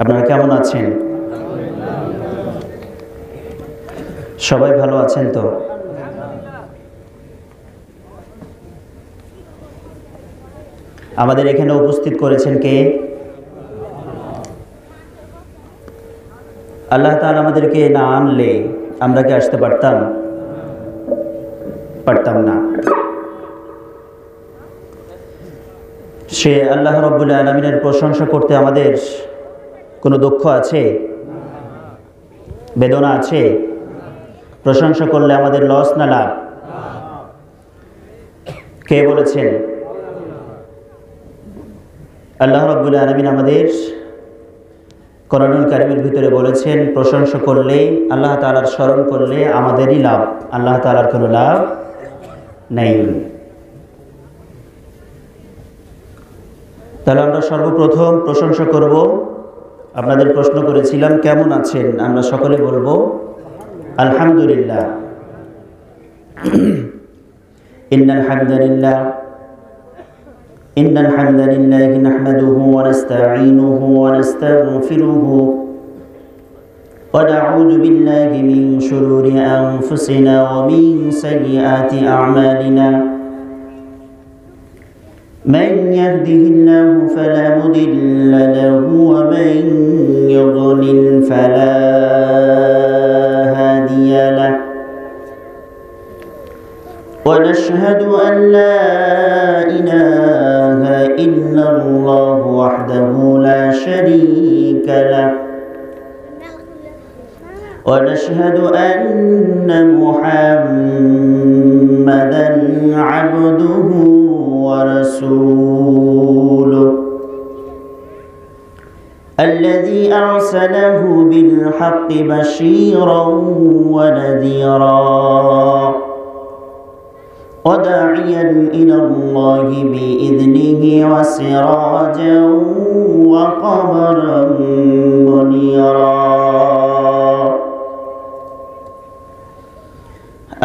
আপনারা কেমন আছেন? সবাই ভালো আছেন তো? আমাদের এখানে উপস্থিত করেছেন কে? আল্লাহ তাআলা আমাদেরকে না আনলে আমরা কি আসতে পারতাম? পারতাম না। সে আল্লাহ রাব্বুল আলামিনের প্রশংসা করতে আমাদের কোনো দুঃখ আছে? বেদনা আছে? প্রশংসা করলে আমাদের লস না লাভ? কে বলেছেন? আল্লাহ রাব্বুল আলামিন আমাদের কোরআনুল কারীমের ভিতরে বলেছেন, প্রশংসা করলে, আল্লাহ তাআলার স্মরণ করলে আমাদেরই লাভ, আল্লাহ তাআলার কোনো লাভ নেই। তাহলে আমরা সর্বপ্রথম প্রশংসা করব। আপনাদের প্রশ্ন করেছিলাম কেমন আছেন, আমরা সকলে বলবো আলহামদুলিল্লাহ। ইন্নাল হামদালিল্লাহি নাহমাদুহু ওয়া নাস্তাঈনুহু ওয়া নাস্তাগফিরুহু ওয়া নাউযু বিল্লাহি মিন শুরুরি আনফুসিনা ওয়া মিন সাইয়্যাতি আ'মালিনা। من يهده الله فلا مضل له ومن يضلل فلا هادي له ونشهد أن لا إله إلا الله وحده لا شريك له ونشهد أن محمدا عبده ورسوله الذي أرسله بالحق بشيرا ونذيرا وداعيا إلى الله بإذنه وسراجا وقمرا منيرا.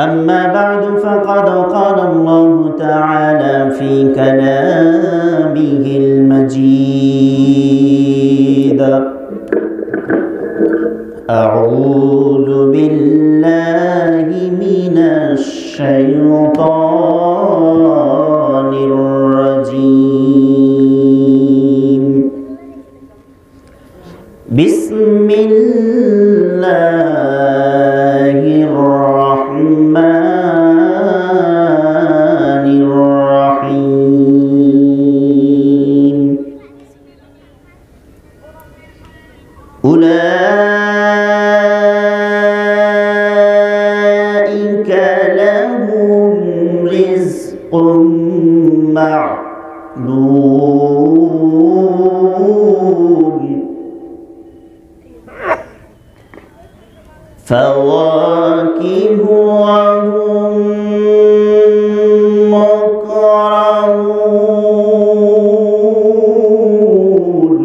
أما بعد فقد قال الله تعالى في كلامه المجيد: أعوذ بالله من الشيطان الرجيم. بسم الله الرحمن الرحيم. أولئك لهم رزق معلوم فواكه وهم مكرمون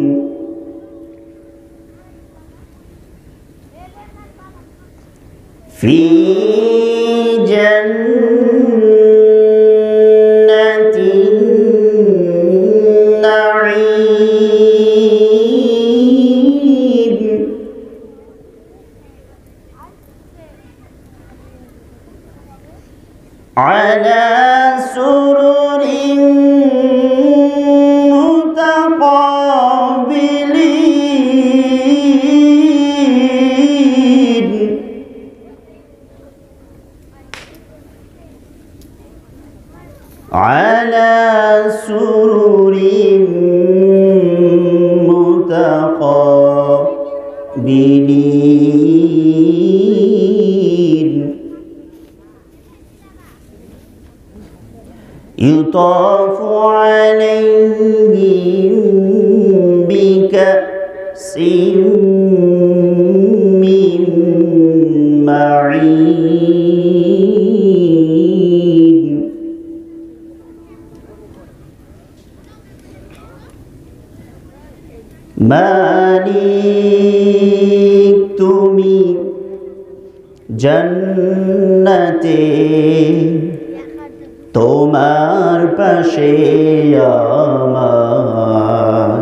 في جنة النعيم على سرر متقابلين على سرر متقابلين يطاف عليهم بكأس من معين মালিক তুমি জান্নাতে তোমার পাশে আমার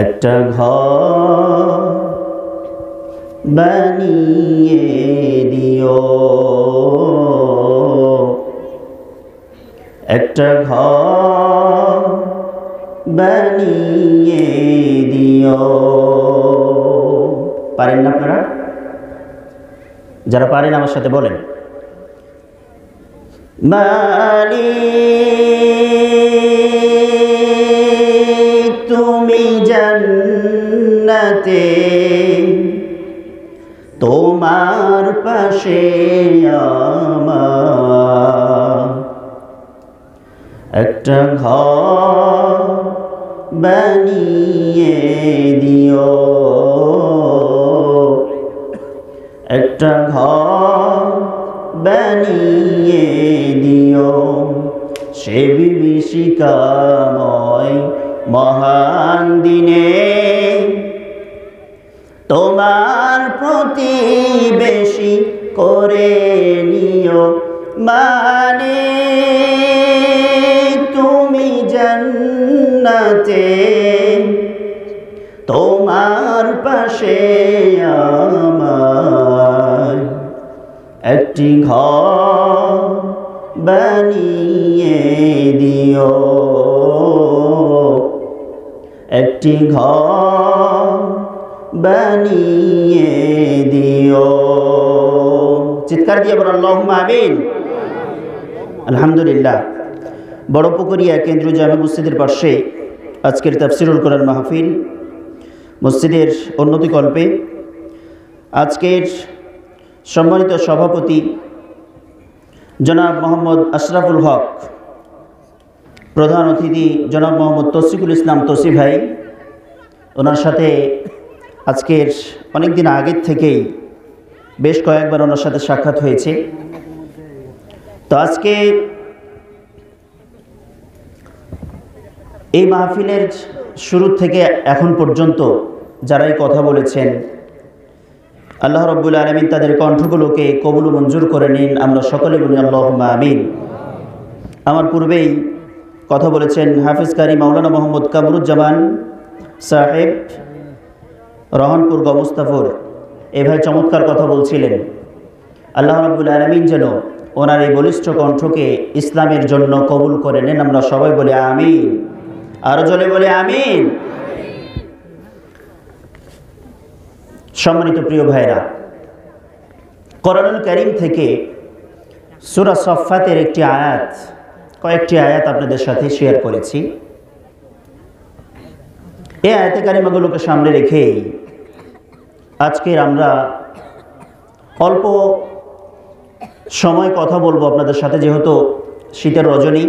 একটা ঘর বানিয়ে দিও, একটা ঘর বানিয়ে দিও। পারেন না আপনারা? যারা পারেন আমার সাথে বলেন, মালিক তুমি জান্নাতে তোমার পাশে আমার একটা ঘর বানিয়ে দিও, একটা ঘর বানিয়ে দিও। সে বিভীষিকাময় মহান দিনে তোমার প্রতিবেশী করে নিও, মানে তুমি জান্নাতে তোমার পাশে আমার একটি ঘর বানিয়ে দিও, একটি ঘর বানিয়ে দিও। চিৎকার দিয়ে বলো আল্লাহুম্মা আমিন। আলহামদুলিল্লাহ। বড়পুকুরিয়া কেন্দ্রীয় জামে মসজিদের পাশে আজকের তাফসিরুল কোরআন মাহফিল মসজিদের উন্নতিকল্পে আজকের সম্মানিত সভাপতি জনাব মোহাম্মদ আশরাফুল হক, প্রধান অতিথি জনাব মোহাম্মদ তৌসিফুল ইসলাম তৌসি ভাই, ওনার সাথে আজকের অনেক দিন আগের থেকেই বেশ কয়েকবার ওনার সাথে সাক্ষাৎ হয়েছে। তো আজকে এই মাহফিলের শুরু থেকে এখন পর্যন্ত যারাই কথা বলেছেন, আল্লাহ রাব্বুল আলামিন তাদের কণ্ঠগুলোকে কবুল মঞ্জুর করে নিন। আমরা সকলে বলি আল্লাহুম্মা আমিন। আমার পূর্বেই কথা বলেছেন হাফিজ কারি মাওলানা মোহাম্মদ কামরুজ্জামান সাহেব, রহনপুর গমস্তাফর। এ ভাই চমৎকার কথা বলছিলেন। আল্লাহ রাব্বুল আলামিন যেন ওনার এই বলিষ্ঠ কণ্ঠকে ইসলামের জন্য কবুল করে নেন। আমরা সবাই বলি আমিন। আরো জোরে বলি আমিন। সম্মানিত প্রিয় ভাইরা, কোরআনুল কারীম থেকে সূরা সফফাতের কয়েকটি আয়াত আপনাদের সাথে শেয়ার করেছি। এই আয়াতে কারিমাগুলোকে সামনে রেখেই আজকের আমরা অল্প সময় কথা বলবো আপনাদের সাথে। যেহেতু শীতের রজনী,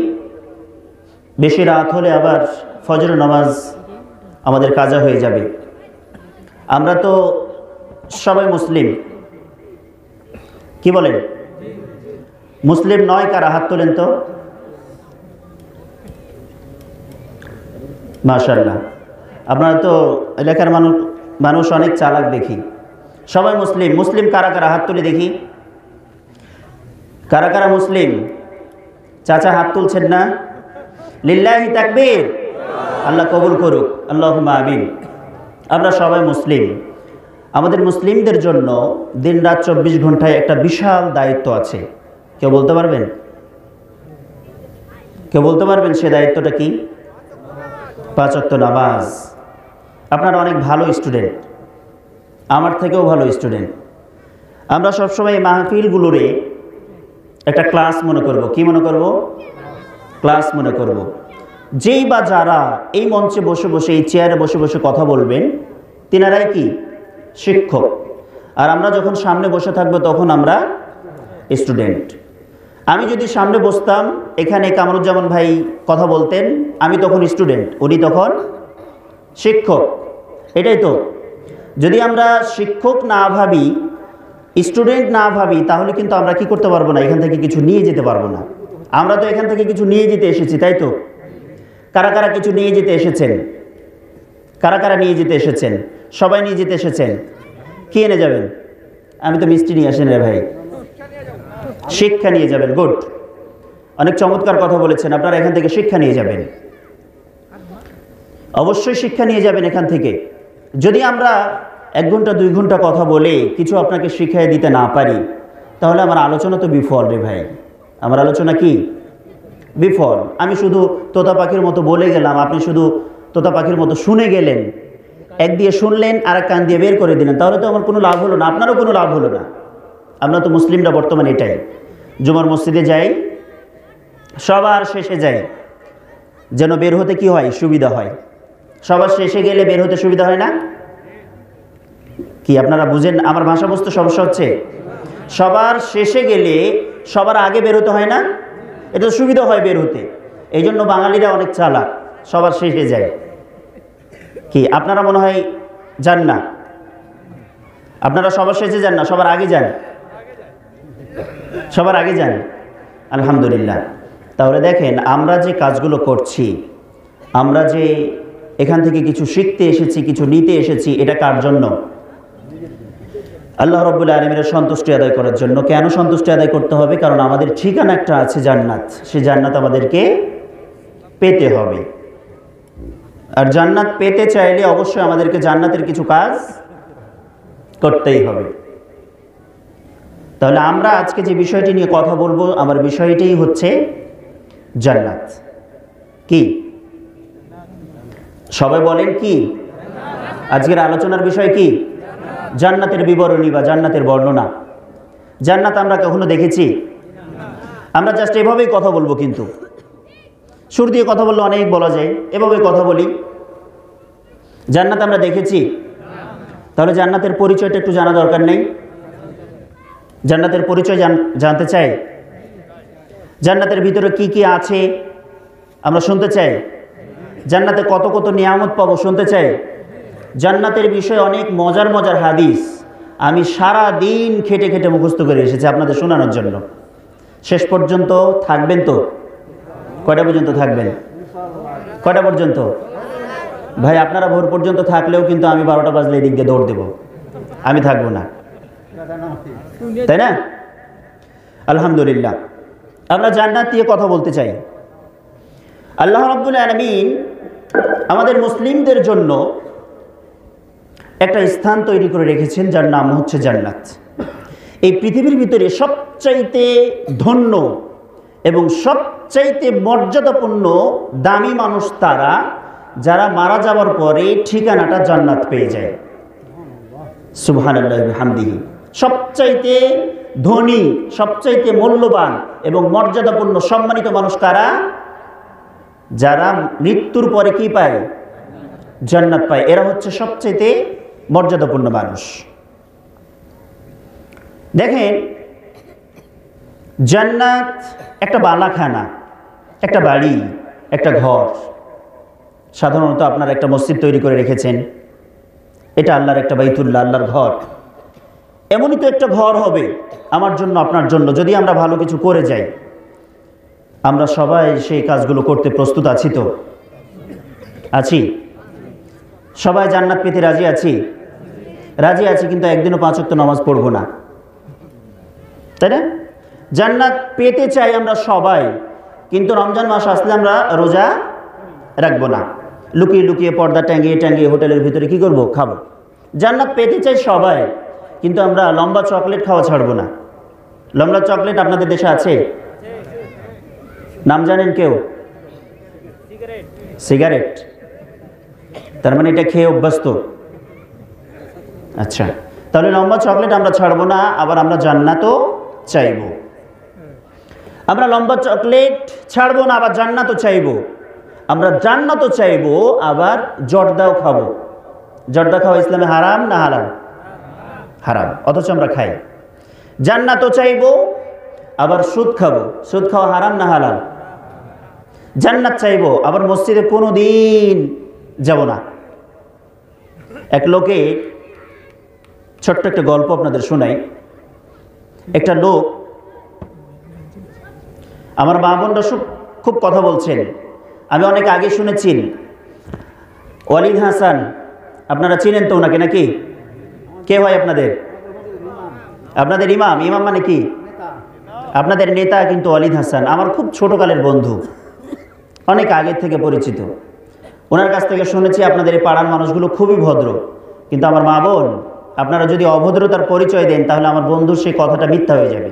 বেশি রাত হলে আবার ফজর নামাজ আমাদের কাজা হয়ে যাবে। আমরা তো সবাই মুসলিম, কি বলেন? মুসলিম নয় কারা? হাত তোলেন তো। মাশাআল্লাহ, আপনারা তো এলাকার মানুষ অনেক চালাক দেখি। সবাই মুসলিম। মুসলিম কারা কারা? হাত তুলে দেখি। কারা কারা মুসলিম? চাচা হাত তুলছেন না? লিল্লাহি তাকবীর। আল্লাহ কবুল করুক, আল্লাহুম্মা আমিন। আমরা সবাই মুসলিম। আমাদের মুসলিমদের জন্য দিনরাত 24 ঘন্টায় একটা বিশাল দায়িত্ব আছে। কেউ বলতে পারবেন? কেউ বলতে পারবেন সে দায়িত্বটা কি? 5 ওয়াক্ত নামাজ। আপনারা অনেক ভালো স্টুডেন্ট, আমার থেকেও ভালো স্টুডেন্ট। আমরা সবসময় মাহফিলগুলোরে একটা ক্লাস মনে করব। কি মনে করব? ক্লাস মনে করব। যেই বা যারা এই মঞ্চে বসে বসে, এই চেয়ারে বসে বসে কথা বলবেন, তিনারাই কি? শিক্ষক। আর আমরা যখন সামনে বসে থাকবো তখন আমরা স্টুডেন্ট। আমি যদি সামনে বসতাম, এখানে কামরুজ্জামান ভাই কথা বলতেন, আমি তখন স্টুডেন্ট, উনি তখন শিক্ষক। এটাই তো। যদি আমরা শিক্ষক না ভাবি, স্টুডেন্ট না ভাবি, তাহলে কিন্তু আমরা কি করতে পারবো না? এখান থেকে কিছু নিয়ে যেতে পারবো না। আমরা তো এখান থেকে কিছু নিয়ে যেতে এসেছি, তাই তো? কারা কারা কিছু নিয়ে যেতে এসেছেন? কারা কারা নিয়ে যেতে এসেছেন? সবাই নিয়ে যেতে এসেছেন। কি এনে যাবেন? আমি তো মিষ্টি নিয়ে আসেন রে ভাই। শিক্ষা নিয়ে যাবেন। গুড, অনেক চমৎকার কথা বলেছেন। আপনারা এখান থেকে শিক্ষা নিয়ে যাবেন, অবশ্যই শিক্ষা নিয়ে যাবেন এখান থেকে। যদি আমরা 1 ঘন্টা 2 ঘন্টা কথা বলে কিছু আপনাকে শিখিয়ে দিতে না পারি, তাহলে আমার আলোচনা তো বিফল রে ভাই। আমার আলোচনা কি বিফল। আমি শুধু তোতা পাখির মতো বলে গেলাম, আপনি শুধু তোতা পাখির মতো শুনে গেলেন, এক দিয়ে শুনলেন আর এক কান দিয়ে বের করে দিলেন, তাহলে তো আমার কোনো লাভ হলো না, আপনারও কোনো লাভ হলো না। আমরা তো মুসলিমরা বর্তমানে এটাই, জুমার মসজিদে যাই, সবার শেষে যাই, যেন বের হতে কি হয়, সুবিধা হয়। সবার শেষে গেলে বের হতে সুবিধা হয় না কি? আপনারা বুঝেন আমার ভাষা বুঝতে সমস্যা হচ্ছে? সবার শেষে গেলে সবার আগে বের হতে হয় না? এটা সুবিধা হয় বের হতে। এই জন্য বাঙালিরা অনেক চালাক, সবার শেষে যায়। কি আপনারা মনে হয় যান না? আপনারা সবার শেষে যান না, সবার আগে যান? সবার আগে যান, আলহামদুলিল্লাহ। তাহলে দেখেন আমরা যে কাজগুলো করছি, আমরা যে এখান থেকে কিছু শিখতে এসেছি, কিছু নিতে এসেছি, এটা কার জন্য? আল্লাহ রাব্বুল আলামিনের সন্তুষ্টি আদায় করার জন্য। কেন সন্তুষ্টি আদায় করতে হবে? কারণ আমাদের ঠিকানা একটা আছে, জান্নাত। সেই জান্নাত আমাদেরকে পেতে হবে। আর জান্নাত পেতে চাইলে অবশ্যই আমাদেরকে জান্নাতের কিছু কাজ করতেই হবে। তাহলে আমরা আজকে যে বিষয়টি নিয়ে কথা বলবো, আমার বিষয়টাই হচ্ছে জান্নাত। কি সবাই বলেন কি? আজকের আলোচনার বিষয় কি? জান্নাতের বিবরণী বা জান্নাতের বর্ণনা। জান্নাত আমরা কখনো দেখেছি? আমরা জাস্ট এভাবেই কথা বলবো, কিন্তু সুর দিয়ে কথা বললে অনেক বলা যায়, এভাবে কথা বলি। জান্নাত আমরা দেখেছি? তাহলে জান্নাতের পরিচয়টা একটু জানা দরকার নেই? জান্নাতের পরিচয় জানতে চাই? জান্নাতের ভিতরে কি কি আছে আমরা শুনতে চাই? জান্নাতে কত কত নিয়ামত পাবো শুনতে চাই? জান্নাতের বিষয়ে অনেক মজার মজার হাদিস আমি সারা দিন খেটে খেটে মুখস্থ করে এসেছি আপনাদের শোনানোর জন্য। শেষ পর্যন্ত থাকবেন তো? কয়টা পর্যন্ত থাকবেন? কয়টা পর্যন্ত? ভাই আপনারা ভোর পর্যন্ত থাকলেও কিন্তু আমি 12টা বাজলে এদিক দিয়ে দৌড় দেব, আমি থাকবো না, তাই না? আলহামদুলিল্লাহ। আমরা জান্নাত নিয়ে কথা বলতে চাই। আল্লাহ রাব্বুল আলামিন আমাদের মুসলিমদের জন্য একটা স্থান তৈরি করে রেখেছেন, যার নাম হচ্ছে জান্নাত। এই পৃথিবীর ভিতরে সবচাইতে ধন্য এবং সবচাইতে মর্যাদাপূর্ণ দামি মানুষ তারা, যারা মারা যাওয়ার পরে ঠিকানাটা জান্নাত পেয়ে যায়। সুবহানাল্লাহি ওয়া বিহামদিহি। সবচাইতে ধনী, সবচাইতে মূল্যবান এবং মর্যাদাপূর্ণ সম্মানিত মানুষ কারা? যারা মৃত্যুর পরে কি পায়? জান্নাত পায়। এরা হচ্ছে সবচাইতে মর্যাদাপূর্ণ মানুষ। দেখেন, জান্নাত একটা বালাখানা, একটা বাড়ি, একটা ঘর। সাধারণত আপনারা একটা মসজিদ তৈরি করে রেখেছেন, এটা আল্লাহর একটা বাইতুল্লাহ, আল্লাহর ঘর। এমনই তো একটা ঘর হবে আমার জন্য, আপনার জন্য, যদি আমরা ভালো কিছু করে যাই। আমরা সবাই সেই কাজগুলো করতে প্রস্তুত আছি তো? আছি? সবাই জান্নাত পেতে রাজি আছি? রাজি আছি, কিন্তু একদিনও 5 ওয়াক্ত নামাজ পড়বো না, তাই না? জান্নাত পেতে চাই আমরা সবাই, কিন্তু রমজান মাস আসলে আমরা রোজা রাখবো না, লুকিয়ে লুকিয়ে পর্দা টাঙিয়ে টাঙিয়ে হোটেলের ভিতরে কি করব? খাবো। জান্নাত পেতে চাই সবাই, কিন্তু আমরা লম্বা চকলেট খাওয়া ছাড়বো না। লম্বা চকলেট আপনাদের দেশে আছে? নাম জানেন কেউ? সিগারেট। তার মানে এটা খেয়ে অভ্যস্ত। আচ্ছা, তাহলে লম্বা চকলেট আমরা ছাড়বো না, আবার আমরা জান্নাতও চাইবো। আমরা লম্বা চকলেট ছাড়বো না, আবার জান্নাতও চাইবো। আমরা জান্নাতও চাইবো, আবার জর্দাও খাবো। জর্দা খাওয়া ইসলামে হারাম না হালাল? হারাম, অথচ আমরা খাই। জান্নাতও চাইবো, আবার সুদ খাবো। সুদ খাওয়া হারাম না হালাল? জান্নাত চাইবো, আবার মসজিদে কোনো দিন যাব না। এক লোকের ছোট্ট একটা গল্প আপনাদের শোনাই। একটা লোক, আমার মা বোনরা খুব কথা বলছেন, আমি অনেক আগে শুনেছি। ওয়ালিদ হাসান, আপনারা চিনেন তো ওনাকে নাকি? কে হয় আপনাদের? আপনাদের ইমাম। ইমাম মানে কি? আপনাদের নেতা কিন্তু ওয়ালিদ হাসান আমার খুব ছোটকালের বন্ধু, অনেক আগের থেকে পরিচিত। ওনার কাছ থেকে শুনেছি আপনাদের এই পাড়ার মানুষগুলো খুবই ভদ্র, কিন্তু আমার মা বোন আপনারা যদি অভদ্রতার পরিচয় দেন তাহলে আমার বন্ধুর সেই কথাটা মিথ্যা হয়ে যাবে।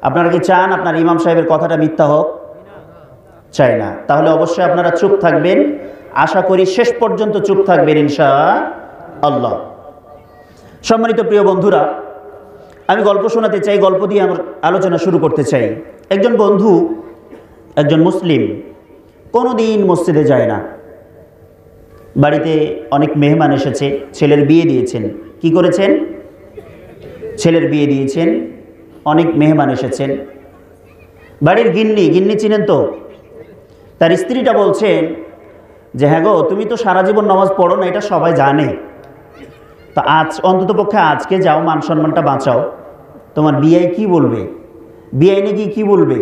আপনারা কি চান আপনার ইমাম সাহেবের কথাটা মিথ্যা হোক? চাই না। তাহলে অবশ্যই আপনারা চুপ থাকবেন, আশা করি শেষ পর্যন্ত চুপ থাকবেন ইনশাআল্লাহ। সম্মানিত প্রিয় বন্ধুরা, আমি গল্প শোনাতে চাই, গল্প দিয়ে আমার আলোচনা শুরু করতে চাই। একজন বন্ধু, একজন মুসলিম, কোনোদিন মসজিদে যায় না। বাড়িতে অনেক মেহমান এসেছে, ছেলের বিয়ে দিয়েছেন। কি করেছেন? ছেলের বিয়ে দিয়েছেন, অনেক মেহমান এসেছেন। বাড়ির গিন্নি চিনেন তো? তার স্ত্রীটা বলছেন যে হ্যাঁ গো, তুমি তো সারা জীবন নামাজ পড়ো না, এটা সবাই জানে, তো আজ অন্তত পক্ষে আজকে যাও, মান সম্মানটা বাঁচাও। তোমার বিয়াই কি বলবে, বিয়াই নাকি কি বলবে,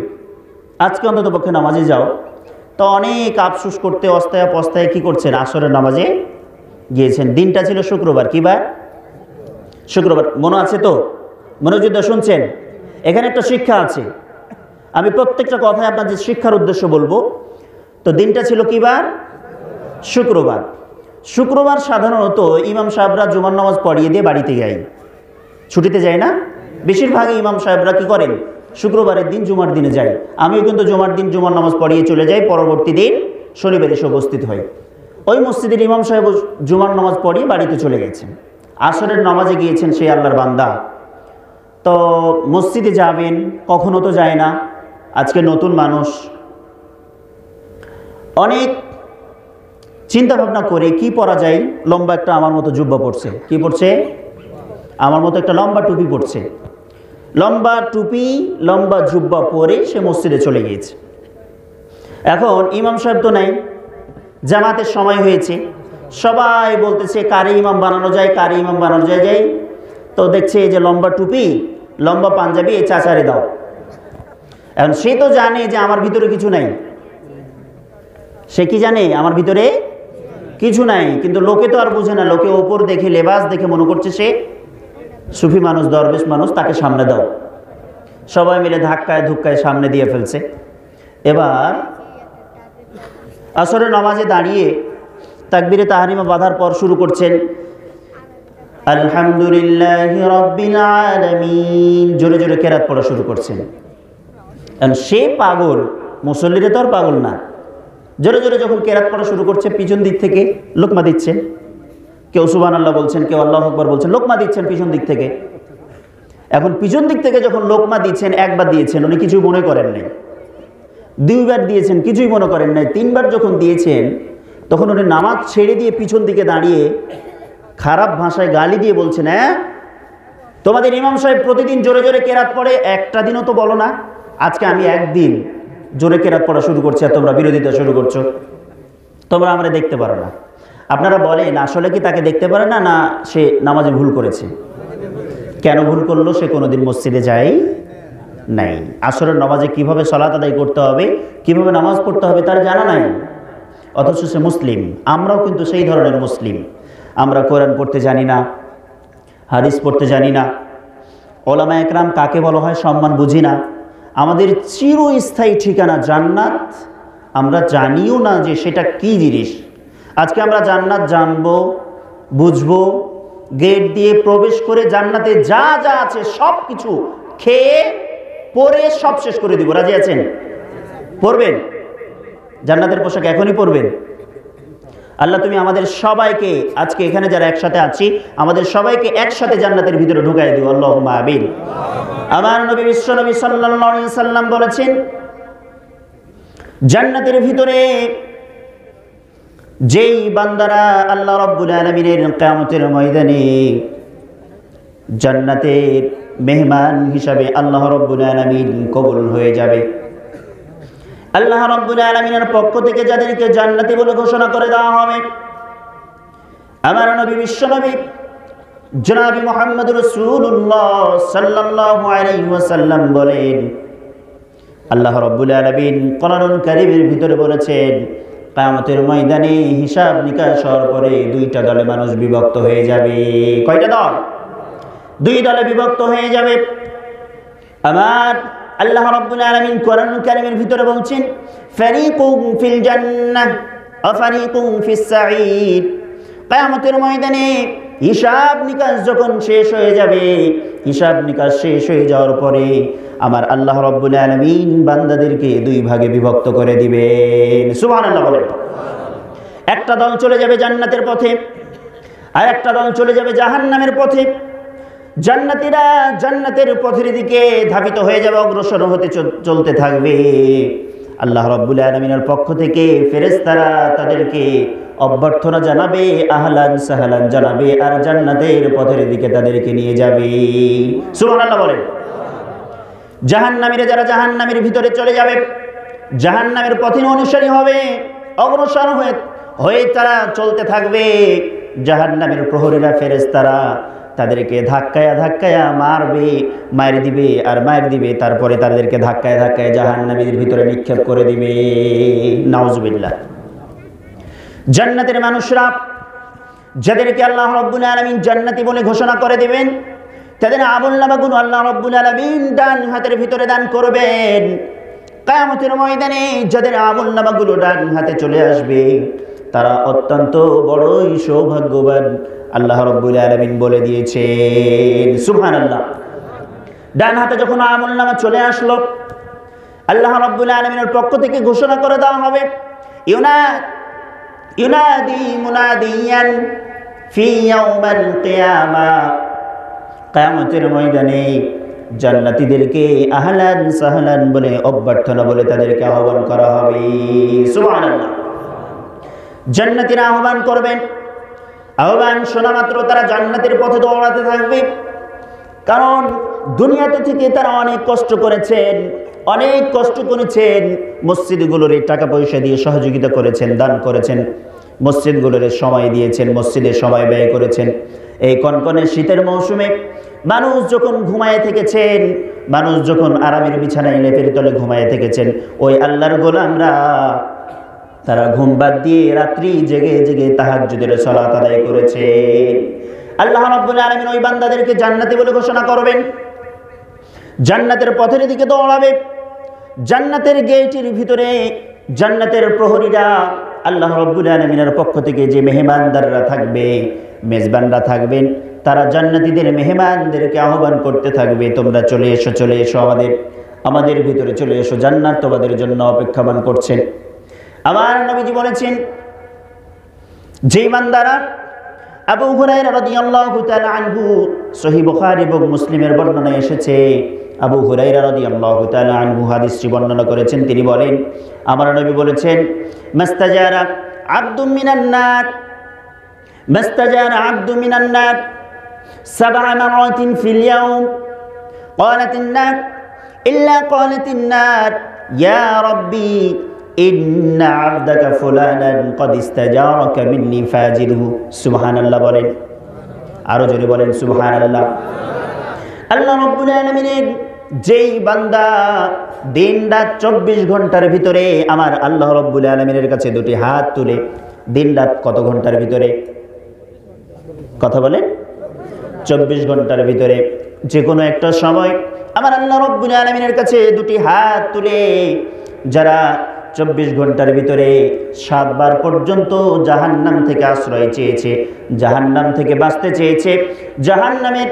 আজকে অন্তত পক্ষে নামাজে যাও। তো অনেক আফসোস করতে অস্তায় পস্তায় কি করছেন, আসরের নামাজে গিয়েছেন। দিনটা ছিল শুক্রবার। কি বার? শুক্রবার। মনে আছে তো? মনোযোগ দিয়ে শুনছেন? এখানে একটা শিক্ষা আছে, আমি প্রত্যেকটা কথায় আপনাদের শিক্ষার উদ্দেশ্য বলবো। তো দিনটা ছিল কি বার? শুক্রবার। শুক্রবার সাধারণত ইমাম সাহেবরা জুমার নামাজ পড়িয়ে দিয়ে বাড়িতে যায়, ছুটিতে যায় না? বেশিরভাগই ইমাম সাহেবরা কি করেন, শুক্রবারের দিন জুমার দিনে যায়। আমিও কিন্তু জুমার দিন জুমার নামাজ পড়িয়ে চলে যাই, পরবর্তী দিন শনিবার এসে উপস্থিত হই। ওই মসজিদের ইমাম সাহেব জুমার নামাজ পড়িয়ে বাড়িতে চলে গেছেন, আসরের নামাজে গিয়েছেন সেই আল্লাহর বান্দা। তো মসজিদে যাবেন, কখনো তো যায় না, আজকে নতুন মানুষ, অনেক চিন্তা ভাবনা করে কি পরা যায়, লম্বা একটা আমার মতো জুব্বা পড়ছে। কি পড়ছে? আমার মতো একটা লম্বা টুপি পড়ছে। লম্বা টুপি লম্বা জুব্বা পরে সে মসজিদে চলে গিয়েছে। এখন ইমাম সাহেব তো নাই, জামাতের সময় হয়েছে, সবাই বলতেছে কারে ইমাম বানানো যায়, কারে ইমাম বানানো যায়। তো দেখছে যে লম্বা টুপি লম্বা পাঞ্জাবি এই চাচারে দাও। এখন সে তো জানে যে আমার ভিতরে কিছু নাই, সে কি জানে আমার ভিতরে কিছু নাই, কিন্তু লোকে তো আর বুঝে না, লোকে ওপর দেখে লেবাস দেখে মনে করছে সে সুফি মানুষ, দরবেশ মানুষ, তাকে সামনে দাও। সবাই মিলে ধাক্কায় ধুক্কায় সামনে দিয়ে ফেলছে। এবার আসরের নামাজে দাঁড়িয়ে তাকবীরে তাহরিমা বাঁধার পর শুরু করছেন আলহামদুলিল্লাহি রাব্বিল আলামিন, জোরে জোরে কেরাত পড়া শুরু করছেন। সে পাগল, মুসল্লিরা তো আর পাগল না। জোরে জোরে যখন কেরাত পড়া শুরু করছে, পিছন দিক থেকে লোকমা দিচ্ছেন, কেউ সুবহানাল্লাহ বলছেন, কেউ আল্লাহু আকবার বলছেন, লোকমা দিচ্ছেন পিছন দিক থেকে। এখন পিছন দিক থেকে যখন লোকমা দিচ্ছেন, একবার দিয়েছেন উনি কিছু মনে করেন নাই, দুইবার দিয়েছেন কিছুই মনে করেন নাই, তিনবার যখন দিয়েছেন তখন উনি নামাজ ছেড়ে দিয়ে পিছন দিকে দাঁড়িয়ে খারাপ ভাষায় গালি দিয়ে বলছেন, হ্যাঁ তোমাদের ইমাম সাহেব প্রতিদিন জোরে জোরে কেরাত পড়ে, একটা দিনও তো বলো না, আজকে আমি একদিন জোরে কেরাত পড়া শুরু করছি আর তোমরা বিরোধিতা শুরু করছো, তোমরা আমরা দেখতে পারো না। আপনারা বলেন আসলে কি তাকে দেখতে পারে না, না সে নামাজে ভুল করেছে? কেন ভুল করলো? সে কোনোদিন মসজিদে যায় নাই। আসরের নামাজে কিভাবে সালাত আদায় করতে হবে, কিভাবে নামাজ পড়তে হবে তার জানা নাই, অথচ সে মুসলিম। আমরাও কিন্তু সেই ধরনের মুসলিম। আমরা কোরআন পড়তে জানি না, হাদিস পড়তে জানি না, ওলামা একরাম কাকে বলা হয় সম্মান বুঝি না, আমাদের চিরস্থায়ী ঠিকানা জান্নাত আমরা জানিও না যে সেটা কি জিনিস। আজকে আমরা জান্নাত জানবো, বুঝবো, গেট দিয়ে প্রবেশ করে জান্নাতে যা যা আছে সব কিছু খেয়ে পরে সব শেষ করে দিব। রাজি আছেন? পড়বেন? জান্নাতের পোশাক এখনই পরবেন। আল্লাহ তুমি আমাদের সবাইকে, আজকে এখানে যারা একসাথে আছি, আমাদের সবাইকে একসাথে জান্নাতের ভিতরে ঢুকাই দিও, আল্লাহুম্মা আমিন। আমার নবী বিশ্ব নবী সাল্লাল্লাহু আলাইহি সাল্লাম বলেছেন, জান্নাতের ভিতরে যেই বান্দারা আল্লাহ রাব্বুল আলামিনের কিয়ামতের ময়দানে জান্নাতের মেহমান হিসাবে আল্লাহ রাব্বুল আলামিন কবুল হয়ে যাবে, আল্লাহ রাব্বুল আলামিনের পক্ষ থেকে যাদেরকে জান্নাতি বলে ঘোষণা করে দেওয়া হবে, আমার নবী বিশ্বনবী জনাবি মুহাম্মদ রাসূলুল্লাহ সাল্লাল্লাহু আলাইহি ওয়াসাল্লাম বলেন, আল্লাহ রাব্বুল আলামিন কোরআনুল কারীমের ভিতরে বলেছেন, কিয়ামতের ময়দানে হিসাব নিকাশ হওয়ার পরে দুইটা দলে মানুষ বিভক্ত হয়ে যাবে। কয়টা দল? দুই দলে বিভক্ত হয়ে যাবে। আমার আল্লাহ রাব্বুল আলামিন কোরআনুল কারীমের ভিতরে বলছেন ফারিকুম ফিল জান্নাহ ওয়া ফারিকুম ফিস সাঈদ। কিয়ামতের ময়দানে হিসাব নিকাশ যখন শেষ হয়ে যাবে, হিসাব নিকাশ শেষ হয়ে যাওয়ার পরে আমার আল্লাহ রাব্বুল আলামিন বান্দাদেরকে দুই ভাগে বিভক্ত করে দিবেন। সুবহানাল্লাহ বলেন। একটা দল চলে যাবে জান্নাতের পথে, আর একটা দল চলে যাবে জাহান্নামের পথে। জান্নাতীরা জান্নাতের পথের দিকে ধাবিত হয়ে যাবে, অগ্রসর হতে চলতে থাকবে। আল্লাহ রাব্বুল আলামিনের পক্ষ থেকে ফেরেশতারা তাদেরকে অভ্যর্থনা জানাবে, আহলান সাহলান জানাবে, আর জান্নাতের পথের দিকে তাদেরকে নিয়ে যাবে। সুবহানাল্লাহ বলেন। জাহান্নামীরা যারা জাহান্নামের ভিতরে চলে যাবে, জাহান্নামের পথে অনুসারী হবে, অগ্রসর হয়ে তারা চলতে থাকবে। জাহান্নামের প্রহরীরা ফেরেশতারা তাদেরকে ধাক্কায়া ধাক্কায়া মারবে, মার দিবে আর মার দিবে, তারপরে তাদেরকে ধাক্কায় ধাক্কায় জাহান্নামীদের ভিতরে নিক্ষেপ করে দিবে। নাউজুবিল্লাহ। জান্নাতের মানুষরা যাদেরকে আল্লাহ রাব্বুল আলামিন জান্নাতি বলে ঘোষণা করে দিবেন, তাদের আমলনামাগুলো আল্লাহ রাব্বুল আলামিন ডান হাতের ভিতরে দান করবেন। কিয়ামতের ময়দানে যাদের আমলনামাগুলো ডান হাতে চলে আসবে তারা অত্যন্ত বড়ই সৌভাগ্যবান, আল্লাহ রাব্বুল আলামিন বলে দিয়েছেন। সুবহানাল্লাহ। ডান হাতে যখন আমলনামা চলে আসলো, আল্লাহ রাব্বুল আলামিনের পক্ষ থেকে ঘোষণা করে দেওয়া হবে, ইউনাদি মুনাদিয়ান ফি ইয়াউমিল কিয়ামা। কিয়ামতের ময়দানে জান্নাতীদেরকে আহলান সাহলান বলে অভ্যর্থনা বলে তাদেরকে আহ্বান করা হবে। সুবহানাল্লাহ। জান্নাতীরা আহ্বান করবেন, আহ্বান শোনা মাত্র তারা জান্নাতের পথে দৌড়াতে থাকবে। কারণ দুনিয়াতে থেকে তারা অনেক কষ্ট করেছেন, অনেক কষ্ট করেছেন, মসজিদগুলোর টাকা পয়সা দিয়ে সহযোগিতা করেছেন, দান করেছেন, মসজিদগুলোর সময় দিয়েছেন, মসজিদে সময় ব্যয় করেছেন। এই কনকনে শীতের মৌসুমে মানুষ যখন ঘুমায়ে থেকেছেন, মানুষ যখন আরামের বিছানায় লেপের তলে ঘুমায়ে থেকেছেন, ওই আল্লাহর গোলামরা তারা ঘুম বাদ দিয়ে রাত্রি জেগে জেগে তাহাজ্জুদের সালাত আদায় করেছে। আল্লাহ রাব্বুল আলামিন ওই বান্দাদেরকে জান্নাতি বলে ঘোষণা করবেন, জান্নাতের পথের দিকে দৌড়াবে। জান্নাতের গেটের ভিতরে জান্নাতের প্রহরীরা আল্লাহ রাব্বুল আলামিনের পক্ষ থেকে যে মেহমানদাররা থাকবে, মেজবানরা থাকবেন, তারা জান্নাতীদের মেহমানদেরকে আহ্বান করতে থাকবে, তোমরা চলে এসো, চলে এসো, আমাদের ভিতরে চলে এসো, জান্নাত তোমাদের জন্য অপেক্ষামান করছেন। আমার নবীজি বলেছেন, যেই বান্দারা, আবু হুরায়রা রাদিয়াল্লাহু তাআলা আনহু, সহিহ বুখারী এবং মুসলিমের বর্ণনায় এসেছে, আবু হুরায়রা রাদিয়াল্লাহু তাআলা আনহু হাদিসটি বর্ণনা করেছেন। তিনি বলেন, আমার নবী বলেছেন, মাস্তাজারা আবদুম মিনান নার, মাস্তাজারা আবদুম মিনান নার সাবআ মারাতিন ফিল ইয়াউম ক্বালাতিন নার ইল্লা ক্বালাতিন নার ইয়া রাব্বি ইন্না আবদাকা ফুলানান ক্বাদ ইস্তাজারাকা মিন্নি ফাজিরহু। সুবহানাল্লাহ বলেন, আরো জোরে বলেন সুবহানাল্লাহ। আল্লাহ রাব্বুল আলামিনের যেই বান্দা দিন-রাত 24 ঘন্টার ভিতরে আমার আল্লাহ রাব্বুল আলামিনের কাছে দুটি হাত তুলে, দিন-রাত কত ঘন্টার ভিতরে? কথা বলেন, 24 ঘন্টার ভিতরে যে কোনো একটা সময় আমার আল্লাহ রাব্বুল আলামিনের কাছে দুটি হাত তুলে যারা 24 ঘন্টার ভিতরে 7 বার পর্যন্ত জাহান্নাম থেকে আশ্রয় চেয়েছে, জাহান্নাম থেকে বাঁচতে চেয়েছে, জাহান্নামের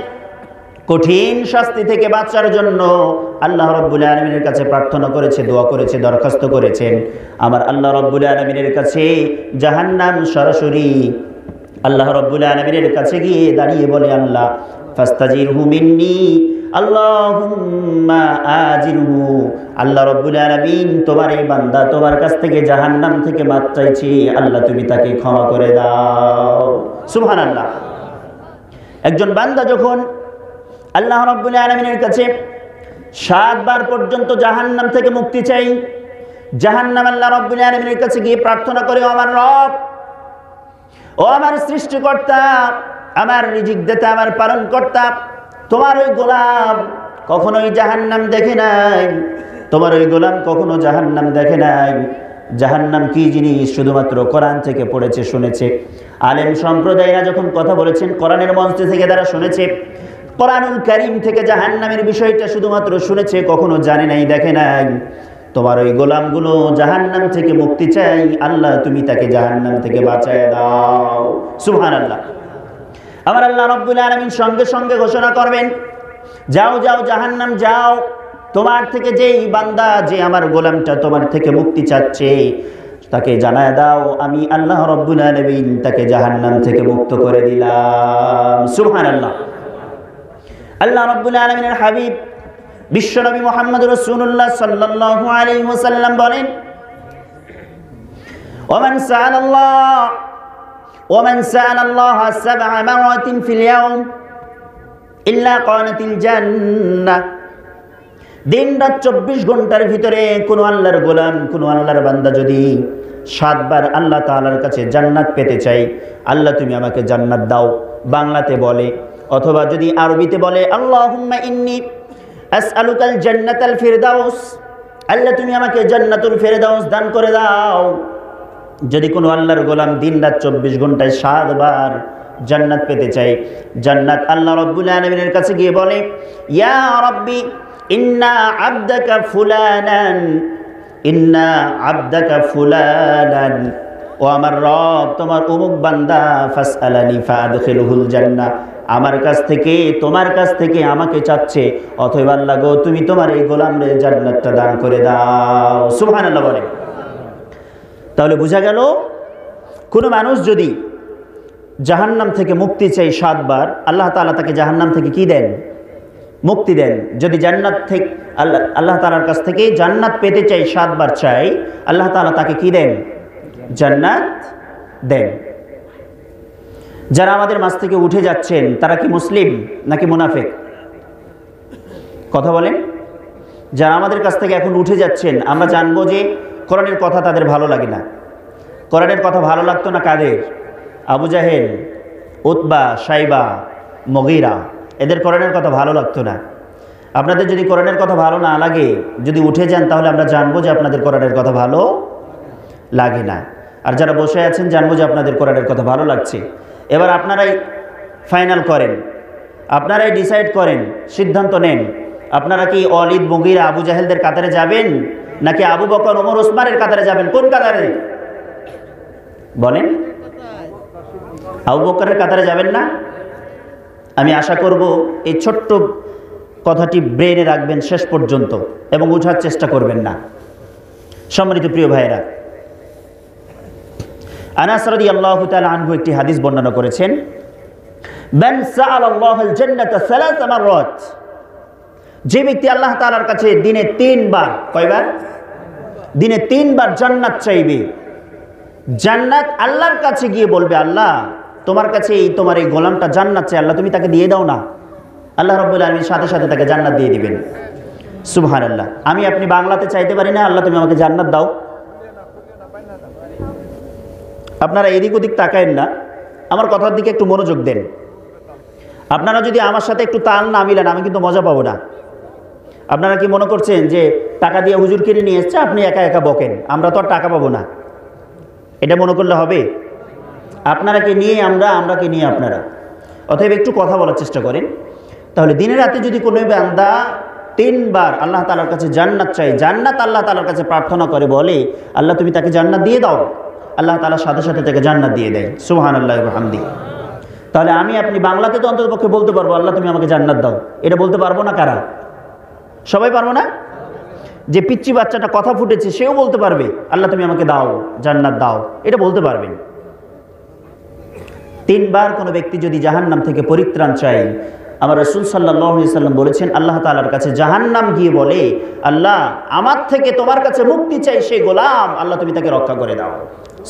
কঠিন শাস্তি থেকে বাঁচার জন্য আল্লাহ রাব্বুল আলামিনের কাছে প্রার্থনা করেছে, দোয়া করেছে, দরখাস্ত করেছেন, আমার আল্লাহ রাব্বুল আলামিনের কাছে জাহান্নাম সরাসরি আল্লাহ রাব্বুল আলামিনের কাছে গিয়ে দাঁড়িয়ে বলে, আল্লাহ ফাস্তাজিরহু মিন্নি আল্লাহুম্মা আজিরহু। আল্লাহ রাব্বুল আলামিন, তোমার এই বান্দা তোমার কাছ থেকে জাহান্নাম থেকে মাপ চাইছে, আল্লাহ তুমি তাকে ক্ষমা করে দাও। সুবহানাল্লাহ। একজন বান্দা যখন আল্লাহ রাব্বুল আলামিনের কাছে 7 বার পর্যন্ত জাহান্নাম থেকে মুক্তি চাই, জাহান্নাম আল্লাহ রাব্বুল আলামিনের কাছে গিয়ে প্রার্থনা করে, ও আমার রব, ও আমার সৃষ্টিকর্তা, আমার রিজিক দাতা, আমার পালন কর্তা, তোমার ওই গোলাম কখনোই জাহান্নাম দেখে নাই, তোমার ওই গোলাম কখনো জাহান্নাম দেখে নাই। জাহান্নাম কি জিনিস শুধুমাত্র কোরআন থেকে পড়েছে, শুনেছে। আলেম সম্প্রদায়রা যখন কথা বলেছেন, কোরআনের মঞ্চ থেকে তারা শুনেছে, কোরআনুল কারীম থেকে জাহান্নামের বিষয়টা শুধুমাত্র শুনেছে, কখনো জানে নাই, দেখে নাই। তোমার ওই গোলামগুলো জাহান্নাম থেকে মুক্তি চাই, আল্লাহ তুমি তাকে জাহান্নাম থেকে বাঁচায় দাও। সুবহানাল্লাহ। আমার আল্লাহ রাব্বুল আলামিন সঙ্গে সঙ্গে ঘোষণা করবেন, যাও যাও জাহান্নাম যাও, তোমার থেকে যেই বান্দা, যে আমার গোলামটা তোমার থেকে মুক্তি চাচ্ছে, তাকে জানায় দাও আমি আল্লাহ রাব্বুল আলামিন তাকে জাহান্নাম থেকে মুক্ত করে দিলাম। সুবহানাল্লাহ। আল্লাহ রাব্বুল আলামিনের হাবিব বিশ্বনবী মুহাম্মদ রাসূলুল্লাহ সাল্লাল্লাহু আলাইহি ওয়াসাল্লাম বলেন, ওমান সাআলাল্লাহ সাবআ মারাতিন ফিল ইয়াউম ইল্লা কানাতিল জান্নাহ। দিন রাত 24 ঘন্টার ভিতরে কোন আল্লাহর গোলাম, কোন আল্লাহর বান্দা যদি 7 বার আল্লাহ তাআলার কাছে জান্নাত পেতে চাই, আল্লাহ তুমি আমাকে জান্নাত দাও, বাংলাতে বলে, অথবা যদি আরবিতে বলে আল্লাহুম্মা ইন্নী আসআলুকাল জান্নাতাল ফিরদাউস, আল্লাহ তুমি আমাকে জান্নাতুল ফিরদাউস দান করে দাও। যদি কোনো আল্লাহর গোলাম দিন রাত 24 ঘন্টায় 7 বার জান্নাত পেতে চাই, জান্নাত আল্লাহ রাব্বুল আলামিনের কাছে গিয়ে বলে, ইয়া রাব্বি ইন্না আবদাকা ফুলানান, ইন্না আবদাকা ফুলানান, ও আমার রব তোমার অমুক বান্দা, ফাসআলানি ফাআদখিলহুল জান্নাহ, আমার কাছ থেকে তোমার কাছ থেকে আমাকে চাচ্ছে, অতএব আল্লাহ গো তুমি তোমার এই গোলামরে জান্নাতটা দান করে দাও। সুবহানাল্লাহ বলে। তাহলে বোঝা গেল, কোনো মানুষ যদি জাহান্নাম থেকে মুক্তি চাই 7 বার, আল্লাহ তাআলা তাকে জাহান্নাম থেকে কি দেন? মুক্তি দেন। যদি জান্নাত থেকে আল্লাহ তাআলার কাছ থেকে জান্নাত পেতে চাই, 7 বার চাই, আল্লাহ তাআলা তাকে কি দেন? জান্নাত দেন। যারা আমাদের মাঝ থেকে উঠে যাচ্ছেন তারা কি মুসলিম নাকি মুনাফিক? কথা বলেন। যারা আমাদের কাছ থেকে এখন উঠে যাচ্ছেন, আমরা জানবো যে কোরআনের কথা তাদের ভালো লাগে না। কোরআনের কথা ভালো লাগতো না কাদের? আবু জাহেল, উতবা, শাইবা, মুগীরা, এদের কোরআনের কথা ভালো লাগতো না। আপনাদের যদি কোরআনের কথা ভালো না লাগে, যদি উঠে যান, তাহলে আমরা জানবো যে আপনাদের কোরআনের কথা ভালো লাগে না। আর যারা বসে আছেন, জানবো যে আপনাদের কোরআনের কথা ভালো লাগছে। এবার আপনারাই ফাইনাল করেন, আপনারাই ডিসাইড করেন, সিদ্ধান্ত নেন, আপনারা কি ওয়ালিদ, মুগীরা, আবু জাহেলদের কাতারে যাবেন নাকি আবু বকর, ওমর, ওসমানের কাতারে যাবেন? কোন কাতারে বলেন? আবু বকরের কাতারে যাবেন না? আমি আশা করব এই ছোট্ট কথাটি ব্রেনে রাখবেন শেষ পর্যন্ত এবং বোঝার চেষ্টা করবেন না। সম্মানিত প্রিয় ভাইয়েরা, আনাস রাদিয়াল্লাহু তাআলা আনহু একটি হাদিস বর্ণনা করেছেন, মান সাআলাল্লাহুল জান্নাতা 3 মাররাত, যে ব্যক্তি আল্লাহ তাআলার কাছে দিনে 3 বার, কয়বার? দিনে 3 বার জান্নাত চাইবে, জান্নাত আল্লাহর কাছে গিয়ে বলবে, আল্লাহ তোমার কাছে তোমার এই গোলামটা জান্নাত চাই, আল্লাহ তুমি তাকে দিয়ে দাও না। আল্লাহ রাব্বুল আলামিন সাথে সাথে তাকে জান্নাত দিয়ে দিবেন। সুবহানাল্লাহ। আমি আপনি বাংলাতে চাইতে পারি না, আল্লাহ তুমি আমাকে জান্নাত দাও? আপনারা এদিক ওদিক তাকায়েন না, আমার কথার দিকে একটু মনোযোগ দেন। আপনারা যদি আমার সাথে একটু তাল না মিলেন, আমি কিন্তু মজা পাবো না। আপনারা কি মনে করছেন যে টাকা দিয়ে হুজুর কিনে নিয়ে এসছে, আপনি একা একা বকেন, আমরা তো আর টাকা পাবো না? এটা মনে করলে হবে? আপনারা কে নিয়ে আমরা, আমরা কে নিয়ে আপনারা। অতএব একটু কথা বলার চেষ্টা করেন। তাহলে দিনে রাতে যদি কোনো বান্দা 3 বার আল্লাহ তাআলার কাছে জান্নাত চাই, জান্নাত আল্লাহ তাআলার কাছে প্রার্থনা করে, বলে আল্লাহ তুমি তাকে জান্নাত দিয়ে দাও, আল্লাহ তাআলা সাথে সাথে তাকে জান্নাত দিয়ে দেয়। সুবহানাল্লাহি ওয়া বিহামদিহি। তাহলে আমি আপনি বাংলাতে তো অন্ততপক্ষে বলতে পারবো, আল্লাহ তুমি আমাকে জান্নাত দাও। এটা বলতে পারবো না কারা? সবাই পারবো না? যে পিচ্চি বাচ্চাটা কথা ফুটেছে সেও বলতে পারবে, আল্লাহ তুমি আমাকে দাও, জান্নাত দাও, এটা বলতে পারবেন। 3 বার কোনো ব্যক্তি যদি জাহান্নাম থেকে পরিত্রাণ চায়, আমার রাসূল সাল্লাল্লাহু আলাইহি সাল্লাম বলেছেন, আল্লাহ তাআলার কাছে জাহান্নাম গিয়ে বলে, আল্লাহ আমার থেকে তোমার কাছে মুক্তি চাই সে গোলাম, আল্লাহ তুমি তাকে রক্ষা করে দাও।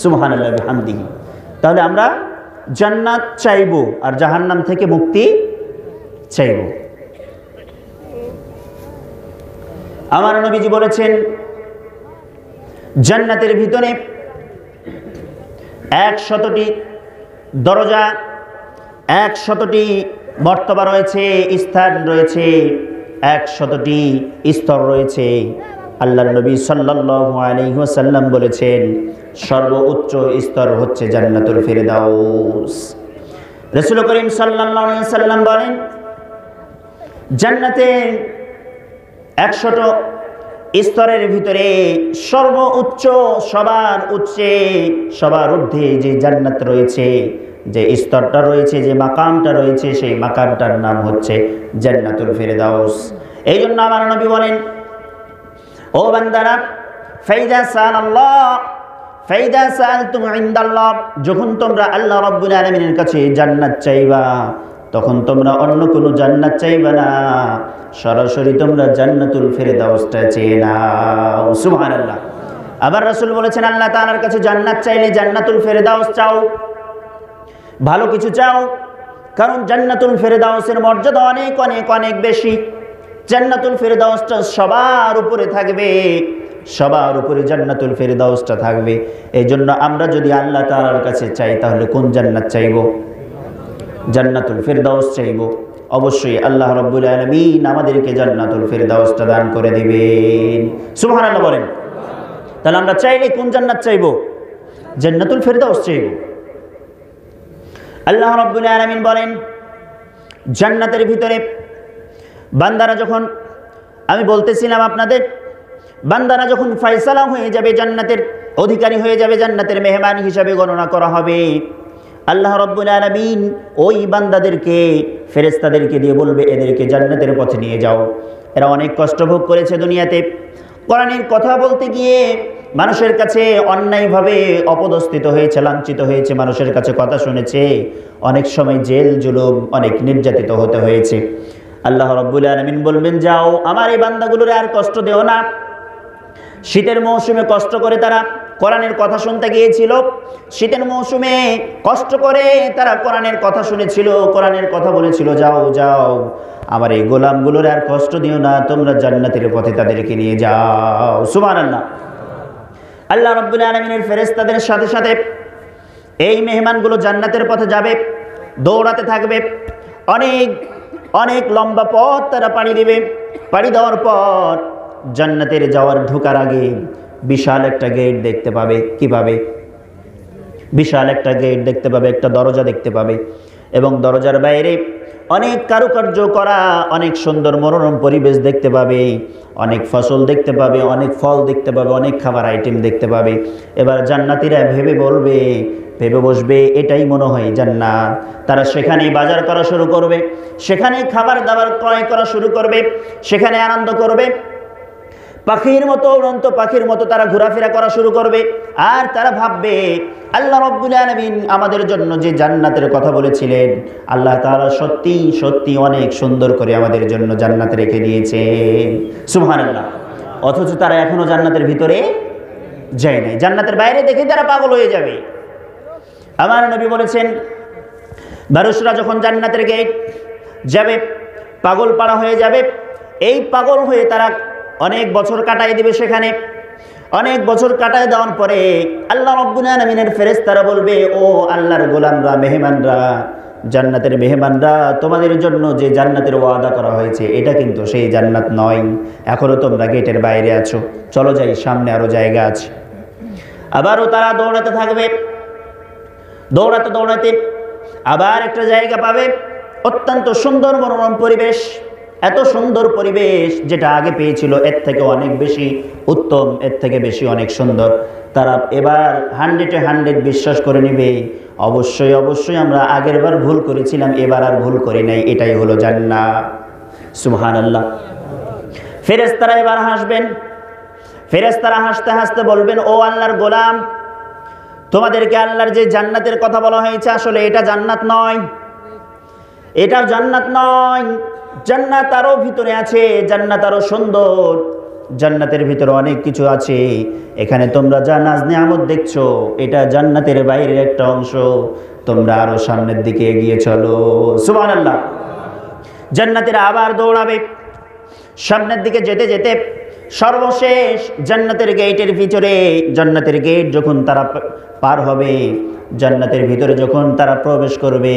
সুবহানাল্লাহি ওয়া বিহামদিহি। তাহলে আমরা জান্নাত চাইবো আর জাহান্নাম থেকে মুক্তি চাইবো। আমার নবীজি বলেছেন, জান্নাতের ভিতরে 100টি দরজা, 100টি মর্তবা রয়েছে, স্থান রয়েছে, 100টি স্তর রয়েছে। আল্লাহর নবী সাল্লাল্লাহু আলাইহি ওয়াসাল্লাম বলেছেন, সর্বোচ্চ স্তর হচ্ছে জান্নাতুল ফিরদাউস। রাসূল করিম সাল্লাল্লাহু আলাইহি ওয়াসাল্লাম বলেন, জান্নাতে 100টা স্তরের ভিতরে সর্বোচ্চ সবার ঊর্ধ্বে যে জান্নাত রয়েছে, যে স্তরটা রয়েছে, যে মাকামটা রয়েছে, সেই মাকামটার নাম হচ্ছে জান্নাতুল ফেরদাউস। এই জন্য আমার নবী বলেন, ও বান্দারা, ফাইদা সাআলতুম ইনদাল্লাহ, যখন তোমরা আল্লাহ রাব্বুল আলামিনের কাছে জান্নাত চাইবা, তখন তোমরা অন্য কোনো জান্নাত চাইবা না, সরাসরি তোমরা জান্নাতুল ফেরদাউসটা চেয়ে নাও। সুবহানাল্লাহ। আবার রাসূল বলেছেন, আল্লাহ তাআলার কাছে জান্নাত চাইলে জান্নাতুল ফেরদাউস চাও, ভালো কিছু চাও, কারণ জান্নাতুল ফেরদাউসের মর্যাদা অনেক অনেক অনেক বেশি। জান্নাতুল ফেরদাউসটা সবার উপরে থাকবে, সবার উপরে জান্নাতুল ফেরদাউসটা থাকবে। এই জন্য আমরা যদি আল্লাহ তাআলার কাছে চাই, তাহলে কোন জান্নাত চাইব? জান্নাতুল ফেরদাউস চাইব। অবশ্যই আল্লাহ রাব্বুল আলামিন আমাদেরকে জান্নাতুল ফেরদাউসটা দান করে দিবেন। সুবহানাল্লাহ বলেন। তাহলে আমরা চাইলে কোন জান্নাত চাইব? জান্নাতুল ফেরদাউস চাইব। আল্লাহ রাব্বুল আলামিন বলেন, জান্নাতের ভিতরে বান্দারা যখন, আমি বলতেছিলাম আপনাদের, বান্দারা যখন ফয়সালা হয়ে যাবে, জান্নাতের অধিকারী হয়ে যাবে, জান্নাতের মেহমান হিসাবে গণনা করা হবে, আল্লাহ রাব্বুল আলামিন ওই বান্দাদেরকে, ফেরেশতাদেরকে দিয়ে বলবে, এদেরকে জান্নাতের পথে নিয়ে যাও। এরা অনেক কষ্ট ভোগ করেছে দুনিয়াতে, কোরআনের কথা বলতে গিয়ে মানুষের কাছে অন্যায়ভাবে অপদস্থিত হয়েছে, লাঞ্ছিত হয়েছে, মানুষের কাছে কথা শুনেছে, অনেক সময় জেল জুলুম, অনেক নির্যাতিত হতে হয়েছে। আল্লাহ রাব্বুল আলামিন বলবেন, যাও, আমার এই বান্দাগুলোরে আর কষ্ট দেও না। শীতের মৌসুমে কষ্ট করে তারা কোরআনের কথা শুনতে গিয়েছিল, শীতের মৌসুমে কষ্ট করে তারা কোরআনের কথা শুনেছিল, কোরআনের কথা বলেছিল, যাও যাও, আমার এই গোলামগুলোর আর কষ্ট দিও না, তোমরা জান্নাতের পথে তাদেরকে নিয়ে যাও। সুবহানাল্লাহ। আল্লাহ রাব্বুল আলামিনের ফেরেশতাদের সাথে সাথে এই মেহমানগুলো জান্নাতের পথে যাবে, দৌড়াতে থাকবে, অনেক অনেক লম্বা পথ তারা পাড়ি দেবে। পাড়ি দেওয়ার পর জান্নাতের যাওয়ার ঢোকার আগে বিশাল একটা গেট দেখতে পাবে। কি পাবে? বিশাল একটা গেট দেখতে পাবে, একটা দরজা দেখতে পাবে, এবং দরজার বাইরে অনেক কারুকার্য করা অনেক সুন্দর মনোরম পরিবেশ দেখতে পাবে, অনেক ফসল দেখতে পাবে, অনেক ফল দেখতে পাবে, অনেক খাবার আইটেম দেখতে পাবে। এবার জান্নাতীরা ভেবে বসবে, এটাই মনে হয় জান্নাত। তারা সেখানে বাজার করা শুরু করবে, সেখানে খাবার দাবার ক্রয় করা শুরু করবে, সেখানে আনন্দ করবে, পাখির মতো, উড়ন্ত পাখির মতো তারা ঘোরাফেরা করা শুরু করবে। আর তারা ভাববে, আল্লাহ রাব্বুল আলামিন আমাদের জন্য যে জান্নাতের কথা বলেছিলেন, আল্লাহ তাআলা সত্যি সত্যি অনেক সুন্দর করে আমাদের জন্য জান্নাত রেখে দিয়েছেন। সুবহানাল্লাহ। অথচ তারা এখনো জান্নাতের ভিতরে যায় নাই, জান্নাতের বাইরে দেখে তারা পাগল হয়ে যাবে। আমার নবী বলেছেন, মানুষরা যখন জান্নাতের গেট যাবে, পাগল পাড়া হয়ে যাবে। এই পাগল হয়ে তারা অনেক বছর কাটাই দিবে সেখানে। অনেক বছর কাটায় দেওয়ার পরে আল্লাহ রাব্বুল আলামিনের ফেরেশতারা বলবে, ও আল্লাহর গোলামরা, মেহমানরা, জান্নাতের মেহমানরা, তোমাদের জন্য যে জান্নাতের ওয়াদা করা হয়েছে, এটা কিন্তু সেই জান্নাত নয়, এখনো তোমরা গেটের বাইরে আছো, চলো যাই, সামনে আরো জায়গা আছে। আবারও তারা দৌড়াতে থাকবে, দৌড়াতে দৌড়াতে আবার একটা জায়গা পাবে, অত্যন্ত সুন্দর মনোরম পরিবেশ, এত সুন্দর পরিবেশ যেটা আগে পেয়েছিল এর থেকে অনেক বেশি উত্তম, এর থেকে বেশি অনেক সুন্দর। তারা এবার 100% বিশ্বাস করে নিবে, অবশ্যই অবশ্যই আমরা আগের বার ভুল করেছিলাম, এবার আর ভুল করি নাই, এটাই হলো জান্নাত। সুবহানাল্লাহ। ফেরেশতারা এবার হাসবেন, ফেরেশতারা হাসতে হাসতে বলবেন, ও আল্লাহর গোলাম, তোমাদেরকে আল্লাহর যে জান্নাতের কথা বলা হয়েছে, আসলে এটা জান্নাত নয়, এটা জান্নাত নয়, জান্নাত আরো ভিতরে আছে, জান্নাত আরো সুন্দর, জান্নাতের ভিতরে অনেক কিছু আছে। এখানে তোমরা যা নাজ নিয়ামত দেখছো, এটা জান্নাতের বাইরের একটা অংশ, তোমরা আরো সামনের দিকে এগিয়ে চলো। সুবহানাল্লাহ। জান্নাতের আবার দৌড়াবে, সামনের দিকে যেতে যেতে সর্বশেষ জান্নাতের গেটের ভিতরে, জান্নাতের গেট যখন তারা পার হবে, জান্নাতের ভিতরে যখন তারা প্রবেশ করবে,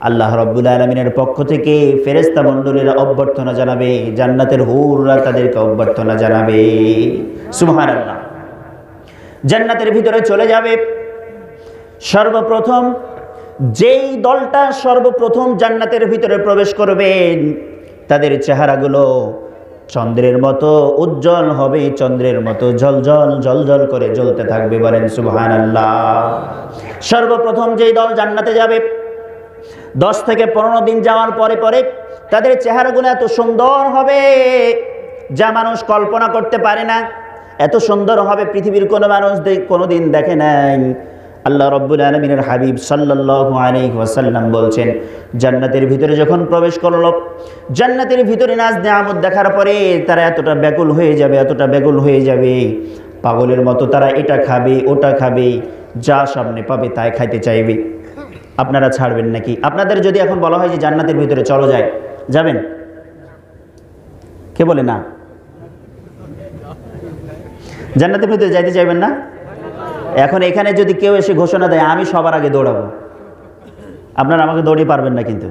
আল্লাহ রাব্বুল আলামিনের পক্ষ থেকে ফেরেশতা মণ্ডলীরা অভ্যর্থনা জানাবে, জান্নাতের হুররা তাদেরকে অভ্যর্থনা জানাবে। সুবহানাল্লাহ। জান্নাতের ভিতরে চলে যাবে। সর্বপ্রথম যেই দলটা সর্বপ্রথম জান্নাতের ভিতরে প্রবেশ করবেন, তাদের চেহারাগুলো চন্দ্রের মতো উজ্জ্বল হবে, চন্দ্রের মতো ঝলঝল ঝলঝল করে জ্বলতে থাকবে। বলেন সুবহানাল্লাহ। সর্বপ্রথম যেই দল জান্নাতে যাবে 10 থেকে 15 দিন যাওয়ার পরে পরে তাদের চেহারাগুলো এত সুন্দর হবে যা মানুষ কল্পনা করতে পারে না। এত সুন্দর হবে পৃথিবীর কোনো মানুষ কোনোদিন দেখে নাই। আল্লাহ রাব্বুল আলামিনের হাবিব সাল্লাল্লাহু আলাইহি ওয়াসাল্লাম বলছেন, জান্নাতের ভিতরে যখন প্রবেশ করলো, জান্নাতের ভিতরে নাজ নেয়ামত দেখার পরে তারা এতটা ব্যাকুল হয়ে যাবে, এতটা ব্যাকুল হয়ে যাবে, পাগলের মতো তারা এটা খাবে ওটা খাবে, যা সামনে পাবে তাই খাইতে চাইবে। আপনারা ছাড়বেন নাকি? আপনাদের যদি এখন বলা হয় যে জান্নাতের ভিতরে চলো যায়, যাবেন? কে বলে না? জান্নাতের ভিতরে যাইতে চাইবেন না? এখন এখানে যদি কেউ এসে ঘোষণা দেয় আমি সবার আগে দৌড়াবো, আপনারা আমাকে দৌড়িয়ে পারবেন না। কিন্তু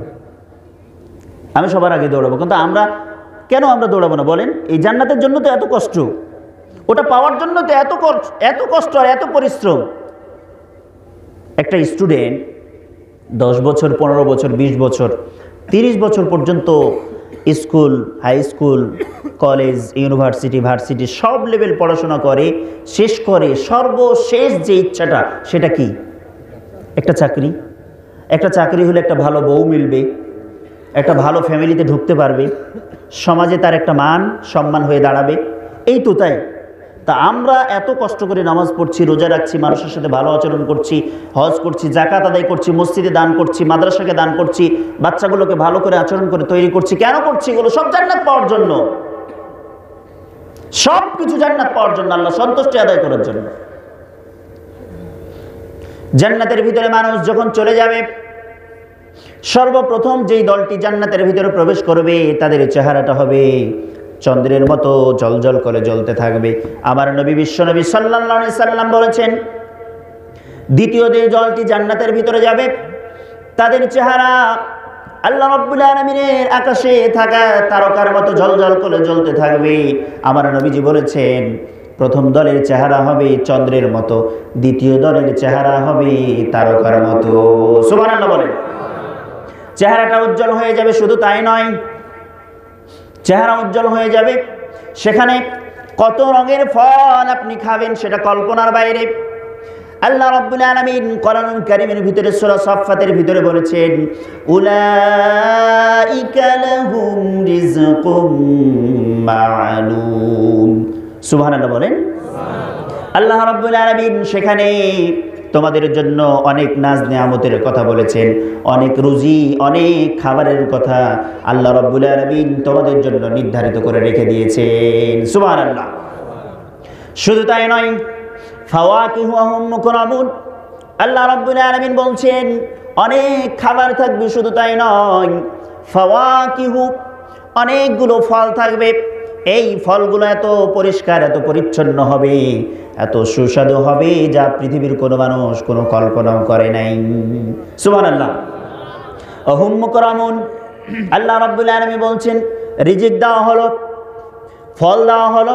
আমি সবার আগে দৌড়াবো, কিন্তু আমরা কেন আমরা দৌড়াবো না বলেন? এই জান্নাতের জন্য তো এত কষ্ট, ওটা পাওয়ার জন্য তো এত কষ্ট আর এত পরিশ্রম। একটা স্টুডেন্ট 10 বছর, 15 বছর, 20 বছর, 30 বছর পর্যন্ত school, high school, college, university, varsity সব লেভেল পড়াশোনা করে, শেষ করে সর্বশেষ যে ইচ্ছাটা সেটা কি? একটা চাকরি। একটা চাকরি হলে একটা ভালো বউ মিলবে, একটা ভালো ফ্যামিলিতে ঢুকতে পারবে, সমাজে তার একটা মান সম্মান হয়ে দাঁড়াবে। এই তো তাই। তা আমরা এত কষ্ট করে নামাজ পড়ছি, রোজা রাখছি, মানুষের সাথে ভালো আচরণ করছি, হজ করছি, জাকাত আদায় করছি, মসজিদে দান করছি, মাদ্রাসাকে দান করছি, বাচ্চাগুলোকে ভালো করে আচরণ করে তৈরি করছি। কেন করছি এগুলো? সব জান্নাত পাওয়ার জন্য, সব কিছু জান্নাত পাওয়ার জন্য, আল্লাহ সন্তুষ্টি আদায় করার জন্য। জান্নাতের ভিতরে মানুষ যখন চলে যাবে, সর্বপ্রথম যেই দলটি জান্নাতের ভিতরে প্রবেশ করবে তাদের চেহারাটা হবে চন্দ্রের মতো জ্বলজ্বল করে জ্বলতে থাকবে। আমার নবী বিশ্বনবী সাল্লাল্লাহু আলাইহি সাল্লাম বলেছেন, দ্বিতীয় যে দলটি জান্নাতের ভিতরে যাবে তাদের চেহারা আল্লাহ রাব্বুল আলামিনের আকাশে থাকা তারকার মতো জ্বলজ্বল করে জ্বলতে থাকবে। আমার নবীজি বলেছেন, প্রথম দলের চেহারা হবে চন্দ্রের মতো, দ্বিতীয় দলের চেহারা হবে তারকার মতো। সুবহানাল্লাহ বলেন। চেহারাটা উজ্জ্বল হয়ে যাবে, শুধু তাই নয়, চেহারা উজ্জ্বল হয়ে যাবে, সেখানে কত রঙের ফল আপনি খাবেন সেটা কল্পনার বাইরে। আল্লাহ রাব্বুল আলামিন কোরআনুল কারীমের ভিতরে সূরা সাফফাতের ভিতরে বলেছেন, উলাইকা লাহুম রিজকুম মা'লুম। সুবহানাল্লাহ বলেন। আল্লাহ রাব্বুল আলামিন সেখানে তোমাদের জন্য অনেক নাজ নেয়ামতের কথা বলেছেন, অনেক রুজি, অনেক খাবারের কথা আল্লাহ রাব্বুল আলামিন তোমাদের জন্য নির্ধারিত করে রেখে দিয়েছেন। সুবহানাল্লাহ। শুধু তাই নয়, ফাওয়াকিহু ওয়া হুম মুকরামুন। আল্লাহ রাব্বুল আলামিন বলছেন অনেক খাবার থাকবে, শুধু তাই নয়, ফাওয়াকিহু অনেকগুলো ফল থাকবে। এই ফলগুলো এত পরিষ্কার, এত পরিচ্ছন্ন হবে, এত সুস্বাদু হবে যা পৃথিবীর কোনো মানুষ কোনো কল্পনাও করে নাই। সুবহানাল্লাহ। ওয়া হুম মুকরামুন। আল্লাহ রাব্বুল আলামিন বলছেন রিজিক দেওয়া হলো, ফল দেওয়া হলো।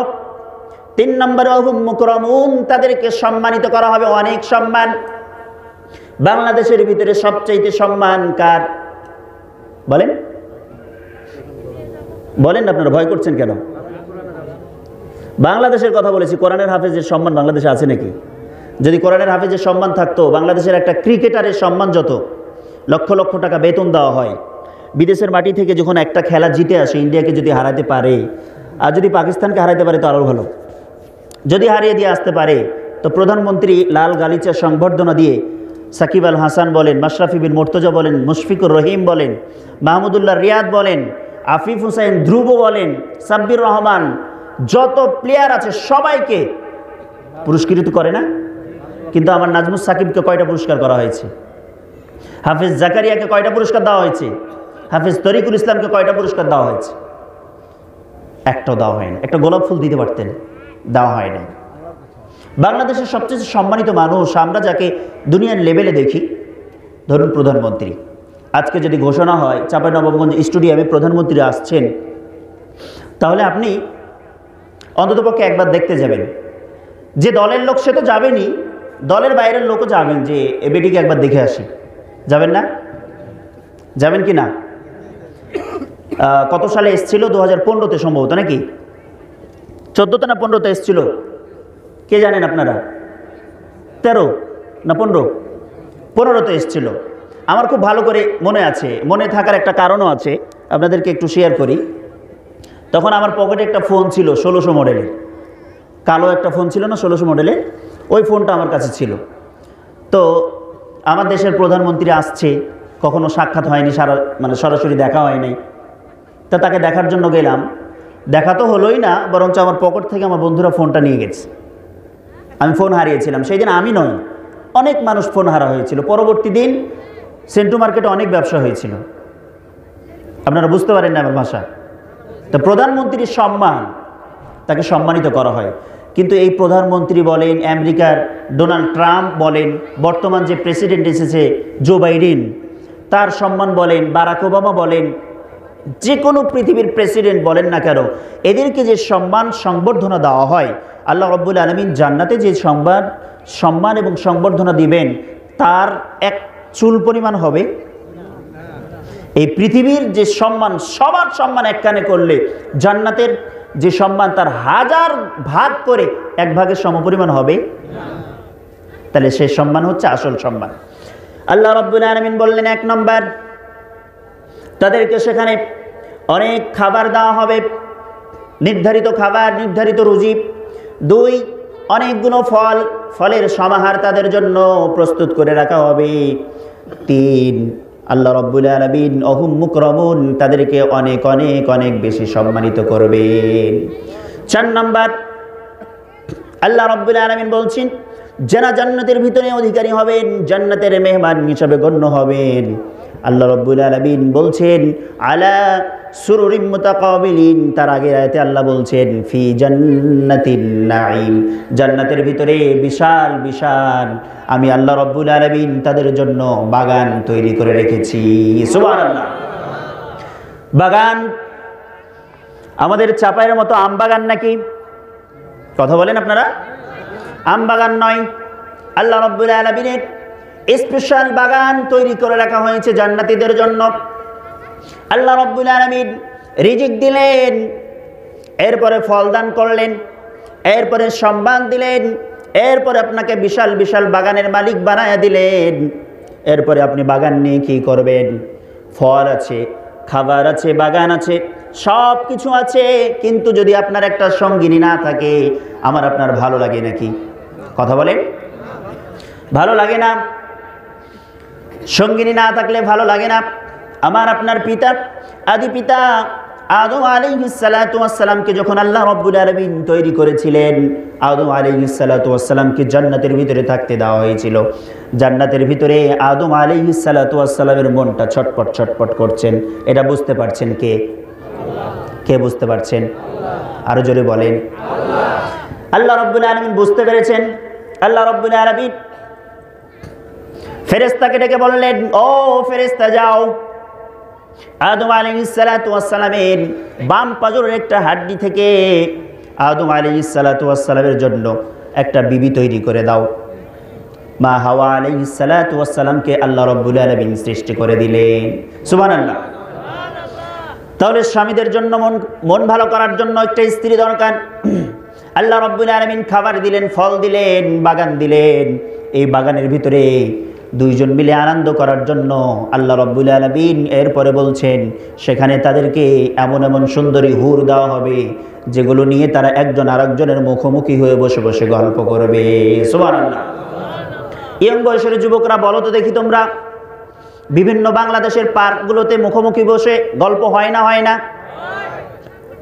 3 নম্বরে ওয়া হুম মুকরামুন, তাদেরকে সম্মানিত করা হবে, অনেক সম্মান। বাংলাদেশের ভিতরে সবচেয়ে সম্মান কার বলেন? বলেন, আপনারা ভয় করছেন কেন? বাংলাদেশের কথা বলেছি। কোরআনের হাফেজের সম্মান বাংলাদেশে আছে নাকি? যদি কোরআনের হাফেজের সম্মান থাকতো, বাংলাদেশের একটা ক্রিকেটারের সম্মান যত, লক্ষ লক্ষ টাকা বেতন দেওয়া হয়, বিদেশের মাটি থেকে যখন একটা খেলা জিতে আসে, ইন্ডিয়াকে যদি হারাতে পারে, আর যদি পাকিস্তানকে হারাতে পারে তো আরও ভালো। যদি হারিয়ে দিয়ে আসতে পারে তো প্রধানমন্ত্রী লাল গালিচার সংবর্ধনা দিয়ে সাকিব আল হাসান বলেন, মাশরাফি বিন মুর্তজা বলেন, মুশফিকুর রহিম বলেন, মাহমুদুল্লাহ রিয়াদ বলেন, আফিফ হুসাইন ধ্রুব বলেন, সাব্বির রহমান, যত প্লেয়ার আছে সবাইকে পুরস্কৃত করে না? কিন্তু আমার নাজমুস সাকিবকে কয়টা পুরস্কার করা হয়েছে? হাফিজ জাকারিয়াকে কয়টা পুরস্কার দেওয়া হয়েছে? হাফিজ তরিকুল ইসলামকে কয়টা পুরস্কার দেওয়া হয়েছে? একটাও দেওয়া হয়নি। একটা গোলাপ ফুল দিতে পারতেন, দেওয়া হয় নাই। বাংলাদেশের সবচেয়ে সম্মানিত মানুষ আমরা যাকে দুনিয়ার লেভেলে দেখি, ধরুন প্রধানমন্ত্রী। আজকে যদি ঘোষণা হয় চাঁপাইনবাবগঞ্জ স্টেডিয়ামে প্রধানমন্ত্রী আসছেন, তাহলে আপনি অন্ততপক্ষে একবার দেখতে যাবেন। যে দলের লোক সে তো যাবেনই, দলের বাইরের লোকও যাবেন যে এ বেটিকে একবার দেখে আসি। যাবেন না? যাবেন কি না? কত সালে এসেছিল? 2015-তে সম্ভবত, নাকি 14তে না 15তে এসেছিল, কে জানেন আপনারা? 13 না 15তে এসেছিল। আমার খুব ভালো করে মনে আছে, মনে থাকার একটা কারণও আছে, আপনাদেরকে একটু শেয়ার করি। তখন আমার পকেটে একটা ফোন ছিল 1600 মডেলের, কালো একটা ফোন ছিল না 1600 মডেলের, ওই ফোনটা আমার কাছে ছিল। তো আমার দেশের প্রধানমন্ত্রী আসছে, কখনো সাক্ষাৎ হয়নি, সরাসরি দেখা হয় নাই। তা তাকে দেখার জন্য গেলাম, দেখা তো হলোই না, বরঞ্চ আমার পকেট থেকে আমার বন্ধুরা ফোনটা নিয়ে গেছে। আমি ফোন হারিয়েছিলাম সেই দিন, আমি নয়, অনেক মানুষ ফোন হারা হয়েছিল। পরবর্তী দিন সেন্টু মার্কেটে অনেক ব্যবসা হয়েছিল। আপনারা বুঝতে পারেন না আমার ভাষা। তো প্রধানমন্ত্রীর সম্মান, তাকে সম্মানিত করা হয়। কিন্তু এই প্রধানমন্ত্রী বলেন, আমেরিকার ডোনাল্ড ট্রাম্প বলেন, বর্তমান যে প্রেসিডেন্ট এসেছে জো বাইডেন, তার সম্মান বলেন, বারাক ওবামা বলেন, যে কোনো পৃথিবীর প্রেসিডেন্ট বলেন না কেন, এদেরকে যে সম্মান সংবর্ধনা দেওয়া হয়, আল্লাহ রাব্বুল আলামিন জান্নাতে যে সম্মান এবং সংবর্ধনা দিবেন, তার এক চুল পরিমাণ হবে। এই পৃথিবীর যে সম্মান, সবার সম্মান এক কানে করলে জান্নাতের যে সম্মান তার 1000 ভাগ করে 1 ভাগের সমপরিমাণ হবে। তাহলে সেই সম্মান হচ্ছে আসল সম্মান। আল্লাহ রাব্বুল আলামিন বললেন, 1 নম্বর, তাদেরকে সেখানে অনেক খাবার দেওয়া হবে, নির্ধারিত খাবার, নির্ধারিত রুজি। 2, অনেকগুলো ফলের সমাহার তাদের জন্য প্রস্তুত করে রাখা হবে। 3, আল্লাহ রাব্বুল আলামিন অহুম মুকরামুন, তাদেরকে অনেক অনেক অনেক বেশি সম্মানিত করবেন। 4 নম্বর, আল্লাহ রাব্বুল আলামিন বলছেন, যারা জান্নাতের ভিতরে অধিকারী হবেন, জান্নাতের মেহমান হিসেবে গণ্য হবেন, আল্লাহ রাব্বুল আলামিন বলছেন আলা সুরুরিম মুতাকাবিলিন। তার আগের আয়াতে আল্লাহ বলছেন ফি জান্নাতিন নাঈম, জান্নাতের ভিতরে বিশাল বিশাল আমি আল্লাহ রাব্বুল আলামিন তাদের জন্য বাগান তৈরি করে রেখেছি। সুবহানাল্লাহ। বাগান আমাদের চাপায়ের মতো আম বাগান নাকি? কথা বলেন আপনারা? আম বাগান নয়, আল্লাহ রাব্বুল আলামিনের স্পেশাল বাগান তৈরি করে রাখা হয়েছে জান্নাতীদের জন্য। আল্লাহ রাব্বুল আলামিন রিজিক দিলেন, এরপরে ফল দান করলেন, এরপরে সম্মান দিলেন, এরপরে আপনাকে বিশাল বিশাল বাগানের মালিক বানায়া দিলেন। এরপরে আপনি বাগান নিয়ে কি করবেন? ফল আছে, খাবার আছে, বাগান আছে, সব কিছু আছে, কিন্তু যদি আপনার একটা সঙ্গিনী না থাকে, আমার আপনার ভালো লাগে নাকি? কথা বলেন, ভালো লাগে না? সঙ্গিনী না থাকলে ভালো লাগে না। আমার আপনার পিতা, আদি পিতা আদম আলাইহিস সালাতু ওয়াস সালামকে যখন আল্লাহ রাব্বুল আলামিন তৈরি করেছিলেন, আদম আলাইহিস সালাতু ওয়াস সালামকে জান্নাতের ভিতরে থাকতে দেওয়া হয়েছিল। জান্নাতের ভিতরে আদম আলাইহিস সালাতু ওয়াস সালামের মনটা ছটপট ছটপট করছেন। এটা বুঝতে পারছেন কে? কে বুঝতে পারছেন? আরো জোরে বলেন। আল্লাহ রাব্বুল আলামিন বুঝতে পেরেছেন। আল্লাহ রাব্বুল আলামিন ফেরেশতাকে ডেকে বললেন, ও ফেরেশতা যাও, আদম আলাইহিস সালাতু ওয়াস সালামের বাম পাজরের একটা হাড্ডি থেকে আদম আলাইহিস সালাতু ওয়াস সালামের জন্য একটা বিবি তৈরি করে দাও। মা হাওয়া আলাইহিস সালাতু ওয়াস সালামকে আল্লাহ রাব্বুল আলামিন সৃষ্টি করে দিলেন। সুবহানাল্লাহ। তাহলে স্বামীদের জন্য মন ভালো করার জন্য একটা স্ত্রী দরকার। আল্লাহ রাব্বুল আলামিন খাবার দিলেন, ফল দিলেন, বাগান দিলেন। এই বাগানের ভিতরে দুইজন মিলে আনন্দ করার জন্য আল্লাহ রাব্বুল আলামিন এরপরে বলছেন সেখানে তাদেরকে এমন এমন সুন্দরী হুর দেওয়া হবে যেগুলো নিয়ে তারা একজন আরেকজনের মুখোমুখি হয়ে বসে বসে গল্প করবে। সুবহানাল্লাহ। ইয়ং বয়সের যুবকরা বলো তো দেখি, তোমরা বিভিন্ন বাংলাদেশের পার্কগুলোতে মুখোমুখি বসে গল্প হয় না? হয় না?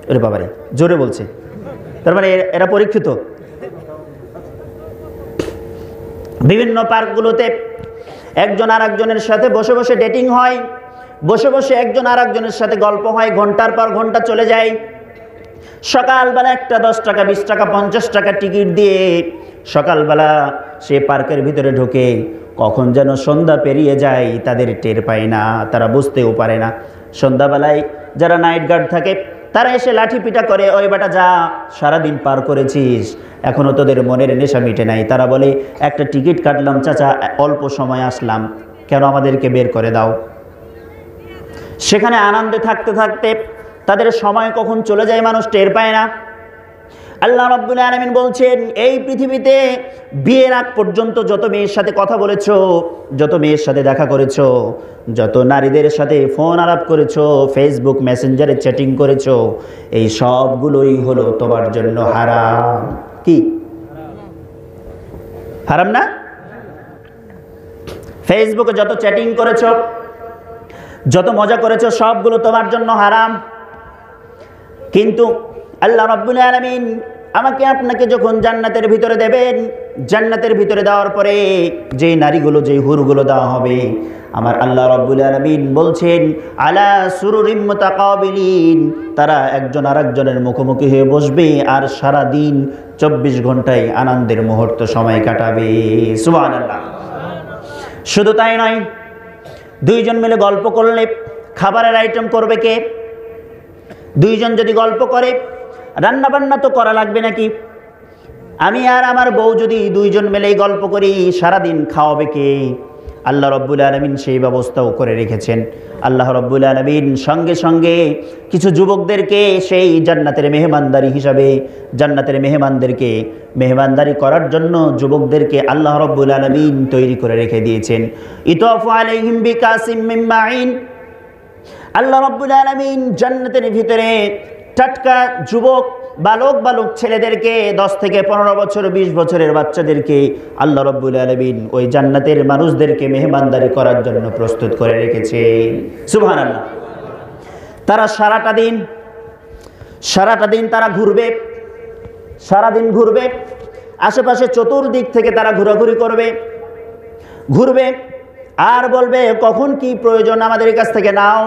আরে বাবারে, জোরে বলছে, তার মানে এরা পরীক্ষিত। বিভিন্ন পার্কগুলোতে একজন আরেকজনের সাথে বসে বসে ডেটিং হয়, বসে বসে একজন আরেকজনের সাথে গল্প হয়, ঘন্টার পর ঘন্টা চলে যায়। সকালবেলা একটা 10 টাকা, 20 টাকা, 50 টাকা টিকিট দিয়ে সকালবেলা সে পার্কের ভিতরে ঢোকে, কখন যেন সন্ধ্যা পেরিয়ে যায় তাদের টের পায় না, তারা বুঝতেও পারে না। সন্ধ্যাবেলায় যারা নাইট গার্ড থাকে তারা এসে লাঠি পিটা করে, ওই বেটা যা, সারাদিন পার করেছিস, এখনও তোদের মনের নেশা মিটে নাই। তারা বলে একটা টিকিট কাটলাম চাচা, অল্প সময় আসলাম, কেন আমাদেরকে বের করে দাও। সেখানে আনন্দে থাকতে থাকতে তাদের সময় কখন চলে যায় মানুষ টের পায় না। আল্লাহ রাব্বুল আলামিন বলছেন, এই পৃথিবীতে বিয়ের আগ পর্যন্ত যত মেয়ের সাথে কথা বলেছো, যত মেয়ের সাথে দেখা করেছো, যত নারীদের সাথে ফোন আলাপ করেছো, ফেসবুক মেসেঞ্জারে চ্যাটিং করেছো, এই সবগুলোই হলো তোমার জন্য হারাম। কি হারাম না? ফেসবুকে যত চ্যাটিং করেছো, যত মজা করেছো, সবগুলো তোমার জন্য হারাম। কিন্তু আল্লাহ রাব্বুল আলামিন আমাকে আপনাকে যখন জান্নাতের ভিতরে দেবেন, জান্নাতের ভিতরে দেওয়ার পরে যে নারীগুলো, যে হুরগুলো দেওয়া হবে, আমার আল্লাহ রাব্বুল আলামিন বলছেন, আলা সুরুরিম মুতাকাবিলিন, তারা একজন আরেকজনের মুখোমুখি হয়ে বসবে আর সারা দিন 24 ঘন্টায় আনন্দের মুহূর্ত সময় কাটাবে। সুবহানাল্লাহ। শুধু তাই নয়, দুইজন মিলে গল্প করলে খাবারের আইটেম করবে কে? দুইজন যদি গল্প করে, রান্না বান্না তো করা লাগবে নাকি? আমি আর আমার বউ যদি দুইজন মিলেই গল্প করি, সারাদিন খাওয়াবে কে? আল্লাহ রাব্বুল আলামিন সেই ব্যবস্থাও করে রেখেছেন। আল্লাহ রাব্বুল আলামিন সঙ্গে সঙ্গে কিছু যুবকদেরকে সেই জান্নাতের মেহমানদারি হিসাবে, জান্নাতের মেহমানদেরকে মেহমানদারি করার জন্য যুবকদেরকে আল্লাহ রাব্বুল আলামিন তৈরি করে রেখে দিয়েছেন। ইতাফু আলাইহিম বিকাসিম মিন মাইন, আল্লাহ রাব্বুল আলামিন জান্নাতের ভিতরে টাটকা যুবক, বালক বালক ছেলেদেরকে, 10 থেকে 15 বছর, 20 বছরের বাচ্চাদেরকে আল্লাহ রাব্বুল আলামিন ওই জান্নাতের মানুষদেরকে মেহমানদারি করার জন্য প্রস্তুত করে রেখেছে। সুবহানাল্লাহ। তারা সারাটা দিন তারা ঘুরবে, সারাদিন ঘুরবে, আশেপাশে চতুর্দিক থেকে তারা ঘোরাঘুরি ঘুরবে আর বলবে, কখন কি প্রয়োজন আমাদের কাছ থেকে নাও।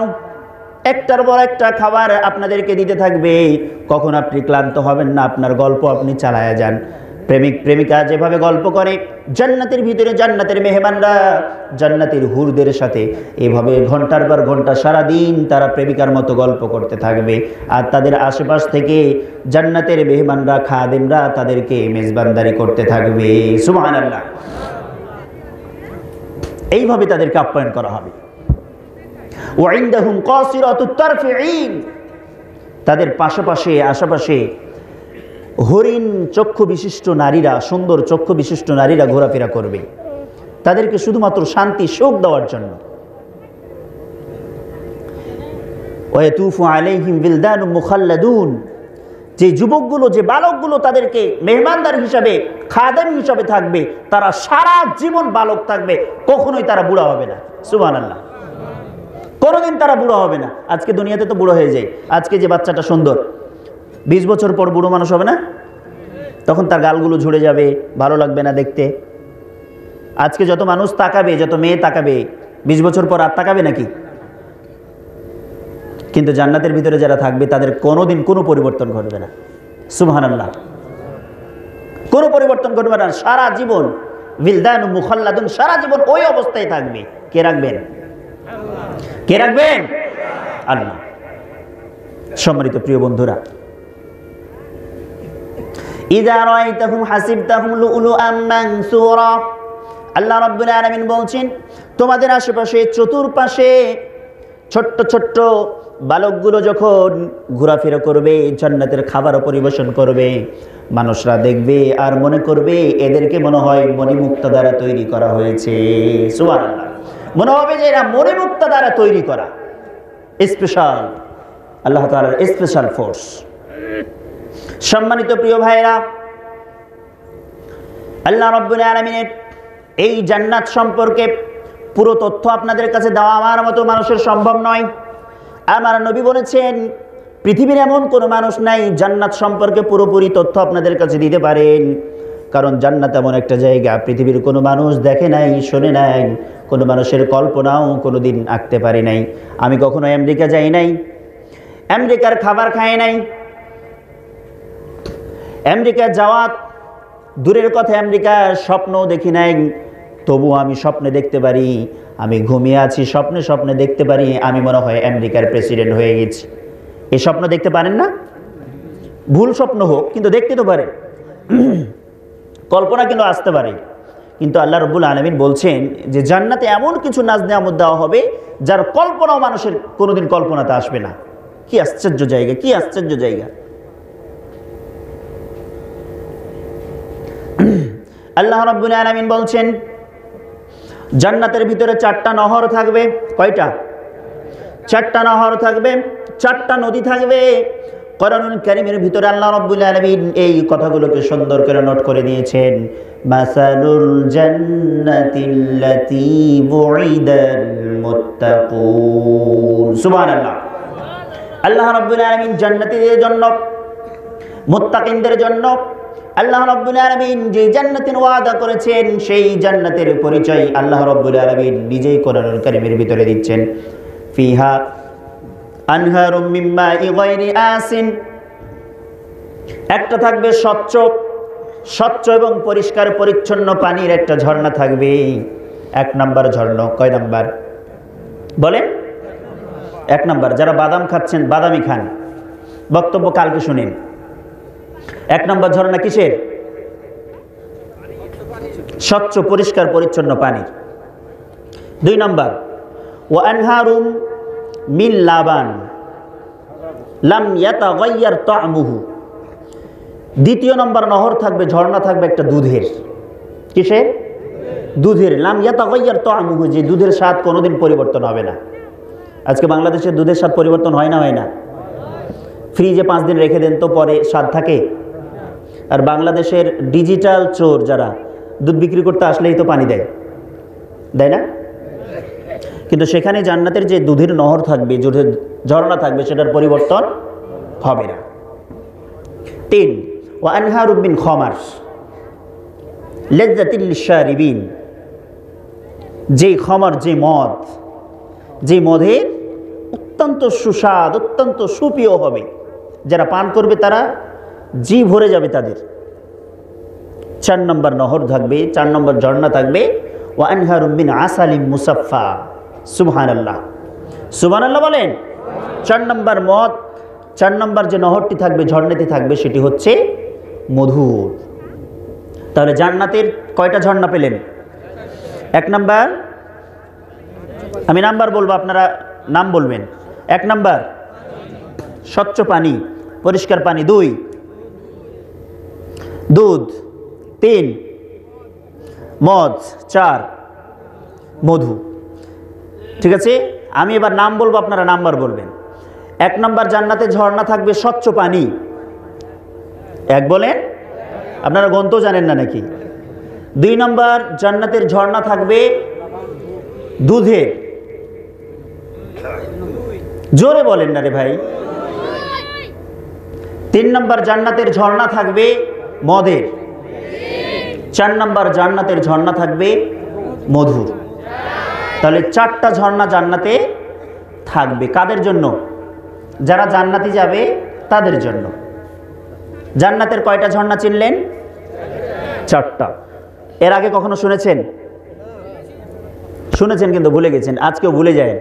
একটার পর একটা খাবার আপনাদেরকে দিতে থাকবে, কখন আপনি ক্লান্ত হবেন না, আপনার গল্প আপনি চালায়া যান। প্রেমিক প্রেমিকা যেভাবে গল্প করে, জান্নাতের ভিতরে জান্নাতের মেহমানরা জান্নাতের হুরদের সাথে এভাবে ঘন্টার পর ঘন্টা সারাদিন তারা প্রেমিকার মতো গল্প করতে থাকবে। আর তাদের আশেপাশ থেকে জান্নাতের মেহমানরা, খাদেমরা তাদেরকে মেজবানদারি করতে থাকবে। সুবহানাল্লাহ। এইভাবে তাদেরকে আপ্যায়ন করা হবে। ওয়াইন্দাহুম কাসিরাতুত তারফিঈন, তাদের পাশাপাশি আশেপাশে হরিণ চক্ষু বিশিষ্ট নারীরা, সুন্দর চক্ষু বিশিষ্ট নারীরা ঘোরাফেরা করবে, তাদেরকে শুধুমাত্র শান্তি সুখ দেওয়ার জন্য। ওয়াতুফু আলাইহিম বিলদানুম মুখাল্লাদুন, যে যুবকগুলো, যে বালকগুলো তাদেরকে মেহমানদার হিসাবে, খাদেম হিসাবে থাকবে, তারা সারা জীবন বালক থাকবে, কখনোই তারা বুড়া হবে না। সুবহানাল্লাহ। কোনোদিন তারা বুড়ো হবে না। আজকে দুনিয়াতে তো বুড়ো হয়ে যায়। আজকে যে বাচ্চাটা সুন্দর, 20 বছর পর বুড়ো মানুষ হবে না? তখন তার গালগুলো ঝুড়ে যাবে, ভালো লাগবে না দেখতে। আজকে যত মানুষ তাকাবে, যত মেয়ে তাকাবে, 20 বছর পর আর তাকাবে নাকি? কিন্তু জান্নাতের ভিতরে যারা থাকবে তাদের কোনোদিন কোনো পরিবর্তন ঘটবে না। সুবহানাল্লাহ। কোনো পরিবর্তন ঘটবে না, সারা জীবন বিলদানু মুখাল্লাদুন, সারা জীবন ওই অবস্থায় থাকবে। কে রাখবেন? কে রাখবেন? আল্লাহ। সম্মানিত প্রিয় বন্ধুরা, ইযা রাআইতাহুম হাসিবতাহুম লুলুআম মানসুরা, আল্লাহ রাব্বুল আলামিন বলছেন, তোমাদের আশেপাশে চতুর্পাশে ছোট্ট ছোট্ট বালকগুলো যখন ঘোরাফেরা করবে, জান্নাতের খাবার পরিবেশন করবে, মানুষরা দেখবে আর মনে করবে এদেরকে মনে হয় মণিমুক্তা দ্বারা তৈরি করা হয়েছে। সুবহানাল্লাহ। মনে হবে যে এরা মণিমুক্তা দ্বারা তৈরি করা, স্পেশাল, আল্লাহ তাআলার স্পেশাল ফোর্স। সম্মানিত প্রিয় ভাইরা, আল্লাহ রাব্বুল আলামিনের এই জান্নাত সম্পর্কে পুরো তথ্য আপনাদের কাছে দেওয়া আমার মতো মানুষের সম্ভব নয়। আমার নবী বলেছেন, পৃথিবীর এমন কোনো মানুষ নাই জান্নাত সম্পর্কে পুরোপুরি তথ্য আপনাদের কাছে দিতে পারেন। কারণ জান্নাত এমন একটা জায়গা পৃথিবীর কোনো মানুষ দেখে নাই, শোনে নাই, কোনো মানুষের কল্পনাও কোনোদিন আঁকতে পারে নাই। আমি কখনো আমেরিকা যাই নাই, আমেরিকার খাবার খাই নাই, আমেরিকা যাওয়া দূরের কথা, আমেরিকার স্বপ্নও দেখি নাই। তবুও আমি স্বপ্নে দেখতে পারি, আমি ঘুমিয়ে আছি, স্বপ্নে স্বপ্নে দেখতে পারি আমি মনে হয় আমেরিকার প্রেসিডেন্ট হয়ে গেছি। এই স্বপ্ন দেখতে পারেন না? ভুল স্বপ্ন হোক, কিন্তু দেখতে তো পারে, কল্পনা কিন্তু আসতে পারে। কিন্তু আল্লাহ রাব্বুল আলামিন বলছেন যে জান্নাতে এমন কিছু নাজ নিয়ামত দেওয়া হবে যার কল্পনাও মানুষের কোনোদিন কল্পনাতে আসবে না। কি আশ্চর্য জায়গা, কি আশ্চর্য জায়গা। আল্লাহ রাব্বুল আলামিন বলছেন জান্নাতের ভিতরে 4টা নহর থাকবে। কয়টা? 4টা নহর থাকবে, 4টা নদী থাকবে। কোরআনুল কারীমের ভিতরে আল্লাহ রাব্বুল আলামিন এই কথাগুলোকে সুন্দর করে নোট করে দিয়েছেন। মাসালুল জান্নাতিল্লাতী বুইদাল মুত্তাকুন। সুবহানাল্লাহ। আল্লাহ রাব্বুল আলামিন জান্নাতীদের জন্য, মুত্তাকিনদের জন্য আল্লাহ রাব্বুল আলামিন যে জান্নাতের ওয়াদা করেছেন সেই জান্নাতের পরিচয় আল্লাহ রাব্বুল আলামিন নিজেই কোরআনুল কারীমের ভিতরে দিচ্ছেন। ফিহা আনহারুম মিন মাই গায়রি আসিন। একটা থাকবে স্বচ্ছ, স্বচ্ছ এবং পরিষ্কার পরিচ্ছন্ন পানির একটা ঝর্ণা থাকবে। 1 নাম্বার ঝর্ণা। কয় নাম্বার বলেন? 1 নাম্বার। যারা বাদাম খাচ্ছেন, বাদামি খান, বক্তব্য কালকে শুনেন। 1 নাম্বার ঝর্ণা কিসের? স্বচ্ছ পরিষ্কার পরিচ্ছন্ন পানি। 2 নাম্বার ওয়া আনহারুম মিন লাবান লাম ইয়াতাগায়্যার তা'মুহু। 2য় নম্বর নহর থাকবে, ঝর্ণা থাকবে একটা দুধের। কিসের? দুধের। লাম ইয়াতাগায়্যার তা'মুহু, যে দুধের স্বাদ কোনোদিন পরিবর্তন হবে না। আজকে বাংলাদেশের দুধের স্বাদ পরিবর্তন হয় না? হয় না? ফ্রিজে 5 দিন রেখে দেন তো পরে স্বাদ থাকে? আর বাংলাদেশের ডিজিটাল চোর যারা দুধ বিক্রি করতে আসলেই তো পানি দেয়, দেয় না? কিন্তু সেখানে জান্নাতের যে দুধের নহর থাকবে, দুধের ঝর্ণা থাকবে, সেটার পরিবর্তন হবে না। 3 ওয়া আনহারুম মিন খামার লাযযাতিল লিশারিবিন। যে খামার, যে মদ, যে মদের অত্যন্ত সুস্বাদ, অত্যন্ত সুপ্রিয় হবে, যারা পান করবে তারা জি ভরে যাবে তাদের। 4 নম্বর নহর থাকবে, 4 নম্বর ঝর্ণা থাকবে। ওয়া আনহারুম মিন আসালিম মুসাফফা। সুবহানাল্লাহ, সুবহানাল্লাহ বলেন। 4 নম্বর মদ, 4 নম্বর যে নহরটি থাকবে, ঝর্ণাটি থাকবে, সেটি হচ্ছে মধুর। তাহলে জান্নাতের কয়টা ঝর্ণা পেলেন? 1 নম্বর, আমি নাম্বার বলবো, আপনারা নাম বলবেন। 1 নম্বর স্বচ্ছ পানি, পরিষ্কার পানি। 2 দুধ। 3 মদ। 4 মধু। ঠিক আছে, আমি এবার নাম বলবো, আপনারা নাম্বার বলবেন। 1 নম্বর জান্নাতে ঝর্ণা থাকবে স্বচ্ছ পানি। 1 বলেন, আপনারা গন্ত জানেন না নাকি? 2 নম্বর জান্নাতের ঝর্ণা থাকবে দুধের। জোরে বলেন না রে ভাই। 3 নম্বর জান্নাতের ঝর্ণা থাকবে মদের। 4 নম্বর জান্নাতের ঝর্ণা থাকবে মধুর। তাহলে 4টা ঝর্ণা জান্নাতে থাকবে। কাদের জন্য? যারা জান্নাতে যাবে তাদের জন্য। জান্নাতের কয়টা ঝর্ণা চিনলেন? 4টা। এর আগে কখনো শুনেছেন? শুনেছেন কিন্তু ভুলে গেছেন। আজকেও ভুলে যায়,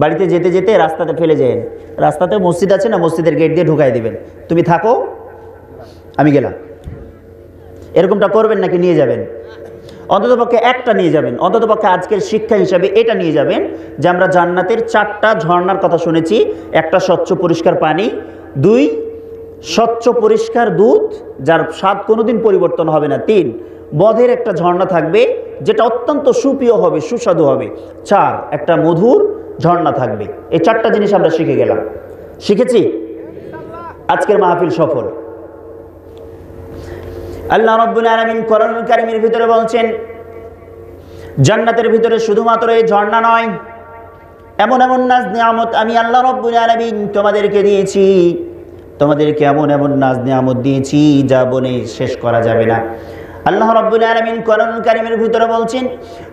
বাড়িতে যেতে যেতে রাস্তাতে ফেলে যায়। রাস্তাতে মসজিদ আছে না, মসজিদের গেট দিয়ে ঢুকাই দিবেন, তুমি থাকো আমি গেলাম। এরকমটা করবেন নাকি? নিয়ে যাবেন, অন্ততপক্ষে একটা নিয়ে যাবেন। অন্ততপক্ষে আজকের শিক্ষা হিসাবে এটা নিয়ে যাবেন যে আমরা জান্নাতের 4টা ঝর্ণার কথা শুনেছি। 1টা স্বচ্ছ পরিষ্কার পানি, 2 স্বচ্ছ পরিষ্কার দুধ যার স্বাদ কোনোদিন পরিবর্তন হবে না, 3 মধের একটা ঝর্ণা থাকবে যেটা অত্যন্ত সুপ্রিয় হবে, সুস্বাদু হবে, 4 একটা মধুর ঝর্ণা থাকবে। এই 4টা জিনিস আমরা শিখে গেলাম। শিখেছি? আজকের মাহফিল সফল। আল্লাহ রাব্বুল আলামিন কোরআনুল কারীমের ভিতরে বলছেন জান্নাতের ভিতরে শুধুমাত্র এই ঝর্ণা নয়, এমন এমন নাজ নিয়ামত আমি আল্লাহ রাব্বুল আলামিন তোমাদেরকে দিয়েছি, তোমাদেরকে এমন এমন নাজ নিয়ামত দিয়েছি যা বলে শেষ করা যাবে না। আল্লাহ রাব্বুল আলামিন কোরআনুল কারীমের ভিতরে বলছেন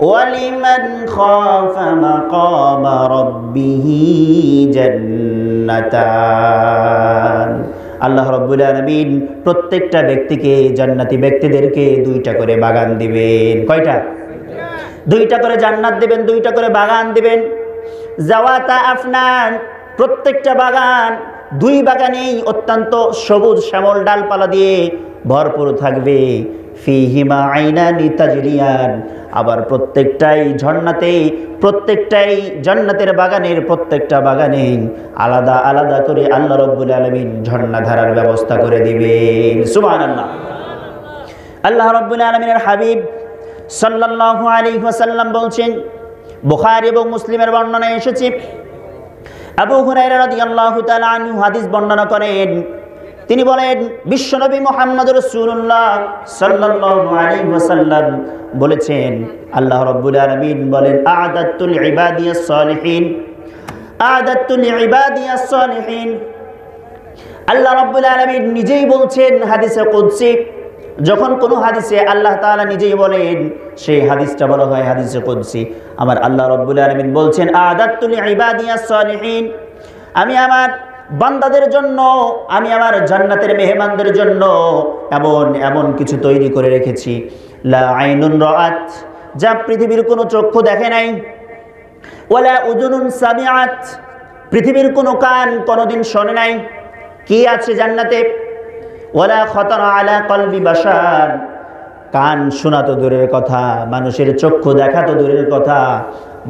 ওয়ালিমান খাফা মাকামা রাব্বিহি জান্নাতান। আল্লাহ রাব্বুল আলামিন প্রত্যেকটা ব্যক্তিকে, জান্নাতি ব্যক্তিদেরকে 2টা করে বাগান দিবেন। কয়টা? 2টা করে জান্নাত দিবেন, 2টা করে বাগান দিবেন। জাওয়াতা আফনান, প্রত্যেকটা বাগান, 2 বাগানেই অত্যন্ত সবুজ শ্যামল ডালপালা দিয়ে ভরপুর থাকবে। ফীহিমা আইনানি তাজরিয়ান, আবার প্রত্যেকটাই ঝর্ণাতে, প্রত্যেকটাই জান্নাতের বাগানের প্রত্যেকটা বাগানে আলাদা আলাদা করে আল্লাহ রাব্বুল আলামিন ঝর্ণা ধারার ব্যবস্থা করে দিবেন। সুবহানাল্লাহ। আল্লাহ রাব্বুল আলামিনের হাবিব সাল্লাল্লাহু আলাইহি ওয়াসাল্লাম বলছেন, বুখারী এবং মুসলিমের বর্ণনায় এসেছে, আবু হুরায়রা রাদিয়াল্লাহু তাআলা আনহু হাদিস বর্ণনা করেন, তিনি বলেন বিশ্বনবী মুহাম্মদ রাসূলুল্লাহ সাল্লাল্লাহু আলাইহি ওয়াসাল্লাম বলেছেন, আল্লাহ রাব্বুল আলামিন বলেন, আ'দাতুল ইবাদিয়াস সালিহিন, আ'দাতুল ইবাদিয়াস সালিহিন। আল্লাহ রাব্বুল আলামিন নিজেই বলছেন হাদিসে কুদসি, যখন কোনো হাদিসে আল্লাহ তাআলা নিজেই বলেন সেই হাদিসটা বলা হয় হাদিসে কুদসি। আমার আল্লাহ রাব্বুল আলামিন বলছেন, আ'দাতুল ইবাদিয়াস সালিহিন, আমি আমার বান্দাদের জন্য, আমি আমার জান্নাতের মেহমানদের জন্য এমন এমন কিছু তৈরি করে রেখেছি, লা আইনুন রাআত, যা পৃথিবীর কোনো চক্ষু দেখে নাই, ওয়ালা উযুনুন সামিআত, পৃথিবীর কোনো কান কোনোদিন শোনে নাই। কি আছে জান্নাতে? ওয়ালা খাতারা আলা কলবি বাশার, কান শোনা তো দূরের কথা, মানুষের চক্ষু দেখা তো দূরের কথা,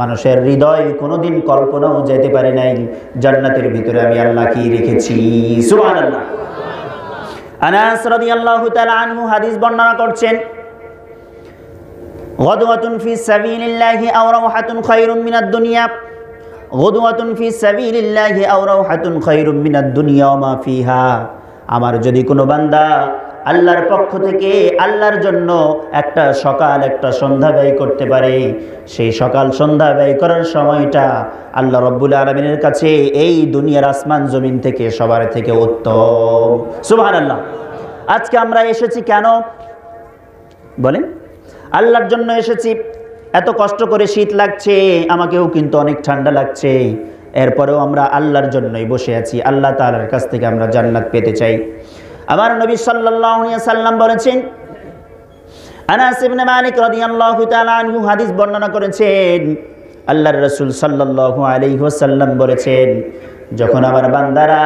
মানুষের হৃদয় কোনোদিন কল্পনাও যেতে পারে নাই জান্নাতের ভিতরে আমি আল্লাহ কি রেখেছি। সুবহানাল্লাহ। আনাস রাদিয়াল্লাহু তাআলা আনহু হাদিস বর্ণনা করছেন, গাদওয়াতুন ফি সাবিলিল্লাহি আও রাওহাতুন খায়রুম মিনাদ দুনিয়া, গাদওয়াতুন ফি সাবিলিল্লাহি আও রাওহাতুন খায়রুম মিনাদ দুনিয়া ওয়া মা ফিহা। আমার যদি কোনো বান্দা আল্লাহর পক্ষ থেকে আল্লাহর জন্য একটা সকাল একটা সন্ধ্যা ব্যয় করতে পারে, সেই সকাল সন্ধ্যা ব্যয় করার সময়টা আল্লাহ রাব্বুল আলামিনের কাছে এই দুনিয়ার আসমান জমিন থেকে সবার থেকে উত্তম। সুবহানাল্লাহ। আজকে আমরা এসেছি কেন বলেন? আল্লাহর জন্য এসেছি। এত কষ্ট করে শীত লাগছে, আমাকেও কিন্তু অনেক ঠান্ডা লাগছে, এরপরেও আমরা আল্লাহর জন্যই বসে আছি, আল্লাহ তাআলার কাছ থেকে আমরা জান্নাত পেতে চাই। আমার নবী সাল্লাল্লাহু আলাইহি ওয়াসাল্লাম বলেছেন, আনাস ইবনে মালিক রাদিয়াল্লাহু তাআলা আনহু হাদিস বর্ণনা করেছেন, আল্লাহর রাসূল সাল্লাল্লাহু আলাইহি ওয়াসাল্লাম বলেছেন, যখন আমার বান্দারা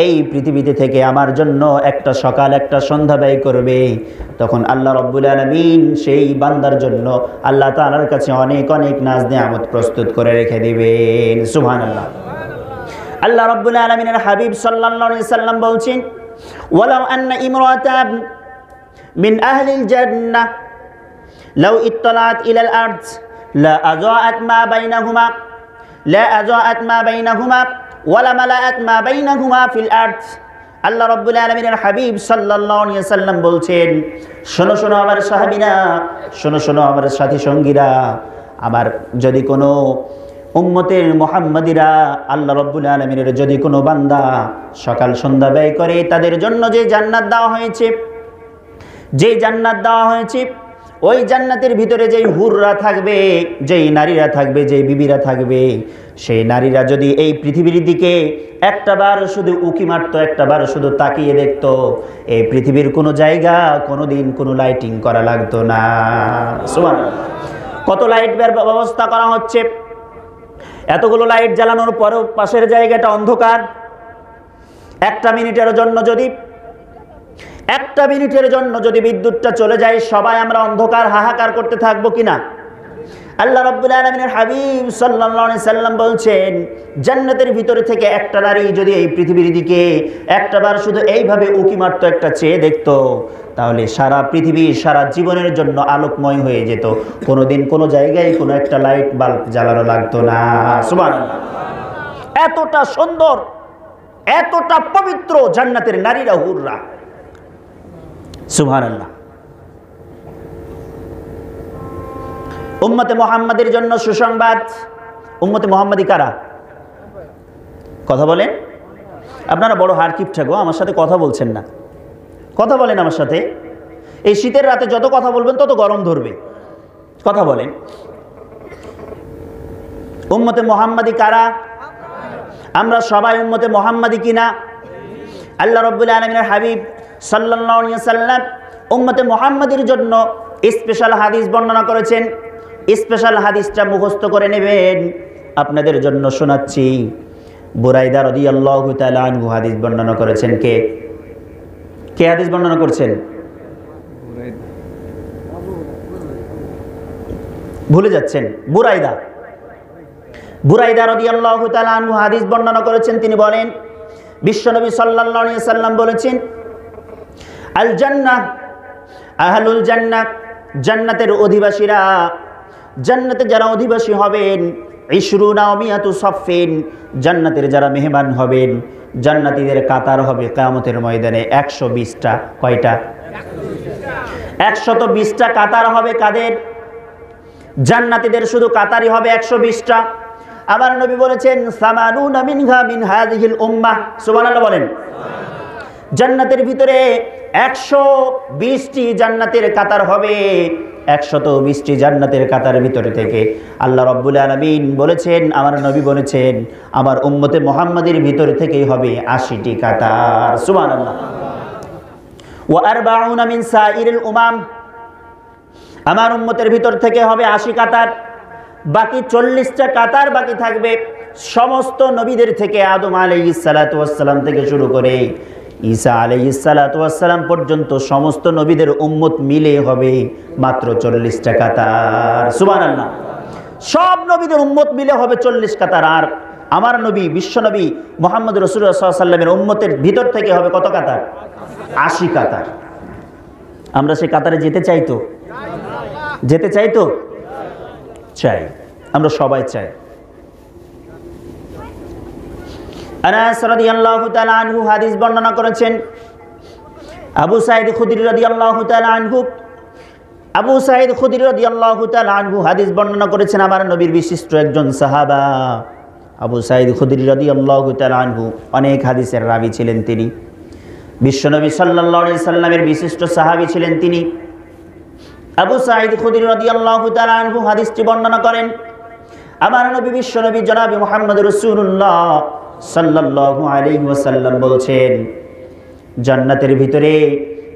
এই পৃথিবীতে থেকে আমার জন্য একটা সকাল একটা সন্ধ্যা ব্যয় করবে, তখন আল্লাহ রাব্বুল আলামিন সেই বান্দার জন্য আল্লাহ তাআলার কাছে অনেক অনেক নাজ নিয়ামত প্রস্তুত করে রেখে দিবেন। সুবহানাল্লাহ। আল্লাহ রাব্বুল আলামিনের হাবিব সাল্লাল্লাহু আলাইহি ওয়াসাল্লাম বলছেন, ওয়ালাউ আন্না ইমরাতান মিন আহলিল জান্নাহ লাউ ইত্তালাত ইলাল আরদ লা আযাআত মা বাইনাহুমা, লা আযাআত মা বাইনাহুমা ওয়ালা মালাআত মা বাইনাহুমা ফিল আরদ। আল্লাহ রাব্বুল আলামিনের হাবিব সাল্লাল্লাহু আলাইহি ওয়াসাল্লাম বলছেন, শোনো শোনো আমার সাহাবীরা, শোনো শোনো আমার সাথী সঙ্গীরা, আমার যদি কোনো উম্মতের মুহাম্মাদিরা, আল্লাহ রাব্বুল আলামিনের যদি কোনো বান্দা সকাল সন্ধ্যা ব্যয় করে, তাদের জন্য যে জান্নাত দেওয়া হয়েছে, যে জান্নাত দেওয়া হয়েছে, ওই জান্নাতের ভিতরে যেই হুররা থাকবে, যেই নারীরা থাকবে, যেই বিবিরা থাকবে, সেই নারীরা যদি এই পৃথিবীর দিকে একটাবার শুধু উকি মারতো, একটাবার শুধু তাকিয়ে দেখতো, এই পৃথিবীর কোনো জায়গা কোনোদিন কোনো লাইটিং করা লাগতো না। সুবহানাল্লাহ। কত লাইট ব্যবস্থা করা হচ্ছে, এতগুলো লাইট জ্বালানোর পরেও পাশের জায়গাটা অন্ধকার। একটা মিনিটের জন্য যদি বিদ্যুৎটা চলে যায়, সবাই আমরা অন্ধকার হাহাকার করতে থাকবো কিনা? আল্লাহ রাব্বুল আলামিনের হাবিব সাল্লাল্লাহু আলাইহি সাল্লাম বলছেন, জান্নাতের ভিতরে থেকে একটা নারী যদি এই পৃথিবীর দিকে একটাবার শুধু এইভাবে উকি মারতো, একটা চেয়ে দেখতো, তাহলে সারা পৃথিবী সারা জীবনের জন্য আলোকময় হয়ে যেত, কোনোদিন কোনো জায়গায় কোনো একটা লাইট বাল্ব জ্বালানো লাগতো না। সুবহানাল্লাহ। এতটা সুন্দর, এতটা পবিত্র জান্নাতের নারীরা, হুররা। সুবহানাল্লাহ। উম্মতে মুহাম্মাদের জন্য সুসংবাদ। উম্মতে মুহাম্মাদি কারা? কথা বলেন। আপনারা বড় হারকিপটা গো, আমার সাথে কথা বলছেন না, কথা বলেন আমার সাথে। এই শীতের রাতে যত কথা বলবেন তত গরম ধরবে, কথা বলেন। উম্মতে মুহাম্মাদি কারা? আমরা সবাই উম্মতে মুহাম্মাদি কিনা? আল্লাহ রাব্বুল আলামিনের হাবিব সাল্লাল্লাহু আলাইহি ওয়াসাল্লাম উম্মতে মুহাম্মাদির জন্য স্পেশাল হাদিস বর্ণনা করেছেন। স্পেশাল হাদিসটা মুখস্থ করে নেবেন, আপনাদের জন্য শোনাচ্ছি। বুরাইদা রাদিয়াল্লাহু তাআলা আনহু হাদিস বর্ণনা করেছেন। কে হাদিস বর্ণনা করছেন? ভুলে যাচ্ছেন। বুরাইদা রাদিয়াল্লাহু তাআলা আনহু হাদিস বর্ণনা করেছেন। তিনি বলেন, বিশ্বনবী সাল্লাল্লাহু আলাইহি সাল্লাম বলেছেন, আল জান্নাহ আহলুল জান্নাহ, জান্নাতের অধিবাসীরা, জান্নাতে যারা অধিবাসী হবেন, ইশরুনা ওয়া মিয়াতু সাফফিন, জান্নাতের যারা মেহমান হবেন, জান্নাতীদের কাতার হবে কিয়ামতের ময়দানে 120টা। কয়টা? 120টা কাতার হবে। কাদের? জান্নাতীদের শুধু কাতারই হবে 120টা। আমার নবী বলেছেন, সামানুনা মিনহা মিন হাযিহিল উম্মাহ। সুবহানাল্লাহ বলেন। জান্নাতের ভিতরে 120টি জান্নাতের কাতার হবে। 120টি জান্নাতের কাতার ভিতরে থেকে আল্লাহ রাব্বুল আলামিন বলেছেন, আমার নবী বলেছেন, আমার উম্মতে মুহাম্মাদের ভিতরে থেকেই হবে 80টি কাতার। সুবহানাল্লাহ। ওয়া আরবাউনা মিন সাইরিল উমাম, আমার উম্মতের ভিতর থেকে হবে 80 কাতার। বাকি 40টা কাতার বাকি থাকবে সমস্ত নবীদের থেকে, আদম আলাইহিস সালাতু ওয়াস সালাম থেকে শুরু করে ঈসা আলাইহিস সালাতু ওয়াস সালাম পর্যন্ত সমস্ত নবীদের উম্মত মিলে হবে মাত্র 40টা কাতার। সুবহানাল্লাহ। সব নবীদের উম্মত মিলে হবে 40 কাতার। আর আমার নবী, বিশ্বনবী মুহাম্মদ রাসূলুল্লাহ সাল্লাল্লাহু আলাইহি ওয়াসাল্লামের উম্মতের ভিতর থেকে হবে কত কাতার? 80 কাতার। আমরা সেই কাতারে যেতে চাই তো? যেতে চাই তো? চাই, আমরা সবাই চাই। আনাস রাদিয়াল্লাহু তাআলা আনহু হাদিস বর্ণনা করেছেন। আবু সাঈদ খুদরি রাদিয়াল্লাহু তাআলা আনহু হাদিস বর্ণনা করেছেন। আমার নবীর বিশিষ্ট একজন সাহাবা আবু সাঈদ খুদরি রাদিয়াল্লাহু তাআলা আনহু, অনেক হাদিসের রাবী ছিলেন তিনি। বিশ্বনবী সাল্লাল্লাহু আলাইহি সাল্লামের বিশিষ্ট সাহাবী ছিলেন তিনি। আবু সাঈদ খুদরি রাদিয়াল্লাহু তাআলা আনহু হাদিসটি বর্ণনা করেন, আমার নবী বিশ্বনবী জনাবে মুহাম্মদ রাসূলুল্লাহ সাল্লাল্লাহু আলাইহি ওয়াসাল্লাম বলছেন, জান্নাতের ভিতরে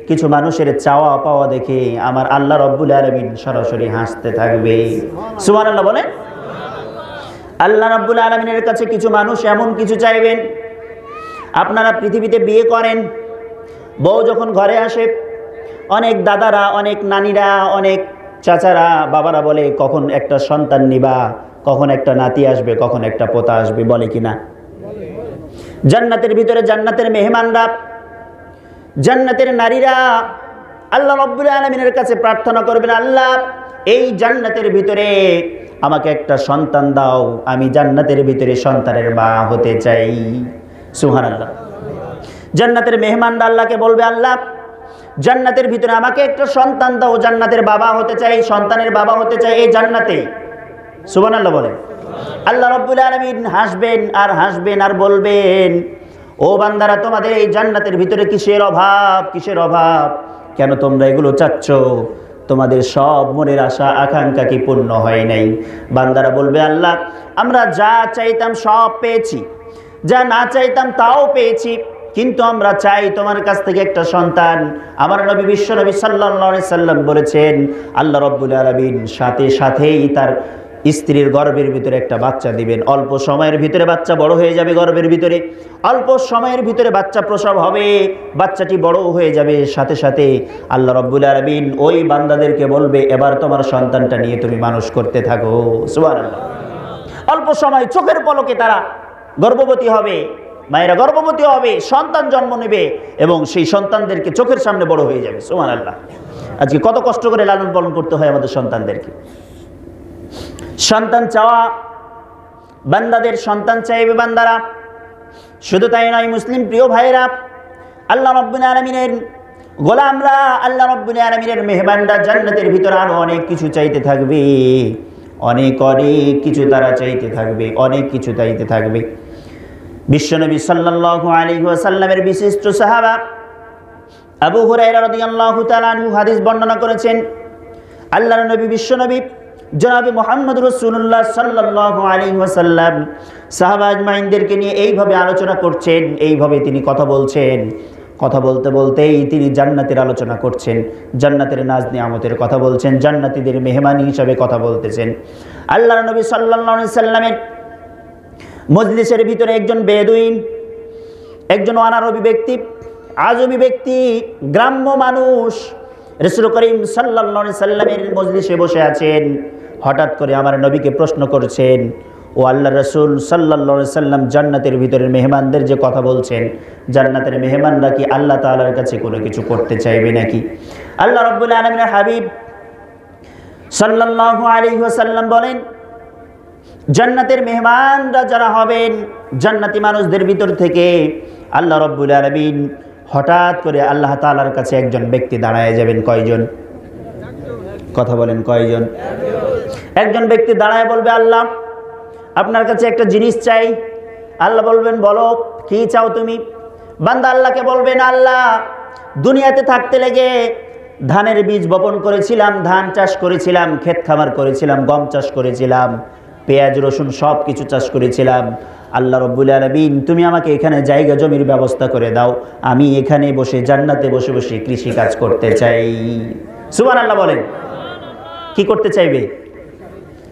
কিছু মানুষের চাওয়া পাওয়া দেখে আমার আল্লাহ রাব্বুল আলামিন সরাসরি হাসতে থাকবে। সুবহানাল্লাহ বলেন। আল্লাহ রাব্বুল আলামিনের কাছে কিছু মানুষ এমন কিছু চাইবেন। আপনারা পৃথিবীতে বিয়ে করেন, বউ যখন ঘরে আসে, অনেক দাদারা, অনেক নানিরা, অনেক চাচারা, বাবারা বলে, কখন একটা সন্তান নিবা, কখন একটা নাতি আসবে, কখন একটা পোতা আসবে, বলে কিনা? জান্নাতের ভিতরে জান্নাতের মেহমানরা, জান্নাতের নারীরা আল্লাহ রাব্বুল আলামিনের কাছে প্রার্থনা করবেন, আল্লাহ এই জান্নাতের ভিতরে আমাকে একটা সন্তান দাও, আমি জান্নাতের ভিতরে সন্তানের মা হতে চাই। সুবহানাল্লাহ। জান্নাতের মেহমানরা আল্লাহকে বলবে, আল্লাহ জান্নাতের ভিতরে আমাকে একটা সন্তান দাও, জান্নাতের বাবা হতে চাই, সন্তানের বাবা হতে চাই এই জান্নাতে। সুবহানাল্লাহ বলেন। আল্লাহ রাব্বুল আলামিন হাসবেন আর হাসবেন আর বলবেন, ও বান্দারা, তোমাদের এই জান্নাতের ভিতরে কিসের অভাব, কিসের অভাব? কেন তোমরা এগুলো চাচ্ছ? তোমাদের সব মনের আশা আকাঙ্ক্ষা কি পূর্ণ হয় নাই? বান্দারা বলবে, আল্লাহ আমরা যা চাইতাম সব পেয়েছি, যা না চাইতাম তাও পেয়েছি, কিন্তু আমরা চাই তোমার কাছ থেকে একটা সন্তান। আমার নবী বিশ্বনবী সাল্লাল্লাহু আলাইহি সাল্লাম বলেছেন, আল্লাহ রাব্বুল আলামিন সাথে সাথেই তার স্ত্রীর গর্ভের ভিতরে একটা বাচ্চা দিবেন। অল্প সময়ের ভিতরে বাচ্চা বড় হয়ে যাবে গর্ভের ভিতরে, অল্প সময়ের ভিতরে বাচ্চা প্রসব হবে, বাচ্চাটি বড় হয়ে যাবে। সাথে সাথে আল্লাহ রাব্বুল আলামিন ওই বান্দাদেরকে বলবে, এবার তোমার সন্তানটা নিয়ে তুমি মানুষ করতে থাকো। সুবহানাল্লাহ। অল্প সময়, চোখের পলকে তারা গর্ভবতী হবে, মায়েরা গর্ভবতী হবে, সন্তান জন্ম নেবে এবং সেই সন্তানদেরকে চোখের সামনে বড় হয়ে যাবে। সুবহানাল্লাহ। আজকে কত কষ্ট করে লালন পালন করতে হয় আমাদের সন্তানদেরকে। সন্তান চাওয়া, বান্দাদের সন্তান চাইবে বান্দারা। শুধু তাই নয়, মুসলিম প্রিয় ভাইরা, আল্লাহ রাব্বুল আলামিনের গোলামরা, আল্লাহ রাব্বুল আলামিনের মেহমানরা জান্নাতের ভিতরে আরো অনেক কিছু চাইতে থাকবে, অনেক অনেক কিছু তারা চাইতে থাকবে, অনেক কিছু চাইতে থাকবে। বিশ্বনবী সাল্লাল্লাহু আলাইহি ওয়াসাল্লামের বিশিষ্ট সাহাবা আবু হুরায়রা রাদিয়াল্লাহু তাআলা আনহু হাদিস বর্ণনা করেছেন, আল্লাহর নবী বিশ্বনবী জনাবে মুহাম্মদ রাসূলুল্লাহ সাল্লাল্লাহু আলাইহি ওয়াসাল্লাম সাহাবা আজমাইনদেরকে নিয়ে এইভাবে আলোচনা করছেন, এইভাবে তিনি কথা বলছেন। কথা বলতে বলতেই তিনি জান্নাতের আলোচনা করছেন, জান্নাতের নাজ নিয়ামতের কথা বলছেন, জান্নাতীদের মেহমান হিসাবে কথা বলতেছেন। আল্লাহর নবী সাল্লাল্লাহু আলাইহি ওয়াসাল্লামের মজলিসের ভিতরে একজন বেদুইন, একজন অনারবি ব্যক্তি, আজমি ব্যক্তি, গ্রাম্য মানুষ রাসূল করিম সাল্লাল্লাহু আলাইহি সাল্লামের মজলিসে বসে আছেন। হঠাৎ করে আমার নবীকে প্রশ্ন করছেন, ও আল্লাহ রসুল সাল্লাল্লাহু আলাইহি সাল্লাম, জান্নাতের ভিতরের মেহমানদের যে কথা বলছেন, জান্নাতের মেহমানরা কি আল্লাহ তাআলার কাছে কোনো কিছু করতে চাইবে নাকি? আল্লাহ রাব্বুল আলামিনের হাবিব সাল্লাল্লাহু আলাইহি ওয়াসাল্লাম বলেন, জান্নাতের মেহমানরা যারা হবেন, জান্নাতি মানুষদের ভিতর থেকে আল্লাহ রাব্বুল আলামিন হঠাৎ করে আল্লাহ তাআলার কাছে একজন ব্যক্তি দাঁড়ায় যাবেন। কয়জন? কথা বলেন, কয়জন? একজন ব্যক্তি দাঁড়ায় বলবে, আল্লাহ আপনার কাছে একটা জিনিস চাই। আল্লাহ বলবেন, বলো কি চাও তুমি? বান্দা আল্লাহকে বলবেন, আল্লাহ দুনিয়াতে থাকতে লেগে ধানের বীজ বপন করেছিলাম, ধান চাষ করেছিলাম, ক্ষেত খামার করেছিলাম, গম চাষ করেছিলাম, পেঁয়াজ রসুন সব কিছু চাষ করেছিলাম। আল্লাহ রাব্বুল আলামিন তুমি আমাকে এখানে জায়গা জমির ব্যবস্থা করে দাও, আমি এখানে বসে জান্নাতে বসে বসে কৃষি কাজ করতে চাই। সুবহানাল্লাহ বলেন। কি করতে চাইবে?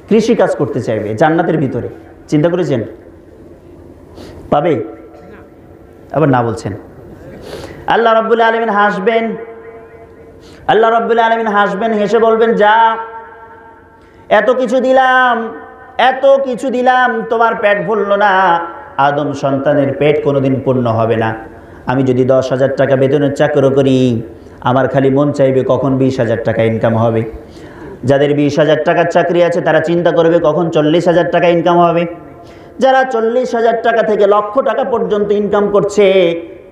কৃষি কাজ করতে চাইবে জান্নাতের ভিতরে। চিন্তা করেছেন? পাবে? আবার না বলছেন। আল্লাহ রাব্বুল আলামিন হাসবেন। আল্লাহ রাব্বুল আলামিন হাসবেন, হেসে বলবেন, যা এত কিছু দিলাম, এত কিছু দিলাম, তোমার পেট ভরল না। আদম সন্তানের পেট কোনোদিন পূর্ণ হবে না। আমি যদি 10,000 টাকা বেতনের চাকরি করি, আমার খালি মন চাইবে কখন 20,000 টাকা ইনকাম হবে। যাদের 20,000 টাকার চাকরি আছে তারা চিন্তা করবে কখন 40,000 টাকা ইনকাম হবে। যারা 40,000 টাকা থেকে লক্ষ টাকা পর্যন্ত ইনকাম করছে,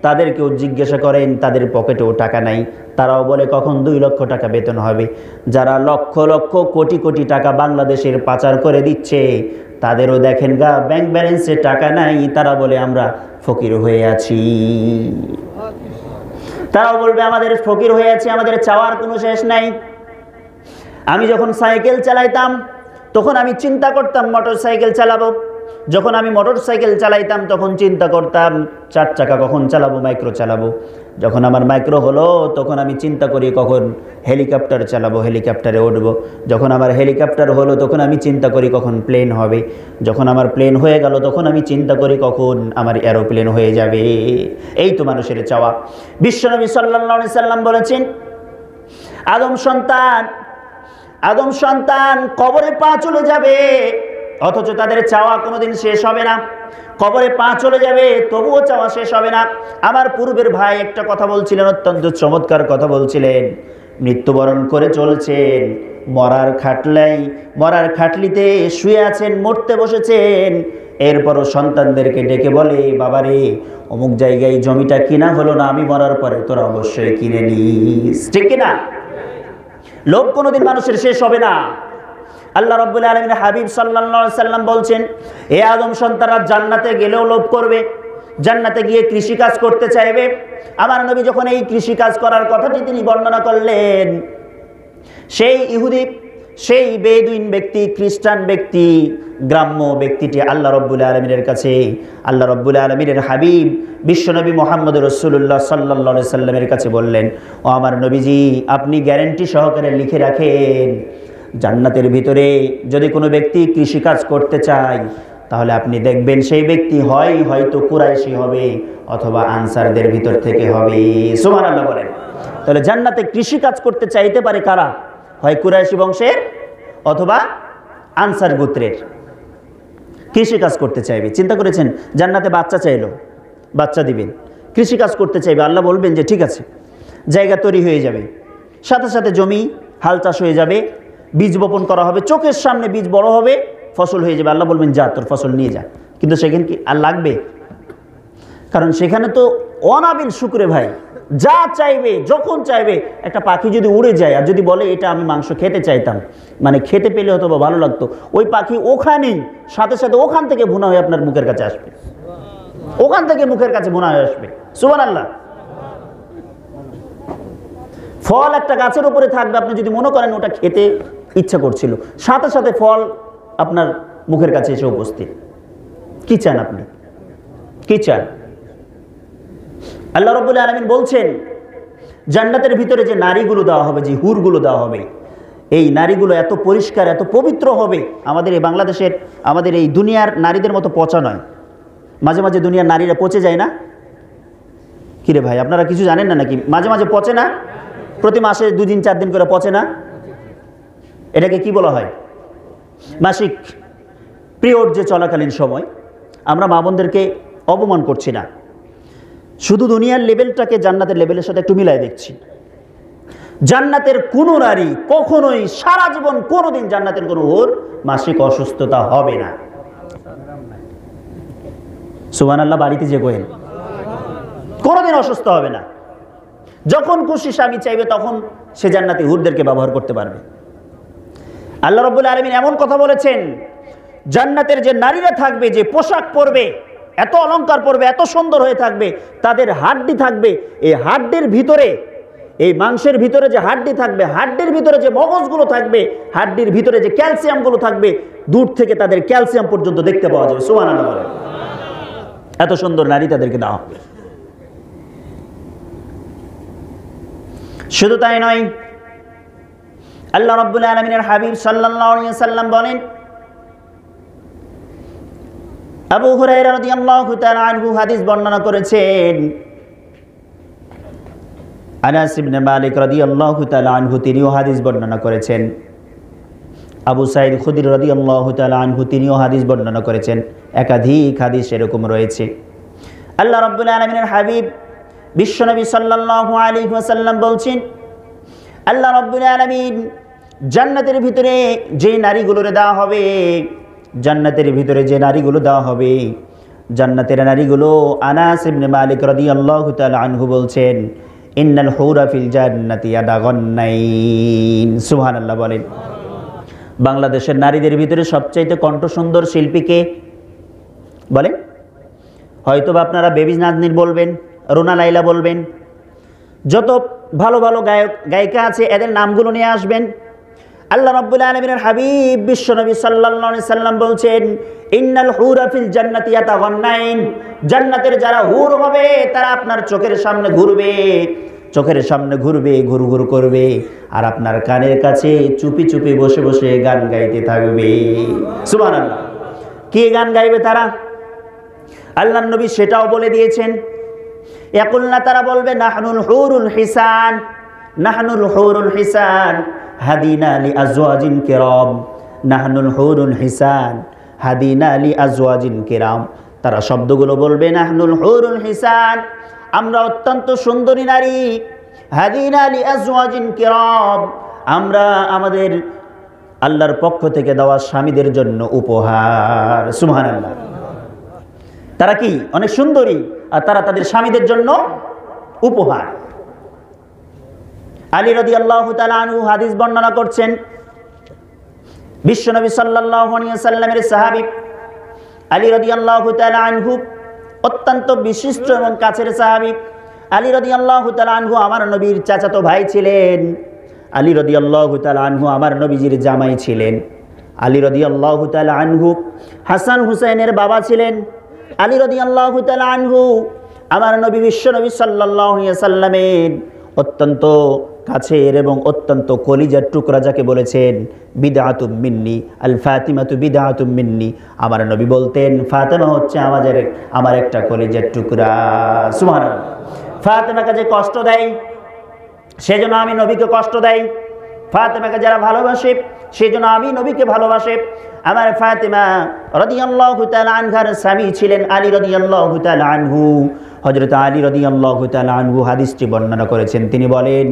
তাদেরকেও জিজ্ঞাসা করেন, তাদের পকেটেও টাকা নাই, তারাও বলে কখন 2 লক্ষ টাকা বেতন হবে। যারা লক্ষ লক্ষ কোটি কোটি টাকা বাংলাদেশের পাচার করে দিচ্ছে, তাদেরও দেখেন গা ব্যাংক ব্যালেন্সে টাকা নাই, তারা বলে আমরা ফকির হয়ে আছি। তারাও বলবে আমাদের ফকির হয়ে আছি, আমাদের চাওয়ার কোনো শেষ নাই। আমি যখন সাইকেল চালাইতাম তখন আমি চিন্তা করতাম মোটর সাইকেল চালাবো। যখন আমি মোটর সাইকেল চালাইতাম তখন চিন্তা করতাম 4 চাকা কখন চালাবো, মাইক্রো চালাবো। যখন আমার মাইক্রো হলো তখন আমি চিন্তা করি কখন হেলিকপ্টার চালাবো, হেলিকপ্টারে উঠবো। যখন আমার হেলিকপ্টার হলো তখন আমি চিন্তা করি কখন প্লেন হবে। যখন আমার প্লেন হয়ে গেল তখন আমি চিন্তা করি কখন আমার এরোপ্লেন হয়ে যাবে। এই তো মানুষের চাওয়া। বিশ্বনবী সাল্লাল্লাহু আলাইহি সাল্লাম বলেছেন, আদম সন্তান কবরে পা চলে যাবে, অথচ তাদের চাওয়া কোনোদিন শেষ হবে না। কবরে পা চলে যাবে, তবুও চাওয়া শেষ হবে না। আমার পূর্বের ভাই একটা কথা বলছিলেন, অত্যন্ত চমৎকার কথা বলছিলেন। মৃত্যুবরণ করে চলছেন, মরার খাটলিতে শুয়ে আছেন, মরতে বসেছেন। এরপরও সন্তানদেরকে ডেকে বলে, বাবারে অমুক জায়গায় জমিটা কিনা হলো না, আমি মরার পরে তোরা অবশ্যই কিনে নিস। ঠিক কিনা? লোভ কোনোদিন মানুষের শেষ হবে না। আল্লাহ রাব্বুল আলামিন হাবিব সাল্লাল্লাহু আলাইহি সাল্লাম বলছেন, এ আদম সন্তানরা জান্নাতে গেলেও লোভ করবে, জান্নাতে গিয়ে কৃষি কাজ করতে চাইবে। আমার নবী যখন এই কৃষি কাজ করার কথাটি তিনি বর্ণনা করলেন, সেই ইহুদি, সেই বেদুইন ব্যক্তি, খ্রিস্টান ব্যক্তি, গ্রাম্য ব্যক্তিটি আল্লাহ রাব্বুল আলামিনের কাছে, আল্লাহ রাব্বুল আলামিনের হাবিব বিশ্বনবী মুহাম্মদ রাসূলুল্লাহ সাল্লাল্লাহু আলাইহি সাল্লামের কাছে বললেন, ও আমার নবীজি, আপনি গ্যারান্টি সহকারে লিখে রাখেন, জান্নাতের ভিতরে যদি কোনো ব্যক্তি কৃষিকাজ করতে চায়, তাহলে আপনি দেখবেন সেই ব্যক্তি হয়তো কুরাইশি হবে অথবা আনসারদের ভিতর থেকে হবে। সুবহানাল্লাহ বলেন। তাহলে জান্নাতে কৃষিকাজ করতে চাইতে পারে কারা? হয় কুরাইশি বংশের অথবা আনসার গোত্রের কৃষিকাজ করতে চাইবে। চিন্তা করেছেন, জান্নাতে বাচ্চা চাইলো, বাচ্চা দিবেন, কৃষিকাজ করতে চাইবে, আল্লাহ বলবেন যে ঠিক আছে, জায়গা তৈরি হয়ে যাবে, সাথে সাথে জমি হাল চাষ হয়ে যাবে, বীজ বপন করা হবে, চোখের সামনে বীজ বড় হবে, ফসল হয়ে যাবে। আল্লাহ বলবেন যা, তোর ফসল নিয়ে যা। কিন্তু সেখানে কি আর লাগবে? কারণ সেখানে তো অনাবিল শুকরে ভাই, যা চাইবে যখন চাইবে। একটা পাখি যদি উড়ে যায় আর যদি বলে এটা আমি মাংস খেতে চাইতাম, মানে খেতে পেলে হতো বা ভালো লাগতো, ওই পাখি ওখানেই সাথে সাথে ওখান থেকে ভুনা হয়ে আপনার মুখের কাছে আসবে, ওখান থেকে মুখের কাছে ভুনা হয়ে আসবে। সুবহানাল্লাহ। ফল একটা গাছের উপরে থাকবে, আপনি যদি মনে করেন ওটা খেতে ইচ্ছা করছিল, সাথে সাথে ফল আপনার মুখের কাছে এসে উপস্থিত। কি চান আপনি? কি চান? আল্লাহ রাব্বুল আলামিন বলছেন, জান্নাতের ভিতরে যে নারীগুলো দেওয়া হবে, যে হুরগুলো দেওয়া হবে, এই নারীগুলো এত পরিষ্কার, এত পবিত্র হবে। আমাদের এই বাংলাদেশের, আমাদের এই দুনিয়ার নারীদের মতো পচা নয়। মাঝে মাঝে দুনিয়ার নারীরা পচে যায় না? কিরে ভাই, আপনারা কিছু জানেন না নাকি? মাঝে মাঝে পচে না? প্রতি মাসে 2 দিন 4 দিন করে পচে না? এটাকে কি বলা হয়? মাসিক পিরিয়ড যে চলাকালীন সময় আমরা মা বোনদেরকে অপমান করছি না, শুধু দুনিয়ার লেভেলটাকে জান্নাতের লেভেলের সাথে একটু মিলাই দেখছি। জান্নাতের কোনো নারী কখনোই সারা জীবন কোনোদিন জান্নাতের কোনো হুর মাসিক অসুস্থতা হবে না। সুবহানাল্লাহ, বাড়িতে যে কোয়েন কোনোদিন অসুস্থ হবে না। যখন খুশি স্বামী চাইবে তখন সে জান্নাতি হুরদেরকে ব্যবহার করতে পারবে। আল্লাহ রাব্বুল আলামিন এমন কথা বলেছেন, জান্নাতের যে নারীরা থাকবে, যে পোশাক পরবে, এত অলংকার পরবে, এত সুন্দর হয়ে থাকবে, তাদের হাড্ডি থাকবে, এই হাড্ডির ভিতরে, এই মাংসের ভিতরে যে হাড্ডি থাকবে, হাড্ডির ভিতরে যে মগজগুলো থাকবে, হাড্ডির ভিতরে যে ক্যালসিয়ামগুলো থাকবে, দূর থেকে তাদের ক্যালসিয়াম পর্যন্ত দেখতে পাওয়া যাবে। সুবহানাল্লাহ বলেন। এত সুন্দর নারী তাদেরকে দেওয়া হবে। শুধু তাই নয়, আল্লাহ রাব্বুল আলামিনের হাবিব সাল্লাল্লাহু আলাইহি ওয়াসাল্লাম বলেন, আবু হুরায়রা রাদিয়াল্লাহু তাআলা আনহু হাদিস বর্ণনা করেছেন, আনাস ইবনে মালিক রাদিয়াল্লাহু তাআলা আনহু তিনিও হাদিস বর্ণনা করেছেন, আবু সাঈদ খুদরি রাদিয়াল্লাহু তাআলা আনহু তিনিও হাদিস বর্ণনা করেছেন। একাধিক হাদিস এরকম রয়েছে। আল্লাহ রাব্বুল আলামিনের হাবিব বিশ্বনবী সাল্লাল্লাহু আলাইহি ওয়াসাল্লাম বলছেন, আল্লাহ রাব্বুল আলামিন জান্নাতের ভিতরে যে নারীগুলোরে দেওয়া হবে, জান্নাতের ভিতরে যে নারীগুলো দেওয়া হবে, জান্নাতের নারীগুলো, আনাস ইবনে মালিক রাদিয়াল্লাহু তাআলা আনহু বলছেন, ইন্নাল হুরা ফিল জান্নাতি ইয়াদাগান্নাইন। সুবহানাল্লাহ বলেন। বাংলাদেশের নারীদের ভিতরে সবচাইতে কণ্ঠ সুন্দর শিল্পী কে বলেন? হয়তো বা আপনারা বেবি নাজনীন বলবেন, রুনা লাইলা বলবেন, যত ভালো ভালো গায়ক গায়িকা আছে এদের নামগুলো নিয়ে আসবেন। আল্লাহ রাব্বুল আলামিনের হাবিব বিশ্বনবী সাল্লাল্লাহু আলাইহি সাল্লাম বলছেন, ইন্নাল হুরা ফিল জান্নাতি ইয়াতাগান্নাইন। জান্নাতের যারা হুর হবে তারা আপনার চোখের সামনে ঘুরবে, চোখের সামনে ঘুরবে, ঘুরঘুর করবে, আর আপনার কানের কাছে চুপি চুপি বসে বসে গান গাইতে থাকবে। সুবহানাল্লাহ। কে গান গাইবে তারা? আল্লাহর নবী সেটাও বলে দিয়েছেন। ইয়াকুলনা, তারা বলবে, নাহনুল হুরুল হিসান, নাহনুল হুরুল হিসান হাদিনা লি আজওয়াজিন কিরাম, নাহনুল হুরুল হিসান হাদিনা লি আজওয়াজিন কিরাম। তারা শব্দগুলো বলবে, নাহনুল হুরুল হিসান, আমরা অত্যন্ত সুন্দরী নারী, হাদিনা লি আজওয়াজিন কিরাম, আমরা আমাদের আল্লাহর পক্ষ থেকে দেওয়া স্বামীদের জন্য উপহার। সুবহানাল্লাহ। তারা কি অনেক সুন্দরী, আর তারা তাদের স্বামীদের জন্য উপহার। আলী রাদিয়াল্লাহু তাআলা আনহু হাদিস বর্ণনা করছেন, বিশ্বনবী সাল্লাল্লাহু আলাইহি ওয়াসাল্লামের সাহাবী আলী রাদিয়াল্লাহু তাআলা আনহু অত্যন্ত বিশিষ্ট এবং কাছের সাহাবী। আলী রাদিয়াল্লাহু তাআলা আনহু আমার নবীর চাচাতো ভাই ছিলেন। আলী রাদিয়াল্লাহু তাআলা আনহু আমার নবীজির জামাই ছিলেন। আলী রাদিয়াল্লাহু তাআলা আনহু হাসান হুসাইনের বাবা ছিলেন। আলী রাদিয়াল্লাহু তাআলা আনহু আমার নবী বিশ্বনবী সাল্লাল্লাহু আলাইহি ওয়াসাল্লামের অত্যন্ত কাছের এবং অত্যন্ত কলিজার টুকরা, যাকে বলেছেন বিদআতুম মিন্নি, আল ফাতিমাতু বিদআতুম মিন্নি। আমার নবী বলতেন, ফাতেমা হচ্ছে আমার একটা কলিজার টুকরা। সুবহানাল্লাহ। ফাতেমাকে যে কষ্ট দেয় সেজন্য আমি নবীকে কষ্ট দেই, ফাতেমাকে যারা ভালোবাসে সেজন্য আমি নবীকে ভালোবাসে। আমার ফাতেমা রাদিয়াল্লাহু তাআলা আনহার স্বামী ছিলেন আলী রাদিয়াল্লাহু তাআলা আনহু। হযরত আলী রাদিয়াল্লাহু তাআলা আনহু হাদিসটি বর্ণনা করেছেন। তিনি বলেন,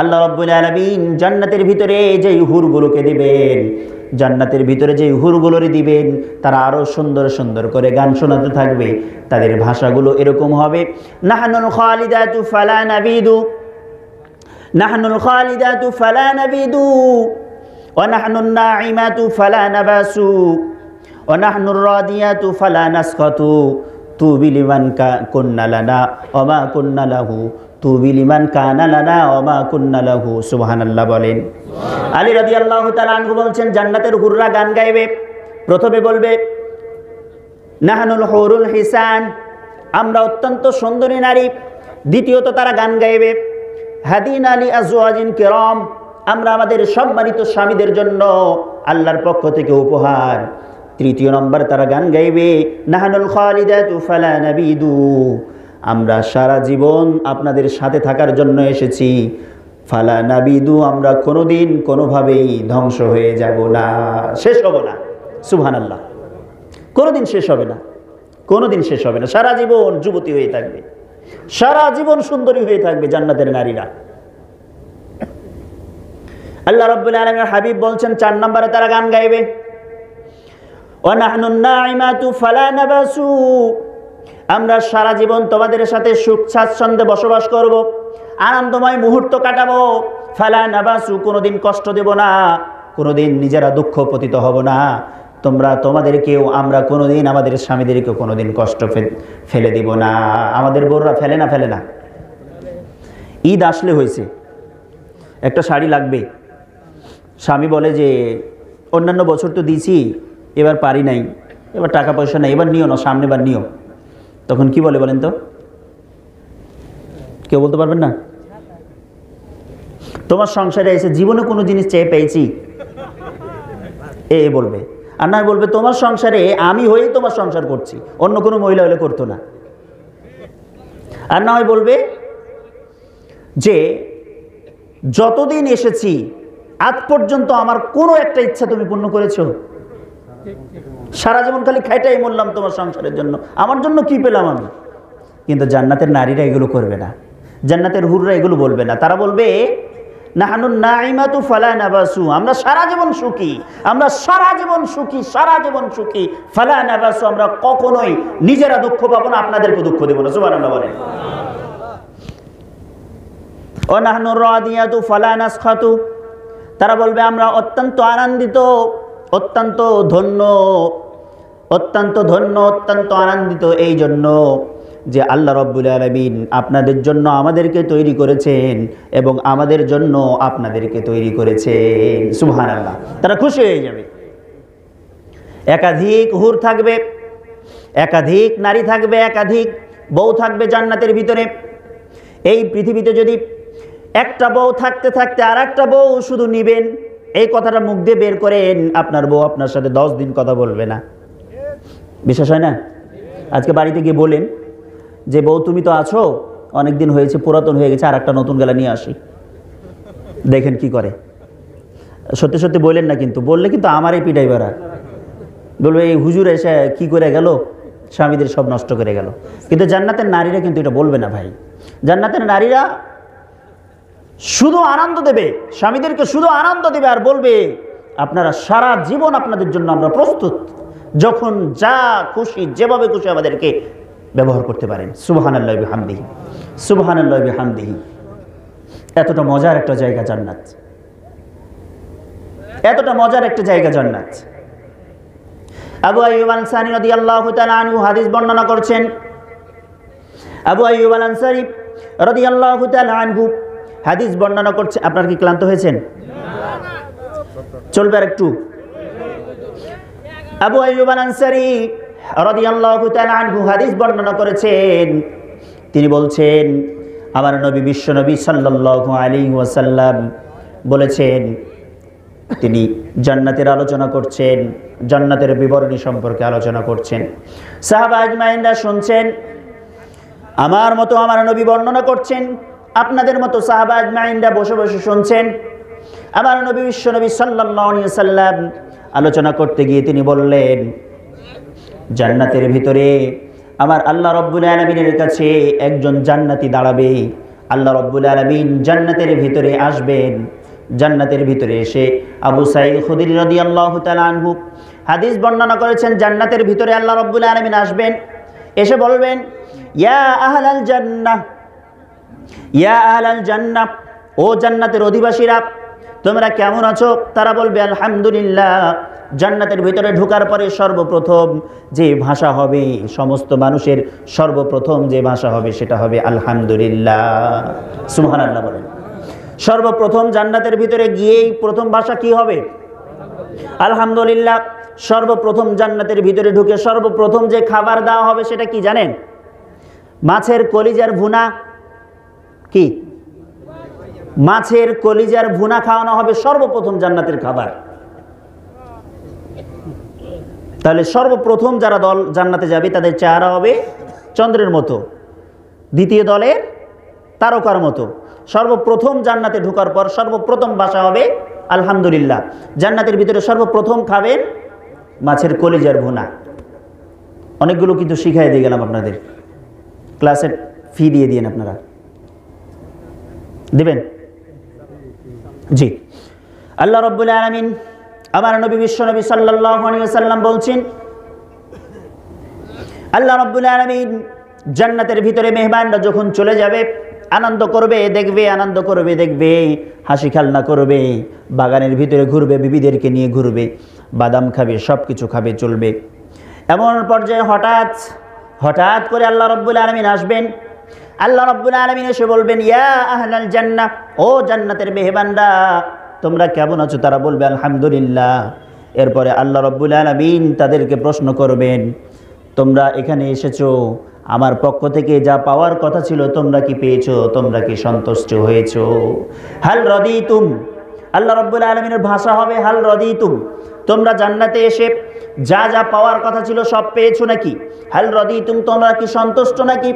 আল্লাহ রাব্বুল আলামিন জান্নাতের ভিতরে যেই হুরগুলোকে দিবেন, জান্নাতের ভিতরে যেই হুরগুলোরে দিবেন, তারা আরো সুন্দর সুন্দর করে গান শোনাতে থাকবে। তাদের ভাষাগুলো এরকম হবে, নাহনুল খালিদাতু ফালা নাবিদু, নাহনুল খালিদাতু ফালা নাবিদু, ওয়া নাহনুন নাঈমাতু ফালা নাবাসু, ওয়া নাহনুর রাদিয়াতু ফালা নাসখাতু, তুবি লিমান কুন্না লানা ওয়া মা কুন্না লাহু, তুবি লিমান কানা লানা ওয়া মা কুন্না লাহু। সুবহানাল্লাহ বলেন। আলী রাদিয়াল্লাহু তাআলা আনহু বলছেন, জান্নাতের হুররা গান গাইবে। প্রথমে বলবে, নাহনুল হুরুল হিসান, আমরা অত্যন্ত সুন্দরী নারী। দ্বিতীয়ত তারা গান গাইবে, হাদিনা লি আজওয়াজিন কিরাম, আমরা আমাদের সম্মানিত স্বামীদের জন্য আল্লাহর পক্ষ থেকে উপহার। তৃতীয় নম্বর তারা গান গাইবে, নাহনুল খালিদাতু ফালা নাবিদু, আমরা সারা জীবন আপনাদের সাথে থাকার জন্য এসেছি, ফালা নাবিদু, আমরা কোনোদিন কোনোভাবেই ধ্বংস হয়ে যাব না, শেষ হব না। সুবহানাল্লাহ। কোনোদিন শেষ হবে না, কোনোদিন শেষ হবে না। সারা জীবন যুবতী হয়ে থাকবে, সারা জীবন সুন্দরী হয়ে থাকবে জান্নাতের নারীরা। আল্লাহ রাব্বুল আলামিনের হাবিব বলছেন 4 নম্বরে তারা গান গাইবে, ওয়া নাহনুন নাঈমাতু ফালা নাবাসু, আমরা সারা জীবন তোমাদের সাথে সুখ স্বাচ্ছন্দ্যে বসবাস করব, আনন্দময় মুহূর্ত কাটাবো। ফালা নাবাসু, কোনোদিন কষ্ট দেব না, কোনোদিন নিজেরা দুঃখ পতিত হব না। তোমাদেরকেও আমরা কোনোদিন, আমাদের স্বামীদেরকেও কোনোদিন কষ্ট ফেলে দিব না। আমাদের বউরা ফেলে না। ঈদ আসলে হয়েছে, একটা শাড়ি লাগবে, স্বামী বলে যে অন্যান্য বছর তো দিয়েছি, এবার পারি নাই, এবার টাকা পয়সা নাই, এবার নিও না, সামনে বার নিও। তখন কি বলে বলেন তো? কেউ বলতে পারবেন না? তোমার সংসারে এসে জীবনে কোনো জিনিস চেয়ে পেয়েছি, এ বলবে। আর না বলবে তোমার সংসারে আমি হয়েই তোমার সংসার করছি, অন্য কোনো মহিলা হলে করতো না। আর না হয় বলবে যে যতদিন এসেছি আজ পর্যন্ত আমার কোনো একটা ইচ্ছা তুমি পূর্ণ করেছো? সারা জীবন খালি খাইটাই মরলাম তোমার সংসারের জন্য, আমার জন্য কি পেলাম আমি? কিন্তু জান্নাতের নারীরা এগুলো করবে না, জান্নাতের হুররা এগুলো বলবে না। তারা বলবে নাহনুন নাঈমাতু ফালা নাবাসু, আমরা সারা জীবন সুখী, আমরা সারা জীবন সুখী, সারা জীবন সুখী। ফালা নাবাসু, আমরা কখনোই নিজেরা দুঃখ পাবো না, আপনাদেরকে দুঃখ দেব না। সুবহানাল্লাহ বলেন। ও নাহনুর রাদিয়াতু ফালা নাসখাতু, তারা বলবে আমরা অত্যন্ত আনন্দিত, অত্যন্ত ধন্য, অত্যন্ত ধন্য, অত্যন্ত আনন্দিত এই জন্য যে আল্লাহ রাব্বুল আলামিন আপনাদের জন্য আমাদেরকে তৈরি করেছেন এবং আমাদের জন্য আপনাদেরকে তৈরি করেছেন। সুবহানাল্লাহ। তারা খুশি হয়ে যাবে। একাধিক হুর থাকবে, একাধিক নারী থাকবে, একাধিক বউ থাকবে জান্নাতের ভিতরে। এই পৃথিবীতে যদি একটা বউ থাকতে থাকতে আর একটা বউ শুধু নিবেন, এই কথাটা মুখ দিয়ে বের করেন, আপনার বউ আপনার সাথে 10 দিন কথা বলবে না। বিশ্বাস হয় না? আজকে বাড়িতে গিয়ে বলেন যে বউ তুমি তো আছো, অনেক দিন হয়েছে, পুরাতন হয়ে গেছে, আর একটা নতুন গেলা নিয়ে আসি, দেখেন কি করে। সত্যি সত্যি বললেন না, কিন্তু বললে কিন্তু আমারই পিটাই বেড়া, বলবে এই হুজুর এসে কি করে গেল, স্বামীদের সব নষ্ট করে গেল। কিন্তু জান্নাতের নারীরা কিন্তু এটা বলবে না ভাই। জান্নাতের নারীরা শুধু আনন্দ দেবে, স্বামীদেরকে শুধু আনন্দ দেবে আর বলবে আপনারা সারা জীবন আপনাদের জন্য আমরা প্রস্তুত, যখন যা খুশি যেভাবে খুশি আমাদেরকে ব্যবহার করতে পারেন। সুবহানাল্লাহি ওয়া বিহামদিহি, সুবহানাল্লাহি ওয়া বিহামদিহি। এতটা মজার একটা জায়গা জান্নাত, এতটা মজার একটা জায়গা জান্নাত। আবু আইয়ুব আনসারী রাদিয়াল্লাহু তাআলা আনহু হাদিস বর্ণনা করছেন। আবু আইয়ুব আনসারী রাদিয়াল্লাহু তাআলা আনহু হাদিস বর্ণনা করছে। আপনার কি ক্লান্ত হয়েছেন? চলবে আর একটু। আবু আইয়ুব আনসারী রাদিয়াল্লাহু তাআলা আনহু হাদিস বর্ণনা করেছেন। তিনি বলছেন আমার নবী বিশ্বনবী সাল্লাল্লাহু আলাইহি ওয়াসাল্লাম বলেছেন, তিনি জান্নাতের আলোচনা করছেন, জান্নাতের বিবরণী সম্পর্কে আলোচনা করছেন। সাহাবা আজমাইনরা শুনছেন, আমার মতো আমার নবী বর্ণনা করছেন, আপনাদের মতো সাহাবা আজমাইনরা বসে বসে শুনছেন। আমার নবী বিশ্বনবী সাল্লাল্লাহু আলাইহি ওয়াসাল্লাম আলোচনা করতে গিয়ে তিনি বললেন, জান্নাতের ভিতরে আমার আল্লাহ রাব্বুল আলামিনের কাছে একজন জান্নাতি দাঁড়াবে। আল্লাহ রাব্বুল আলামিন জান্নাতের ভিতরে আসবেন। জান্নাতের ভিতরে এসে আবু সাঈদ খুদরি রাদিয়াল্লাহু তাআলা আনহু হাদিস বর্ণনা করেছেন, জান্নাতের ভিতরে আল্লাহ রাব্বুল আলামিন আসবেন, এসে বলবেন ইয়া আহলাল জান্নাহ, ইয়া আহলাল জান্নাহ, ও জান্নাতের অধিবাসীরা তোমরা কেমন আছো? তারা বলবে আলহামদুলিল্লাহ। জান্নাতের ভিতরে ঢোকার পরে সর্বপ্রথম যে ভাষা হবে, সমস্ত মানুষের সর্বপ্রথম যে ভাষা হবে সেটা হবে আলহামদুলিল্লাহ। সুবহানাল্লাহ বলেন। সর্বপ্রথম জান্নাতের ভিতরে গিয়েই প্রথম ভাষা কি হবে? আলহামদুলিল্লাহ। সর্বপ্রথম জান্নাতের ভিতরে ঢুকে সর্বপ্রথম যে খাবার দেওয়া হবে সেটা কি জানেন? মাছের কলিজার ভুনা। কি? মাছের কলিজার ভুনা খাওয়ানো হবে সর্বপ্রথম জান্নাতের খাবার। তাহলে সর্বপ্রথম যারা দল জান্নাতে যাবে তাদের চেহারা হবে চন্দ্রের মতো, দ্বিতীয় দলের তারকার মতো, সর্বপ্রথম জান্নাতে ঢোকার পর সর্বপ্রথম ভাষা হবে আলহামদুলিল্লাহ। জান্নাতের ভিতরে সর্বপ্রথম খাবেন মাছের কলিজার ভুনা। অনেকগুলো কিন্তু শিখাই দিয়ে গেলাম আপনাদের, ক্লাসের ফি দিয়ে দিয়েন আপনারা, দিবেন? জি। আল্লাহ রাব্বুল আলামিন আমার নবী বিশ্ব নবী সাল্লাল্লাহু আলাইহি ওয়াসাল্লাম বলছেন, আল্লাহ রাব্বুল আলামিন জান্নাতের ভিতরে মেহমানরা যখন চলে যাবে আনন্দ করবে দেখবে, আনন্দ করবে দেখবে, হাসি খেলনা করবে, বাগানের ভিতরে ঘুরবে, বিবিদেরকে নিয়ে ঘুরবে, বাদাম খাবে, সব কিছু খাবে, চলবে। এমন পর্যায়ে হঠাৎ করে আল্লাহ রাব্বুল আলামিন আসবেন। আল্লাহ রাব্বুল আলামিন এসে বলবেন, ইয়া আহলাল জান্নাহ, ও জান্নাতের মেহমানরা তোমরা কেমন আছো? তারা বলবে আলহামদুলিল্লাহ। এরপরে আল্লাহ রাব্বুল আলামিন তাদেরকে প্রশ্ন করবেন, তোমরা এখানে এসেছো, আমার পক্ষ থেকে যা পাওয়ার কথা ছিল তোমরা কি পেয়েছো? তোমরা কি সন্তুষ্ট হয়েছো? হাল রাদিতুম, আল্লাহ রাব্বুল আলামিনের ভাষা হবে হাল রাদিতুম, তোমরা জান্নাতে এসে যা যা পাওয়ার কথা ছিল সব পেয়েছো নাকি? হাল রাদিতুম, তোমরা কি সন্তুষ্ট নাকি?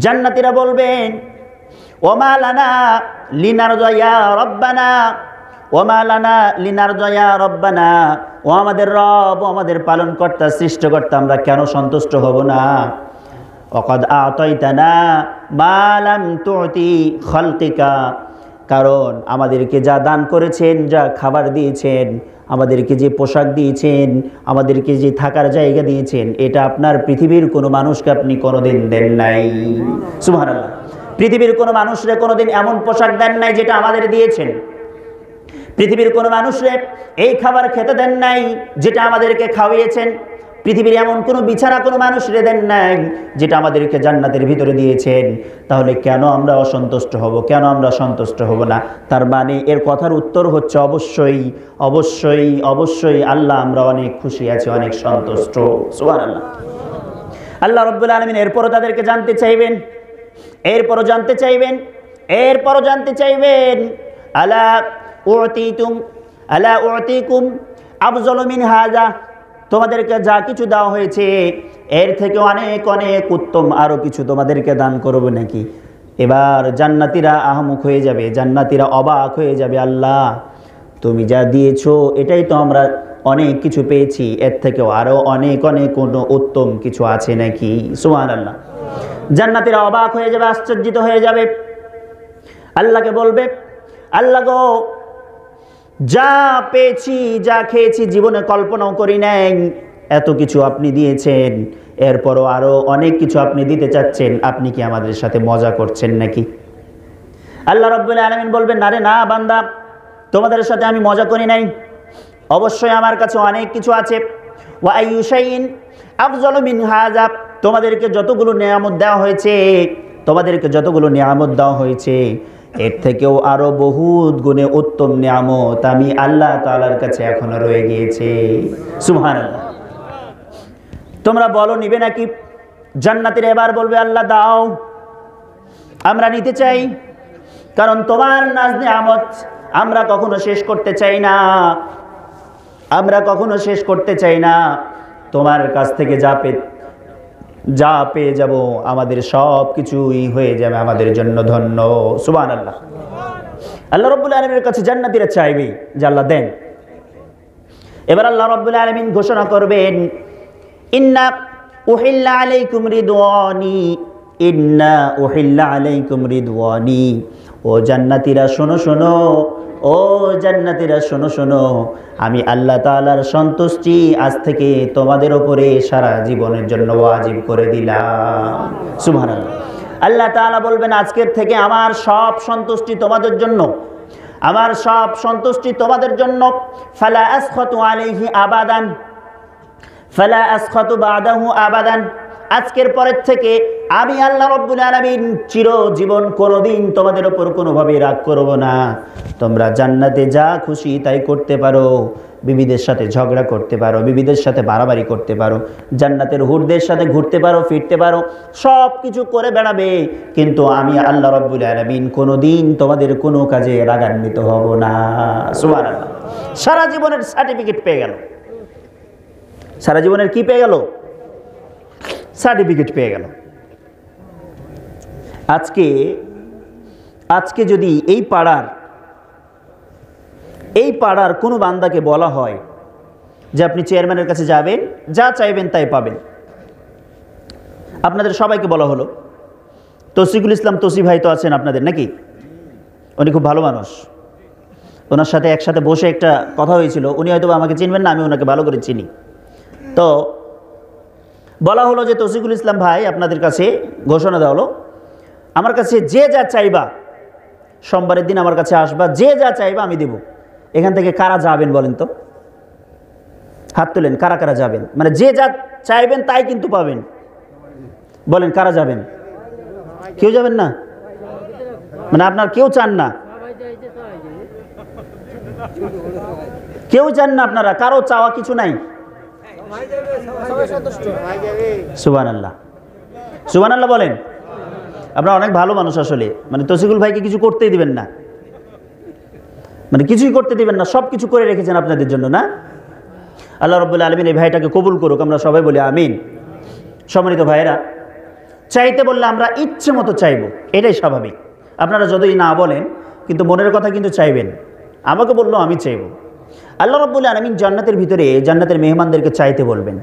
জান্নাতীরা বলবেন, ওমা লানা লিনারজা ইয়া রাব্বানা, ওমা লানা লিনারজা ইয়া রাব্বানা, ও আমাদের রব, ও আমাদের পালনকর্তা, সৃষ্টিকর্তা, আমরা কেন সন্তুষ্ট হব না? ওয়াকাদ আতাইতানা মা লাম তুতি খালকিকা, কারণ আমাদেরকে যা দান করেছেন, যা খাবার দিয়েছেন, আমাদেরকে যে পোশাক দিয়েছেন, আমাদেরকে যে থাকার জায়গা দিয়েছেন, এটা আপনার পৃথিবীর কোনো মানুষকে আপনি কোনোদিন দেন নাই। সুবহানাল্লাহ। পৃথিবীর কোনো মানুষরে কোনোদিন এমন পোশাক দেন নাই যেটা আমাদের দিয়েছেন। পৃথিবীর কোনো মানুষরে এই খাবার খেতে দেন নাই যেটা আমাদেরকে খাওয়িয়েছেন। পৃথিবীর এমন কোনো বিছানা কোনো মানুষরে দেন নাই যেটা আমাদেরকে জান্নাতের ভিতরে দিয়েছেন। তাহলে কেন আমরা অসন্তুষ্ট হব? কেন আমরা সন্তুষ্ট হব না? তার মানে এর কথার উত্তর হচ্ছে অবশ্যই অবশ্যই অবশ্যই আল্লাহ আমরা অনেক খুশি আছি, অনেক সন্তুষ্ট। সুবহানাল্লাহ। আল্লাহ রাব্বুল আলামিন এরপরও তাদেরকে জানতে চাইবেন, এরপরও জানতে চাইবেন, আলা উতিকুম আফজালু মিন হাযা, তোমাদেরকে যা কিছু দেওয়া হয়েছে এর থেকে অনেক অনেক উত্তম আরো কিছু তোমাদেরকে দান করব নাকি? এবার জান্নাতীরা আহমুখ হয়ে যাবে, জান্নাতীরা অবাক হয়ে যাবে, আল্লাহ তুমি যা দিয়েছো এটাই তো আমরা অনেক কিছু পেয়েছি, এর থেকেও আরো অনেক অনেক কোনো উত্তম কিছু আছে নাকি? সুবহানাল্লাহ। জান্নাতীরা অবাক হয়ে যাবে, আশ্চর্যিত হয়ে যাবে, আল্লাহকে বলবে, আল্লাহ গো, যা পেয়েছি, যা খেয়েছি জীবনে কল্পনাও করি নাই, এত কিছু আপনি দিয়েছেন, এরপরও আরো অনেক কিছু আপনি দিতে চাচ্ছেন, আপনি কি আমাদের সাথে মজা করছেন নাকি? আল্লাহ রাব্বুল আলামিন বলবেন, না রে না বান্দা, তোমাদের সাথে আমি মজা করি নাই, অবশ্যই আমার কাছে অনেক কিছু আছে। ওয়া আইয়ু শাইইন আফজালু মিন হাযা, তোমাদেরকে যতগুলো নিয়ামত দেওয়া হয়েছে এর থেকেও আরো বহুত গুণে উত্তম নিয়ামত আমি আল্লাহ তাআলার কাছে এখনো রয়ে গিয়েছে। সুবহানাল্লাহ। তোমরা বলো নিবে নাকি? জান্নাতীরা এবার বলবে, আল্লাহ দাও, আমরা নিতে চাই, কারণ তোমার নাজ নিয়ামত আমরা কখনো শেষ করতে চাই না, তোমার কাছ থেকে যা পেয়ে যাব আমাদের সব কিছুই হয়ে যাবে আমাদের জন্য ধন্য। সুবহানাল্লাহ। আল্লাহ রাব্বুল আলামিনের কাছে জান্নাতীরা চাইবে যে আল্লাহ দেন। এবার আল্লাহ রাব্বুল আলামিন ঘোষণা করবেন, ইন্না উহিল্লা আলাইকুম রিদওয়ানি, ও জান্নাতীরা শোনো শোনো, আমি আল্লাহ তাআলার সন্তুষ্টি আজ থেকে তোমাদের উপরে সারা জীবনের জন্য ওয়াজিব করে দিলাম। সুবহানাল্লাহ। আল্লাহ তাআলা বলবেন, আজকের থেকে আমার সব সন্তুষ্টি তোমাদের জন্য, ফালা আসখাতু আলাইহি আবাদান, ফালা আসখাতু বাদাহু আবাদান, আজকের পরের থেকে আমি আল্লাহ রাব্বুল আলামিন চিরজীবন কোনোদিন তোমাদের উপর কোনোভাবে রাগ করব না। তোমরা জান্নাতে যা খুশি তাই করতে পারো, বিবিদের সাথে ঝগড়া করতে পারো, বিবিদের সাথে বাড়াবাড়ি করতে পারো, জান্নাতের হুরদের সাথে ঘুরতে পারো, ফিরতে পারো, সব কিছু করে বেড়াবে, কিন্তু আমি আল্লাহ রাব্বুল আলামিন কোনোদিন তোমাদের কোনো কাজে রাগান্বিত হব না। সুবহানাল্লাহ। সারা জীবনের সার্টিফিকেট পেয়ে গেল। সারা জীবনের কি পেয়ে গেল? সার্টিফিকেট পেয়ে গেল। আজকে আজকে যদি এই পাড়ার কোনো বান্দাকে বলা হয় যে আপনি চেয়ারম্যানের কাছে যাবেন, যা চাইবেন তাই পাবেন, আপনাদের সবাইকে বলা হলো, তৌসিকুল ইসলাম তৌসি ভাই তো আছেন আপনাদের নাকি? উনি খুব ভালো মানুষ, ওনার সাথে একসাথে বসে একটা কথা হয়েছিল, উনি হয়তো আমাকে চিনবেন না, আমি ওনাকে ভালো করে চিনি। তো বলা হলো যে তৌসিকুল ইসলাম ভাই আপনাদের কাছে ঘোষণা দেওয়া হলো, আমার কাছে যে যা চাইবা সোমবারের দিন আমার কাছে আসবা, যে যা চাইবা আমি দেব। এখান থেকে কারা যাবেন বলেন তো? হাত তুলেন, কারা কারা যাবেন? মানে যে যা চাইবেন তাই কিন্তু পাবেন। বলেন কারা যাবেন? কেউ যাবেন না? মানে আপনার কেউ চান না? কেউ চান না আপনারা? কারো চাওয়া কিছু নাই? সুবহানাল্লাহ, সুবহানাল্লাহ বলেন। আপনারা অনেক ভালো মানুষ আসলে, মানে তৌসিকুল ভাইকে কিছু করতেই দিবেন না, মানে কিছুই করতে দিবেন না, সব কিছু করে রেখেছেন আপনাদের জন্য না? আল্লাহ রাব্বুল আলামিন এই ভাইটাকে কবুল করুক, আমরা সবাই বলি আমিন। সম্মানিত ভাইয়েরা, চাইতে বললে আমরা ইচ্ছে মতো চাইবো, এটাই স্বাভাবিক। আপনারা যতই না বলেন কিন্তু মনের কথা কিন্তু চাইবেন। আমাকে বললো আমি চাইবো। আল্লাহ রাব্বুল আলামিন জান্নাতের ভিতরে জান্নাতের মেহমানদেরকে চাইতে বলবেন।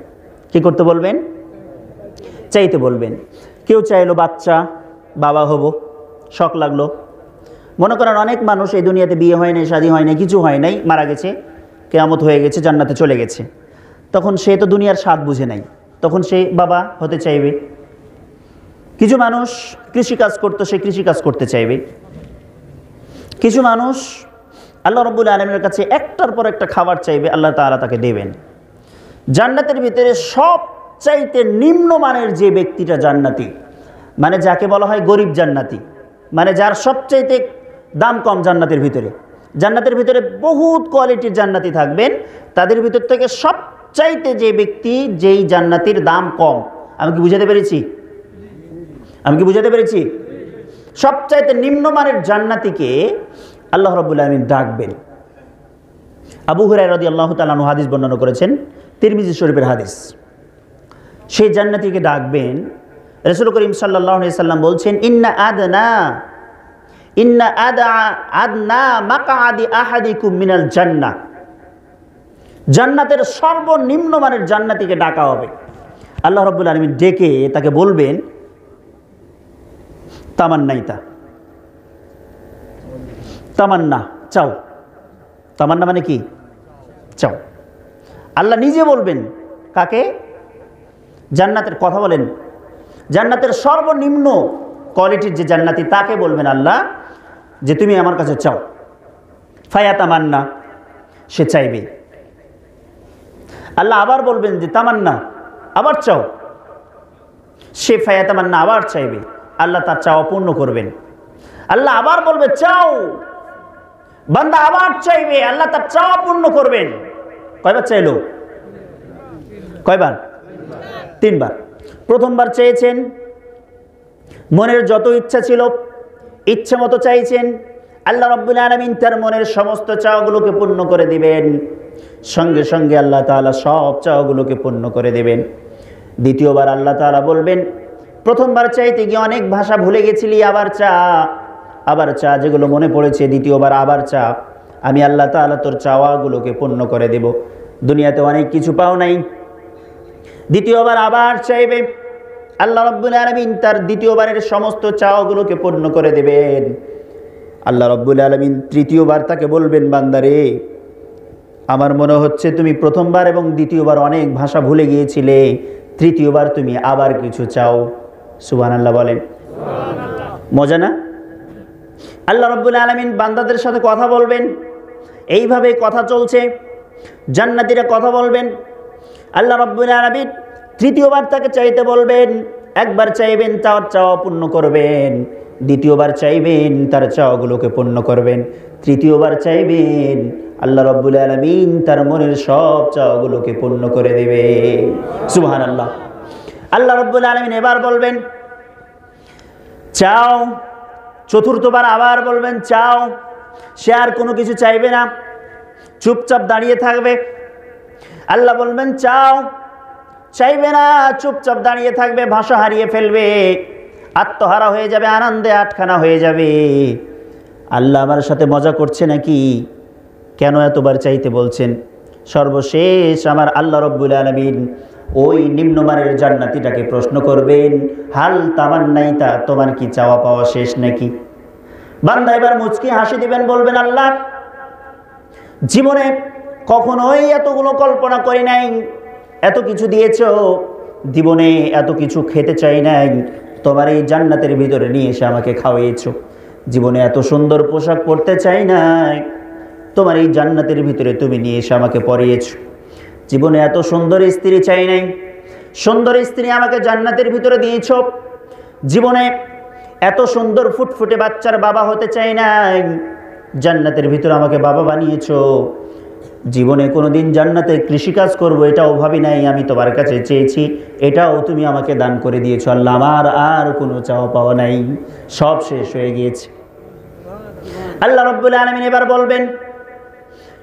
কি করতে বলবেন? চাইতে বলবেন। কেউ চাইলো বাচ্চা, বাবা হব, শখ লাগলো। মনে করেন অনেক মানুষ এই দুনিয়াতে বিয়ে হয় নাই, শাদী হয় নাই, কিছু হয় নাই, মারা গেছে, কিয়ামত হয়ে গেছে, জান্নাতে চলে গেছে। তখন সে তো দুনিয়ার স্বাদ বুঝে নাই, তখন সে বাবা হতে চাইবে। কিছু মানুষ কৃষিকাজ করতো, সে কৃষিকাজ করতে চাইবে। কিছু মানুষ আল্লাহ রাব্বুল আলামিনের কাছে একটার পর একটা খাবার চাইবে, আল্লাহ তাআলা তাকে দেবেন। জান্নাতের ভিতরে সবচাইতে নিম্নমানের যে ব্যক্তিটা জান্নাতি, মানে যাকে বলা হয় গরিব জান্নাতি, মানে যার সবচাইতে দাম কম জান্নাতের ভিতরে। জান্নাতের ভিতরে বহুত কোয়ালিটির জান্নাতি থাকবেন, তাদের ভিতর থেকে সবচাইতে যে ব্যক্তি, যেই জান্নাতির দাম কম। আমি কি বুঝাতে পেরেছি? সবচাইতে নিম্নমানের জান্নাতিকে আল্লাহ রাব্বুল আলামিন ডাকবেন। আবু হুরায়রা রাদিয়াল্লাহু তাআলা আনহু হাদিস বর্ণনা করেছেন, তিরমিজি শরীফের হাদিস। সেই জান্নাতিকে ডাকবেন। রাসূল করিম সাল্লাল্লাহু আলাইহি সাল্লাম বলছেন, ইন্না আদনা মাকআদি আহাদিকুম মিনাল জান্নাহ। জান্নাতের সর্বনিম্ন মানের জান্নাতিকে ডাকা হবে। আল্লাহ রাব্বুল আলামিন ডেকে তাকে বলবেন, তামান্নাইতা, তামান্না চাও। তামান্না মানে কি? চাও। আল্লাহ নিজে বলবেন কাকে? জান্নাতের কথা বলেন, জান্নাতের সর্বনিম্ন কোয়ালিটির যে জান্নাতি, তাকে বলবেন আল্লাহ যে তুমি আমার কাছে চাও। ফায়া তামান্না, সে চাইবে। আল্লাহ আবার বলবেন যে তামান্না, আবার চাও। সে ফায়া তামান্না, আবার চাইবে। আল্লাহ তার চাওয়া পূর্ণ করবেন। আল্লাহ আবার বলবে চাও, বান্দা আবার চাইবে, আল্লাহ তার চাওয়া পূর্ণ করবেন। কয়বার চাইলো? কয়বার? 3 বার। প্রথমবার চেয়েছেন, মনের যত ইচ্ছা ছিল ইচ্ছে মতো চাইছেন, আল্লাহ রাব্বুল আলামিন তার মনের সমস্ত চাওয়াগুলোকে পূর্ণ করে দিবেন। সঙ্গে সঙ্গে আল্লাহ তাআলা সব চাওয়াগুলোকে পূর্ণ করে দেবেন। দ্বিতীয়বার আল্লাহ তাআলা বলবেন, প্রথমবার চাইতে গিয়ে অনেক ভাষা ভুলে গেছিলি, আবার চা, আবার চা, যেগুলো মনে পড়েছে দ্বিতীয়বার আবার চা, আমি আল্লাহ তাআলা তোর চাওয়াগুলোকে পূর্ণ করে দেব। দুনিয়াতে অনেক কিছু পাও নাই, দ্বিতীয়বার আবার চাইবে, আল্লাহ রাব্বুল আলামিন তার দ্বিতীয়বারের সমস্ত চাওয়াগুলোকে পূর্ণ করে দেবেন। আল্লাহ রাব্বুল আলামিন তৃতীয়বার তাকে বলবেন, বান্দারে আমার মনে হচ্ছে তুমি প্রথমবার এবং দ্বিতীয়বার অনেক ভাষা ভুলে গিয়েছিলে, তৃতীয়বার তুমি আবার কিছু চাও। সুবহানাল্লাহ বলেন। মজা না? আল্লাহ রাব্বুল আলামিন বান্দাদের সাথে কথা বলবেন, এইভাবে কথা চলছে। জান্নাতীরা কথা বলবেন, আল্লাহ রাব্বুল আলামিন তৃতীয়বার তাকে চাইতে বলবেন। একবার চাইবেন, তার চাওয়া পূর্ণ করবেন। দ্বিতীয়বার চাইবেন, তার চাওয়াগুলোকে পূর্ণ করবেন। তৃতীয়বার চাইবেন, আল্লাহ রাব্বুল আলামিন তার মনের সব চাওয়াগুলোকে পূর্ণ করে দেবেন। সুবহানাল্লাহ। আল্লাহ রাব্বুল আলামিন এবার বলবেন চাও। চতুর্থবার আবার বলবেন চাও। সে আর কোনো কিছু চাইবে না, চুপচাপ দাঁড়িয়ে থাকবে। আল্লাহ বলবেন চাও, চাইবে না, চুপচাপ দাঁড়িয়ে থাকবে, ভাষা হারিয়ে ফেলবে, আত্মহারা হয়ে যাবে, আনন্দে আটখানা হয়ে যাবে। আল্লাহ আমার সাথে মজা করছে নাকি? কেন এতবার চাইতে বলছেন? সর্বশেষ আমার আল্লাহ রব্বুল আলামিন ওই নিম্নমানের জান্নাতীটাকে প্রশ্ন করবেন, হাল তামান্নাইতা, তোমার কি চাওয়া পাওয়া শেষ নাকি? বান্দা এবার মুচকি হাসি দিবেন, বলবেন, আল্লাহ, জীবনে কখনোই এতগুলো কল্পনা করি নাই, এত কিছু দিয়েছো, জীবনে এত কিছু খেতে চাই নাই, তোমার এই জান্নাতের ভিতরে নিয়ে এসে আমাকে খাওয়াইছো। জীবনে এত সুন্দর পোশাক পরতে চাই নাই, তোমার এই জান্নাতের ভিতরে তুমি নিয়ে এসে আমাকে পরিয়েছো। জীবনে এত সুন্দর স্ত্রী চাই নাই, সুন্দর স্ত্রী আমাকে জান্নাতের ভিতরে দিয়েছো। জীবনে এত সুন্দর ফুটফুটে বাচ্চার বাবা হতে চাই নাই, জান্নাতের ভিতরে আমাকে বাবা বানিয়েছো। জীবনে কোনোদিন জান্নাতে কৃষিকাজ করবো এটাও ভাবি নাই, আমি তোমার কাছে চেয়েছি, এটাও তুমি আমাকে দান করে দিয়েছো। আল্লাহ, আমার আর কোনো চাওয়া পাওয়া নাই, সব শেষ হয়ে গিয়েছে। আল্লাহ রাব্বুল আলামিন এবার বলবেন,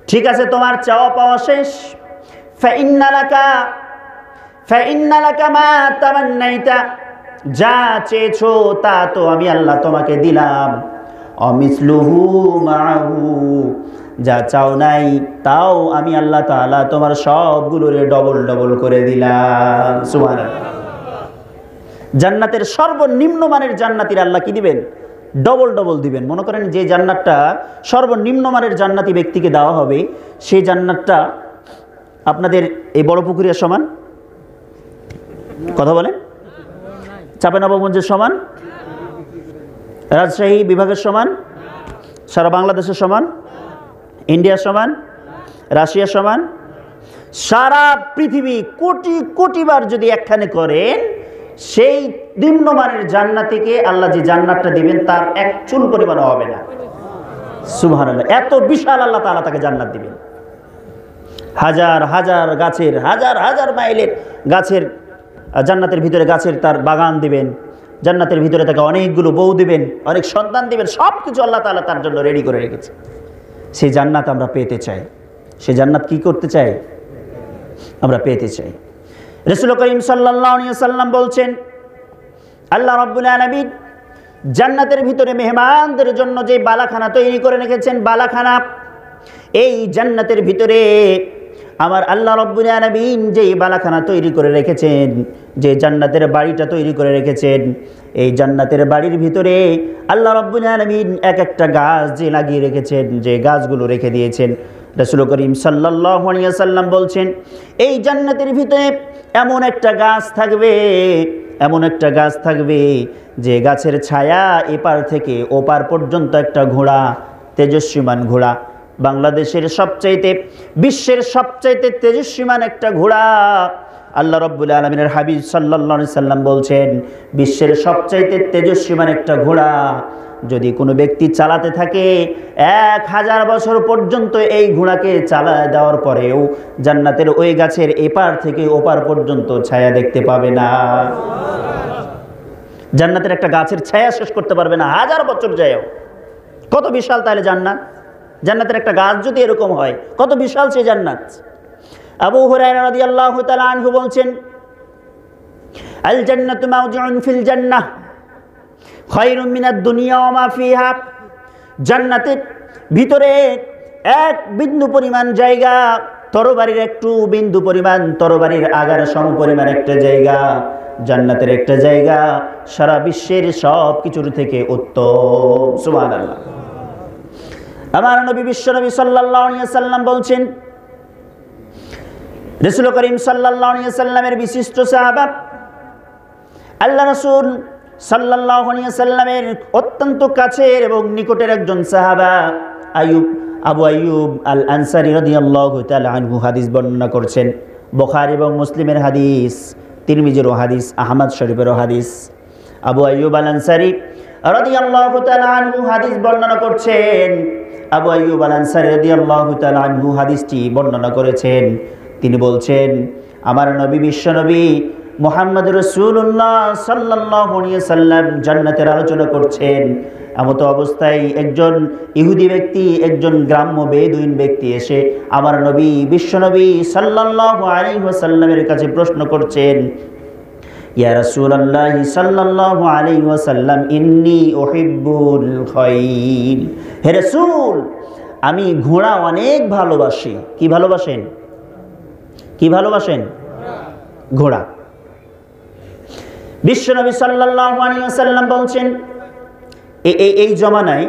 ঠিক আছে, তোমার চাওয়া পাওয়া শেষ। ফাইন্না লাকা মা তামান্নাইতা, যা চেয়েছো তা তো আমি আল্লাহ তোমাকে দিলাম। অমিসলুহু মাহু, যা চাও নাই তাও আমি আল্লাহ তাআলা তোমার সবগুলোরে ডবল ডবল করে দিলাম। সুবহানাল্লাহ। জান্নাতের সর্বনিম্ন মানের জান্নাতীর আল্লাহ কি দিবেন? ডবল ডবল দিবেন। মনে করেন যে জান্নাতটা সর্বনিম্ন মানের জান্নাতি ব্যক্তিকে দেওয়া হবে, সেই জান্নাতটা আপনাদের এই বড় পুকুরিয়ার সমান, কথা বলেন, চাঁপাইনবাবগঞ্জের সমান, রাজশাহী বিভাগের সমান, সারা বাংলাদেশের সমান, ইন্ডিয়ার সমান, রাশিয়ার সমান, সারা পৃথিবী কোটি কোটিবার যদি একখানে করেন, সেই নিম্নমানের জান্নাতিকে আল্লাহ যে জান্নাতটা দিবেন তার এক চুল পরিমাণ হবে না। সুবহানাল্লাহ। এত বিশাল আল্লাহ তাআলা তাকে জান্নাত দিবেন। হাজার হাজার গাছের, হাজার হাজার মাইলের গাছের, জান্নাতের ভিতরে গাছের তার বাগান দিবেন। জান্নাতের ভিতরে তাকে অনেকগুলো বউ দিবেন, অনেক সন্তান দিবেন, সব কিছু আল্লাহ তাআলা তার জন্য রেডি করে রেখেছে। সেই জান্নাত আমরা পেতে চাই। সেই জান্নাত কি করতে চাই? আমরা পেতে চাই। রাসূল করিম সাল্লাল্লাহু আলাইহি ওয়াসাল্লাম বলছেন, আল্লাহ রাব্বুল আলামিন জান্নাতের ভিতরে মেহমানদের জন্য যে বালাখানা তৈরি করে রেখেছেন, বালাখানা, এই জান্নাতের ভিতরে আমার আল্লাহ রাব্বুল আলামিন যে বালাখানা তৈরি করে রেখেছেন, যে জান্নাতের বাড়িটা তৈরি করে রেখেছেন, এই জান্নাতের বাড়ির ভিতরে আল্লাহ রাব্বুল আলামিন এক একটা গাছ যে লাগিয়ে রেখেছেন, যে গাছগুলো রেখে দিয়েছেন, রাসূল করিম সাল্লাল্লাহু আলাইহি ওয়াসাল্লাম বলছেন, এই জান্নাতের ভিতরে এমন একটা গাছ থাকবে, এমন একটা গাছ থাকবে যে গাছের ছায়া এপার থেকে ওপার পর্যন্ত একটা ঘোড়া, তেজস্বীমান ঘোড়া, বাংলাদেশের সবচাইতে, বিশ্বের সবচাইতে তেজস্বীমান একটা ঘোড়া। আল্লাহ রাব্বুল আলামিনের হাবিব সাল্লাল্লাহু আলাইহি সাল্লাম বলছেন, বিশ্বের সবচাইতে তেজস্বীমান একটা ঘোড়া যদি কোনো ব্যক্তি চালাতে থাকে, 1000 বছর পর্যন্ত এই ঘোড়াকে চালায় দেওয়ার পরেও জান্নাতের ওই গাছের এপার থেকে ওপার পর্যন্ত ছায়া দেখতে পাবে না। জান্নাতের একটা গাছের ছায়া শেষ করতে পারবে না 1000 বছর যায়ও। কত বিশাল তাহলে জান্নাত! জান্নাতের একটা গাছ যদি এরকম হয়, কত বিশাল সেই জান্নাত! আবু হুরায়রা রাদিয়াল্লাহু তাআলা আনহু বলছেন, আল জান্নাতু মাওজিউন ফিল জান্নাহ খায়রুম মিনাদ দুনিয়া ওয়া মা ফিহা। জান্নাতের ভিতরে এক বিন্দু পরিমাণ জায়গা, তরবারির একটু বিন্দু পরিমাণ, তরবারির আগার সম পরিমাণ একটা জায়গা, জান্নাতের একটা জায়গা সারা বিশ্বের সব কিছুর থেকে উত্তম। সুবহানাল্লাহ। আমার নবী বিশ্বনবী সাল্লাল্লাহু আলাইহি ওয়াসাল্লাম বলছেন, রাসূল করিম সাল্লাল্লাহু আলাইহি ওয়াসাল্লামের বিশিষ্ট সাহাবা, আল্লাহ রাসূল সাল্লাল্লাহু আলাইহি ওয়াসাল্লামের অত্যন্ত কাছের এবং নিকটের একজন সাহাবা আবু আইয়ুব আল আনসারী রাদিয়াল্লাহু তাআলা আনহু হাদিস বর্ণনা করছেন। বুখারী এবং মুসলিমের হাদিস, তিরমিজিরও হাদিস, আহমদ শরীফেরও হাদিস। আবু আইয়ুব আল আনসারী রাদিয়াল্লাহু তাআলা আনহু হাদিস বর্ণনা করছেন। আবু আইয়ুব আল আনসারী রাদিয়াল্লাহু তাআলা আনহু হাদিসটি বর্ণনা করেছেন। তিনি বলছেন, আমার নবী বিশ্বনবী মুহাম্মদ রাসূলুল্লাহ সাল্লাল্লাহু আলাইহি ওয়াসাল্লাম জান্নাতের আলোচনা করছেন। এমত অবস্থায় একজন ইহুদি ব্যক্তি, একজন গ্রাম্য বেদুইন ব্যক্তি এসে আমার নবী বিশ্বনবী সাল্লাল্লাহু আলাইহি ওয়াসাল্লামের কাছে প্রশ্ন করছেন, ইয়া রাসূলুল্লাহ সাল্লাল্লাহু আলাইহি ওয়াসাল্লাম ইন্নী উহিব্বুল খাইল, হে রাসূল আমি ঘোড়া অনেক ভালোবাসি। কি ভালোবাসেন? কি ভালোবাসেন? ঘোড়া। বিশ্বনবী সাল্লাল্লাহু আলাইহি ওয়াসাল্লাম বলছেন এই জমানায়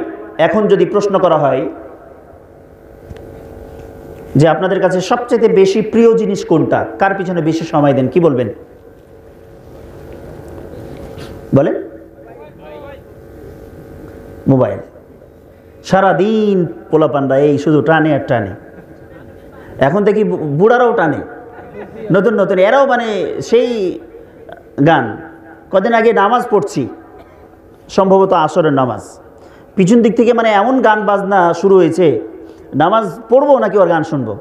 এখন যদি প্রশ্ন করা হয় যে আপনাদের কাছে সবচেয়ে বেশি প্রিয় জিনিস কোনটা, কার পিছনে বেশি সময় দেন, কি বলবেন? বলেন। মোবাইল। সারাদিন পোলাপানরা এই শুধু টানে আর টানে। এখন দেখি বুড়ারাও টানে, নতুন নতুন এরাও মানে সেই গান। কদিন আগে নামাজ পড়ছি, সম্ভবত আসরের নামাজ, পিছন দিক থেকে মানে এমন গান বাজনা শুরু হয়েছে, নামাজ পড়বো নাকি ওর গান শুনবো,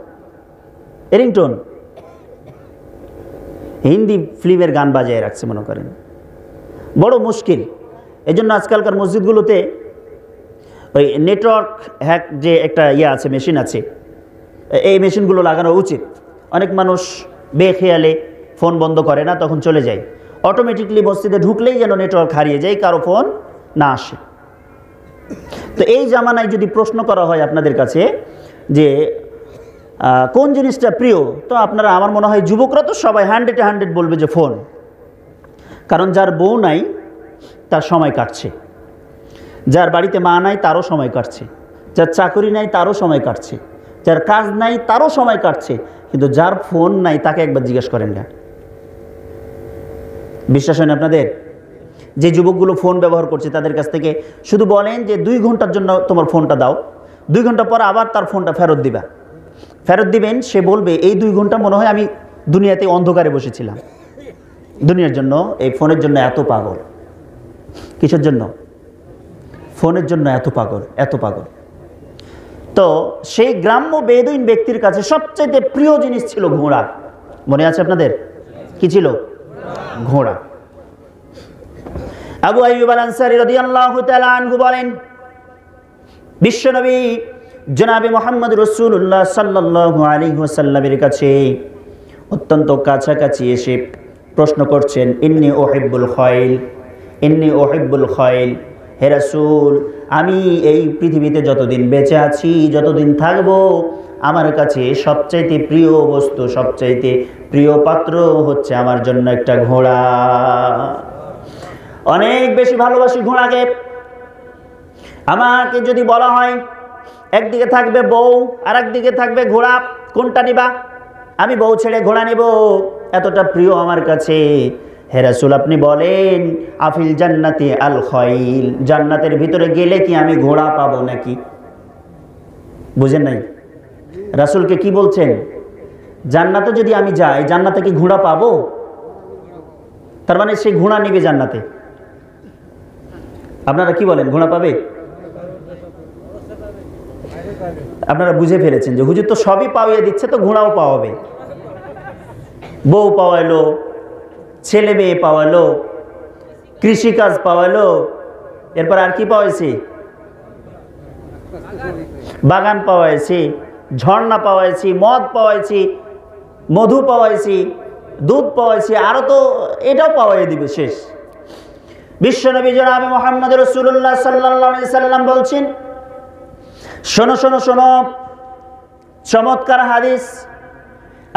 রিংটোন হিন্দি ফিল্মের গান বাজিয়ে রাখছে মনে করেন। বড় মুশকিল। এই জন্য আজকালকার মসজিদগুলোতে ওই নেটওয়ার্ক হ্যাক যে একটা আছে, মেশিন আছে, এই মেশিনগুলো লাগানো উচিত। অনেক মানুষ বেখেয়ালে ফোন বন্ধ করে না, তখন চলে যায়, অটোমেটিকলি মসজিদে ঢুকলেই যেন নেটওয়ার্ক হারিয়ে যায়, কারো ফোন না আসে। তো এই জামানায় যদি প্রশ্ন করা হয় আপনাদের কাছে যে কোন জিনিসটা প্রিয়, তো আপনারা, আমার মনে হয় যুবকরা তো সবাই 100-এ 100 বলবে যে ফোন। কারণ যার বউ নাই তার সময় কাটছে, যার বাড়িতে মা নাই তারও সময় কাটছে, যার চাকরি নাই তারও সময় কাটছে, যার কাজ নাই তারও সময় কাটছে, কিন্তু যার ফোন নাই তাকে একবার জিজ্ঞেস করেন না। বিশ্বাস হয় না আপনাদের? যে যুবকগুলো ফোন ব্যবহার করছে তাদের কাছ থেকে শুধু বলেন যে 2 ঘন্টার জন্য তোমার ফোনটা দাও, 2 ঘন্টা পর আবার তার ফোনটা ফেরত দিবেন। সে বলবে এই 2 ঘন্টা মনে হয় আমি দুনিয়াতে অন্ধকারে বসেছিলাম। দুনিয়ার জন্য, এই ফোনের জন্য এত পাগল। কিসের জন্য? ফোনের জন্য এত পাগল। তো সেই গ্রাম্য বেদুইন ব্যক্তির কাছে সবচেয়ে প্রিয় জিনিস ছিল ঘোড়া। মনে আছে আপনাদের? কি ছিল? ঘোড়া। আবু আইয়ুব আল আনসারী রাদিয়াল্লাহু তাআলা আনহু বলেন, বিশ্বনবী জনাবে মুহাম্মদ রাসূলুল্লাহ সাল্লাল্লাহু আলাইহি ওয়াসাল্লামের কাছে অত্যন্ত কাছাকাছি এসে প্রশ্ন করছেন, ইন্নী উহিব্বুল খাইল, হে রাসূল আমি এই পৃথিবীতে যতদিন বেঁচে আছি, যতদিন থাকব, আমার কাছে সবচাইতে প্রিয় বস্তু, সবচাইতে প্রিয় পাত্র হচ্ছে আমার জন্য একটা ঘোড়া। অনেক বেশি ভালোবাসি ঘোড়াকে। আমাকে যদি বলা হয় একদিকে থাকবে বউ আর একদিকে থাকবে ঘোড়া, কোনটা নিবা? আমি বউ ছেড়ে ঘোড়া নেব, এতটা প্রিয় আমার কাছে। হে রাসূল আপনি বলেন, আফিল জান্নাতি আল খাইল, জান্নাতের ভিতরে গেলে কি আমি ঘোড়া পাবো নাকি? বুঝেন নাই? রাসূলকে কি বলছেন? জান্নাতে যদি আমি যাই, জান্নাতে কি ঘোড়া পাবো? তার মানে সে ঘোড়া নিবে জান্নাতে। আপনারা কি বলেন, ঘোড়া পাবে? আপনারা বুঝে ফেলেছেন যে হুজুর তো সবই পাওয়াইয়া দিচ্ছে, তো ঘোড়াও পাওয়াবে। বউ পাওয়াইলো, ছেলে মেয়ে পাওয়ালো, কৃষিকাজ পাওয়ালো, এরপর আর কি পাওয়াইছে? বাগান পাওয়াইছি, ঝর্ণা পাওয়াইছি, মদ পাওয়াইছি, মধু পাওয়াইছি, দুধ পাওয়াইছি, আরো তো এটাও পাওয়াই দিবে শেষ। বিশ্বনবী জনাবে মুহাম্মদ রাসূলুল্লাহ সাল্লাল্লাহু আলাইহি সাল্লাম বলছেন, শোনো শোনো শোনো, চমৎকার হাদিস।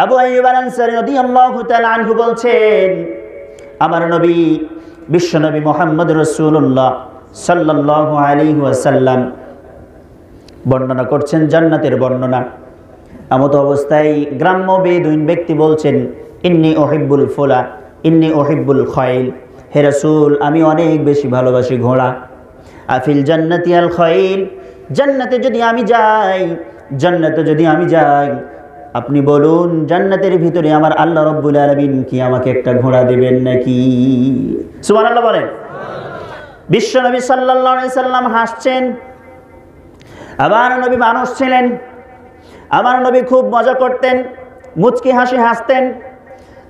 আবু আইয়ুব আল আনসারী রাদিয়াল্লাহু তাআলা আনহু বলছেন, আমার নবী বিশ্বনবী মুহাম্মদ রাসূলুল্লাহ সাল্লাল্লাহু আলাইহি ওয়াসাল্লাম বর্ণনা করছেন জান্নাতের বর্ণনা। এমত অবস্থায় গ্রাম্য বেদুইন ব্যক্তি বলছেন, ইন্নী উহিব্বুল খাইল, হে রাসূল আমি অনেক বেশি ভালোবাসি ঘোড়া। আফিল জান্নাতি আল খাইল, জান্নাতে যদি আমি যাই, আপনি বলুন জান্নাতের ভিতরে আমার আল্লাহ রাব্বুল আলামিন কি আমাকে একটা ঘোড়া দিবেন নাকি? সুবহানাল্লাহ বলেন। বিশ্বনবী সাল্লাল্লাহু আলাইহি সাল্লাম হাসছেন। আমার নবী মানুষ ছিলেন, আমার নবী খুব মজা করতেন, মুচকি হাসি হাসতেন।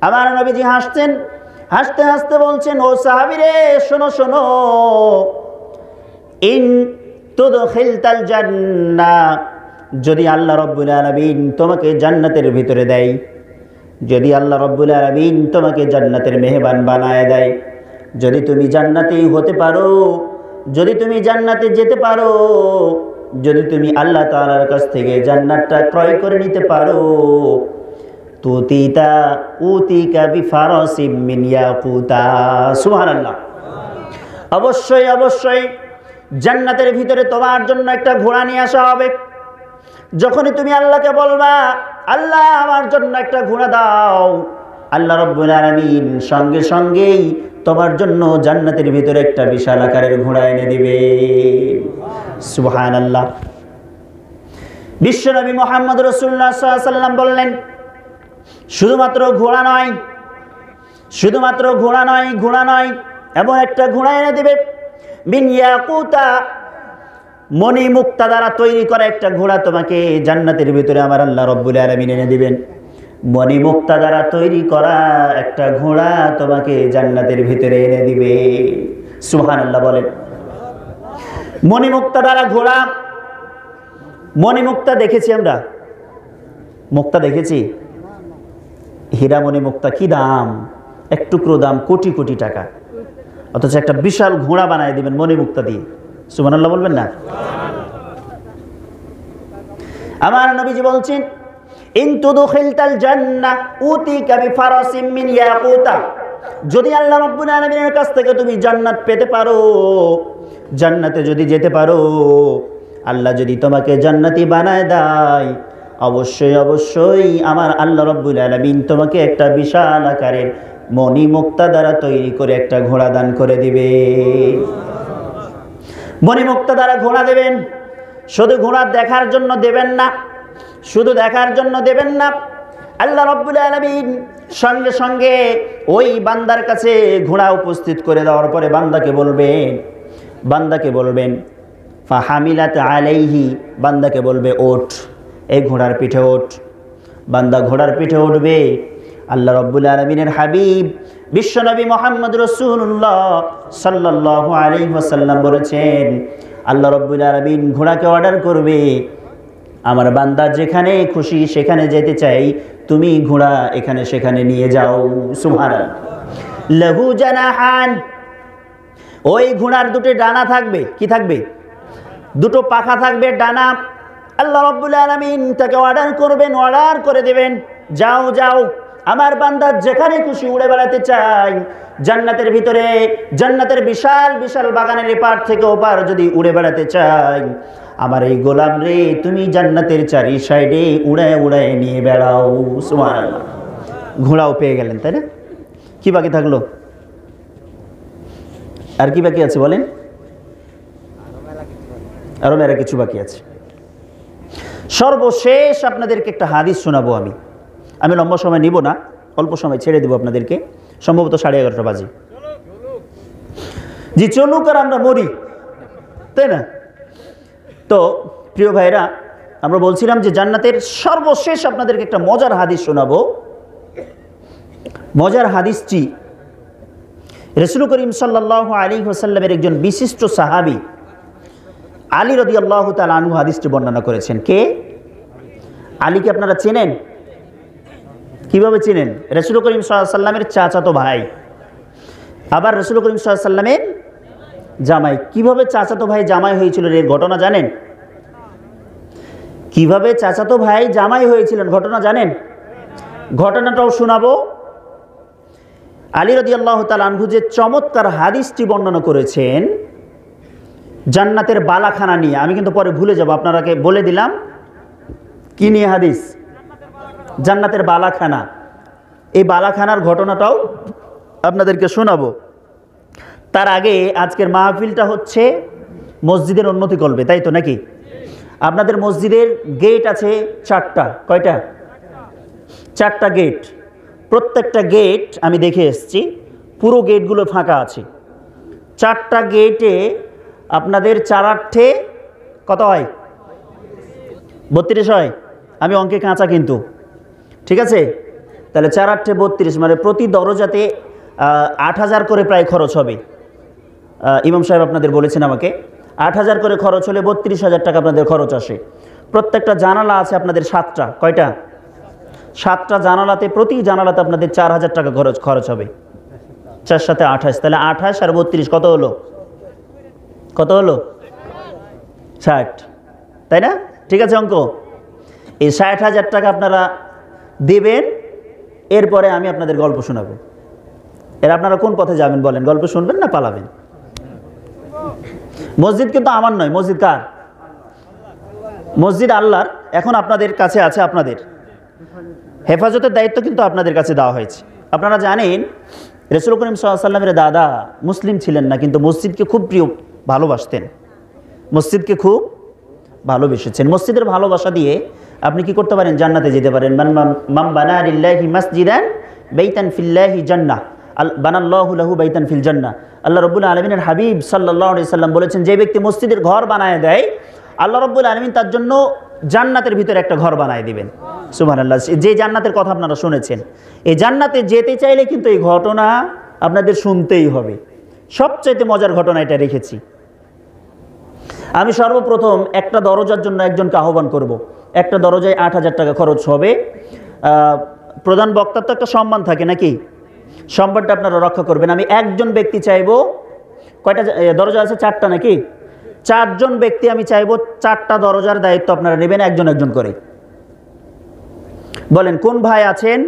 আমার নবীজি হাসতেন, হাসতে হাসতে বলছেন, ও সাহাবীরে শোনো শোনো, ইন তুদখিলতাল জান্নাহ, যদি আল্লাহ রাব্বুল আলামিন তোমাকে জান্নাতের ভিতরে দেয়, যদি আল্লাহ রব্বুল আলামিন তোমাকে জান্নাতের মেহমান বানায় দেয়, যদি তুমি জান্নাতেই হতে পারো, যদি তুমি জান্নাতে যেতে পারো, যদি তুমি আল্লাহ তাআলার কাছ থেকে জান্নাতটা ক্রয় করে নিতে পারো, তুতিতা উতিকা বিফারাসিম মিন ইয়াকুতা। সুবহানাল্লাহ। অবশ্যই অবশ্যই জান্নাতের ভিতরে তোমার জন্য একটা ঘোড়া নিয়ে আসা হবে। যখনই তুমি আল্লাহকে বলবা, আল্লাহ আমার জন্য একটা ঘোড়া দাও, আল্লাহ রাব্বুল আলামিন সঙ্গে সঙ্গেই তোমার জন্য জান্নাতের ভিতরে একটা বিশাল আকারের ঘোড়া এনে দিবে। সুবহানাল্লাহ। বিশ্বনবী মুহাম্মদ রাসূলুল্লাহ সাল্লাল্লাহু আলাইহি ওয়াসাল্লাম বললেন, শুধুমাত্র ঘোড়া নয়, শুধুমাত্র ঘোড়া নয়, ঘোড়া নয়, এমন একটা ঘোড়া এনে দিবে মিন ইয়াকুতা, মণি মুক্তা দ্বারা তৈরি করা একটা ঘোড়া তোমাকে জান্নাতের ভিতরে আমার আল্লাহ রব্বুল আলামিন এনে দিবেন। মণি মুক্তা দ্বারা তৈরি করা একটা ঘোড়া তোমাকে জান্নাতের ভিতরে এনে দিবে। সুবহানাল্লাহ বলেন। মণি মুক্তা দ্বারা ঘোড়া, মণি মুক্তা দেখেছি আমরা, মুক্তা দেখেছি, হীরা মণি মুক্তা কি দাম, এক টুকরো দাম কোটি কোটি টাকা, অথচ একটা বিশাল ঘোড়া বানায় দিবেন মণি মুক্তা দিয়ে। সুবহানাল্লাহ বলবেন না? আমার নবীজি বলছেন, ইন তুদখিলতাল জান্নাহ উতিকা বিফারাসিম মিন ইয়াকুতা, যদি আল্লাহ রাব্বুল আলামিনের কাছ থেকে তুমি জান্নাত পেতে পারো, জান্নাতে যদি যেতে পারো, আল্লাহ যদি তোমাকে জান্নাতি বানায় দেয়, অবশ্যই অবশ্যই আমার আল্লাহ রাব্বুল আলামিন তোমাকে একটা বিশাল আকারের মণি মুক্তা দ্বারা তৈরি করে একটা ঘোড়া দান করে দিবে। মণি মুক্তা দ্বারা ঘোড়া দেবেন। শুধু ঘোড়া দেখার জন্য দেবেন না, শুধু দেখার জন্য দেবেন না, আল্লাহ রাব্বুল আলামিন সঙ্গে সঙ্গে ওই বান্দার কাছে ঘোড়া উপস্থিত করে দেওয়ার পরে বান্দাকে বলবেন ফাহামিলাত আলাইহি, বান্দাকে বলবে ওঠ, এই ঘোড়ার পিঠে ওঠ। বান্দা ঘোড়ার পিঠে উঠবে। আল্লাহ রাব্বুল আলামিনের হাবিব বিশ্বনবী মুহাম্মদ রাসূলুল্লাহ সাল্লাল্লাহু আলাইহি ওয়াসাল্লাম বলেছেন, আল্লাহ রাব্বুল আলামিন ঘোড়াকে অর্ডার করবে, আমার বান্দা যেখানে খুশি সেখানে যেতে চাই, তুমি ঘোড়া এখানে সেখানে নিয়ে যাও। সুবহানাল্লাহ। লাহু জানাহান, ওই ঘোড়ার দুটো ডানা থাকবে। কি থাকবে? দুটো পাখা থাকবে, ডানা। আল্লাহ রাব্বুল আলামিন তাকে অর্ডার করবেন, অর্ডার করে দেবেন, যাও যাও, আমার বান্দা যেখানে খুশি উড়ে বেড়াতে চাই, জান্নাতের ভিতরে, জান্নাতের বিশাল বিশাল বাগানের এপার থেকে ওপার যদি উড়ে বেড়াতে চাই, আমার এই গোলাম রে তুমি জান্নাতের চারি সাইডে উড়ায় উড়ায় নিয়ে বেড়াও। সুবহানাল্লাহ। ঘোড়াও পেয়ে গেলেন, তাই না? কি বাকি থাকলো? আর কি বাকি আছে বলেন? আরো মেরা কিছু বাকি আছে। সর্বশেষ আপনাদেরকে একটা হাদিস শোনাবো। আমি লম্বা সময় নিব না, অল্প সময় ছেড়ে দিব আপনাদেরকে, সম্ভবত 11:30 বাজে। জি চলুক আর আমরা মরি, তাই না? তো প্রিয় ভাইরা, আমরা বলছিলাম যে জান্নাতের সর্বশেষ আপনাদেরকে একটা মজার হাদিস শোনাবো। মজার হাদিসটি রাসূল করিম সাল্লাল্লাহু আলাইহি ওয়াসাল্লামের একজন বিশিষ্ট সাহাবী আলী রাদিয়াল্লাহু তাআলা আনহু হাদিসটি বর্ণনা করেছেন। কে? আলীকে আপনারা চেনেন? কিভাবে চেনেন? রাসূল করিম সাল্লাল্লাহু আলাইহি ওয়াসাল্লামের চাচাতো ভাই, আবার রাসূল করিম সাল্লাল্লাহু আলাইহি ওয়াসাল্লামের জামাই। কিভাবে চাচাতো ভাই জামাই হয়েছিল এর ঘটনা জানেন? কিভাবে চাচাতো ভাই জামাই হয়েছিলেন ঘটনা জানেন? ঘটনাটাও শোনাবো। আলী রাদিয়াল্লাহু তাআলা আনহু যে চমৎকার হাদিসটি বর্ণনা করেছেন জান্নাতের বালাখানা নিয়ে, আমি কিন্তু পরে ভুলে যাব, আপনারাকে বলে দিলাম কি নিয়ে হাদিস? জান্নাতের বালাখানা। এই বালাখানার ঘটনাটাও আপনাদেরকে শোনাবো। তার আগে আজকের মাহফিলটা হচ্ছে মসজিদের উন্নতি করবে, তাই তো নাকি? আপনাদের মসজিদের গেট আছে 4টা। কয়টা? 4টা গেট। প্রত্যেকটা গেট আমি দেখে এসেছি, পুরো গেটগুলো ফাঁকা আছে। 4টা গেটে আপনাদের 4 কত হয়? 32 হয়। আমি অঙ্কে কাঁচা কিন্তু, ঠিক আছে? তাহলে 4 32, মানে প্রতি দরজাতে 8000 করে প্রায় খরচ হবে। ইমাম সাহেব আপনাদের বলেছেন আমাকে 8000 করে খরচ হলে 32,000 টাকা আপনাদের খরচ আসে। প্রত্যেকটা জানালা আছে আপনাদের 7টা। কয়টা? 7টা জানালাতে, প্রতি জানালাতে আপনাদের 4000 টাকা খরচ হবে। 4 সাথে 28, তাহলে 28 আর 32 কত হলো? কত হলো? 60, তাই না? ঠিক আছে অঙ্ক? এই 60,000 টাকা আপনারা দেবেন, এরপরে আমি আপনাদের গল্প শোনাবো। এর আপনারা কোন পথে যাবেন বলেন? গল্প শুনবেন না পালাবেন? মসজিদ কিন্তু আমার নয়, মসজিদ কার? মসজিদ আল্লাহর। এখন আপনাদের কাছে আছে, আপনাদের হেফাজতের দায়িত্ব কিন্তু আপনাদের কাছে দেওয়া হয়েছে। আপনারা জানেন রাসূল করিম সাল্লাল্লাহু আলাইহি ওয়াসাল্লামের দাদা মুসলিম ছিলেন না, কিন্তু মসজিদকে খুব ভালোবাসতেন, মসজিদকে খুব ভালোবেসেছেন। মসজিদের ভালোবাসা দিয়ে আপনি কি করতে পারেন? জান্নাতে যেতে পারেন। মান বানা লিল্লাহি মাসজিদান বাইতান ফিল্লাহি জান্নাহ বানাল্লাহু লাহু বাইতান ফিল জান্নাহ। আল্লাহ রাব্বুল আলামিনের হাবিব সাল্লাল্লাহু আলাইহি সাল্লাম বলেছেন, যে ব্যক্তি মসজিদের ঘর বানায় দেয়, আল্লাহ রাব্বুল আলামিন তার জন্য জান্নাতের ভিতরে একটা ঘর বানায় দিবেন। সুবহানাল্লাহ। যে জান্নাতের কথা আপনারা শুনেছেন, এই জান্নাতে যেতে চাইলে কিন্তু এই ঘটনা আপনাদের শুনতেই হবে। সবচাইতে মজার ঘটনা এটা রেখেছি। আমি সর্বপ্রথম একটা দরজার জন্য একজনকে আহ্বান করব। একটা দরজায় 8000 টাকা খরচ হবে। প্রধান বক্তার তো একটা সম্মান থাকে নাকি? সম্মানটা আপনারা রক্ষা করবেন। আমি একজন ব্যক্তি চাইবো, কয়টা দরজা আছে? 4টা নাকি? 4 জন ব্যক্তি আমি চাইবো 4টা দরজার দায়িত্ব আপনারা নেবেন, একজন একজন করে। বলেন কোন ভাই আছেন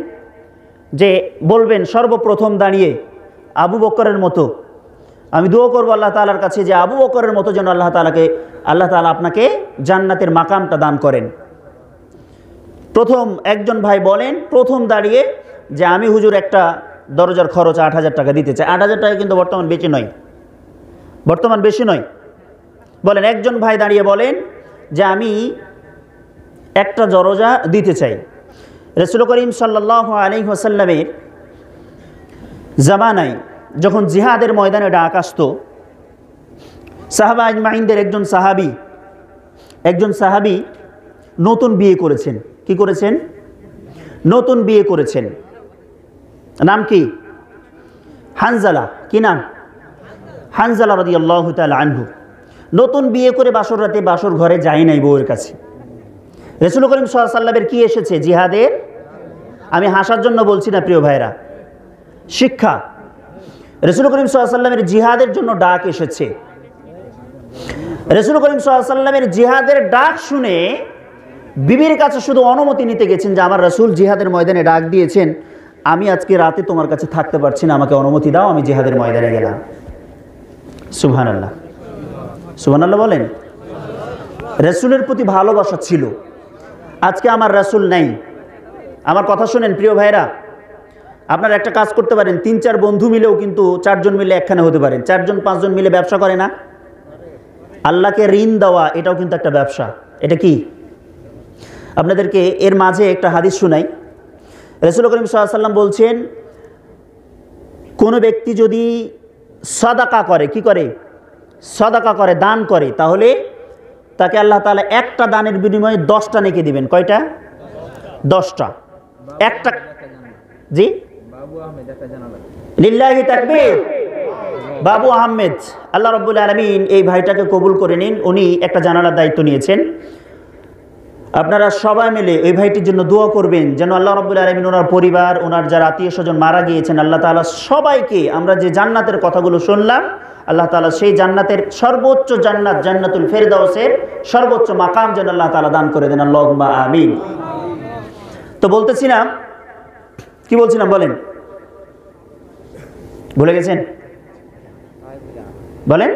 যে বলবেন সর্বপ্রথম দাঁড়িয়ে আবু বকরের মতো? আমি দোয়া করবো আল্লাহ তাআলার কাছে যে আবু বকরের মতো যেন আল্লাহ তাআলা আপনাকে জান্নাতের মাকামটা দান করেন। প্রথম একজন ভাই বলেন প্রথম দাঁড়িয়ে যে আমি হুজুর একটা দরজার খরচ 8000 টাকা দিতে চাই। 8000 টাকা কিন্তু বর্তমান বেশি নয়। বলেন একজন ভাই দাঁড়িয়ে বলেন যে আমি একটা দরজা দিতে চাই। রাসূল করিম সাল্লাল্লাহু আলাইহি ওয়াসাল্লামের জামানায় যখন জিহাদের ময়দানে ডাক আসতো, সাহাবা আজমাইনদের একজন সাহাবী নতুন বিয়ে করেছেন। কি করেছেন? নতুন বিয়ে করেছেন। নাম কি? হানজালা। কি নাম? হানজালা রাদিয়াল্লাহু তাআলা আনহু। নতুন বিয়ে করে বাসর রাতে বাসর ঘরে যায় নাই বউয়ের কাছে। রাসূল করিম সাল্লাল্লাহু আলাইহি ওয়াসাল্লামের কি এসেছে? জিহাদের। আমি হাসার জন্য বলছি না প্রিয় ভাইরা, শিক্ষা। রাসূল করিম সাল্লাল্লাহু আলাইহি ওয়াসাল্লামের জিহাদের জন্য ডাক এসেছে। রাসূল করিম সাল্লাল্লাহু আলাইহি ওয়াসাল্লামের জিহাদের ডাক শুনে বিবির কাছে শুধু অনুমতি নিতে গেছেন যে আমার রাসূল জিহাদের ময়দানে ডাক দিয়েছেন, আমি আজকে রাতে তোমার কাছে থাকতে পারছি না, আমাকে অনুমতি দাও, আমি জিহাদের ময়দানে গেলাম। সুবহানাল্লাহ, সুবহানাল্লাহ বলেন। রাসূলের প্রতি ভালোবাসা ছিল। আজকে আমার রাসূল নাই। আমার কথা শুনেন প্রিয় ভাইরা, আপনারা একটা কাজ করতে পারেন, 3-4 বন্ধু মিলেও কিন্তু 4 জন মিলে একখানে হতে পারেন। 4 জন 5 জন মিলে ব্যবসা করে না? আল্লাহকে ঋণ দেওয়া, এটাও কিন্তু একটা ব্যবসা। এটা কি? আপনাদেরকে এর মাঝে একটা হাদিস শুনাই। রাসূল করিম সাল্লাল্লাহু আলাইহি ওয়াসাল্লাম বলছেন, কোনো ব্যক্তি যদি সাদাকা করে, কি করে? সাদাকা করে, দান করে, তাহলে তাকে আল্লাহ তাআলা একটা দানের বিনিময়ে 10টা নেকি দিবেন। কয়টা? 10টা। একটা। জি, লিল্লাহি তাকবীর। বাবু আহমেদ, আল্লাহ রাব্বুল আলামিন এই ভাইটাকে কবুল করে নিন। উনি একটা জানালার দায়িত্ব নিয়েছেন। আপনারা সবাই মিলে এই ভাইটির জন্য দোয়া করবেন যেন আল্লাহ রাব্বুল আলামিন ওনার পরিবার, ওনার যারা আত্মীয় স্বজন মারা গিয়েছেন, আল্লাহ তাআলা সবাইকে, আমরা যে জান্নাতের কথাগুলো শুনলাম, আল্লাহ তাআলা সেই জান্নাতের সর্বোচ্চ জান্নাত, জান্নাতুল ফেরদাউসের সর্বোচ্চ মাকাম যেন আল্লাহ তাআলা দান করে দেন। আল্লাহুম্মা আমিন। তো বলতেছিলাম, কি বলছিলাম বলেন? ভুলে গেছেন? বলেন।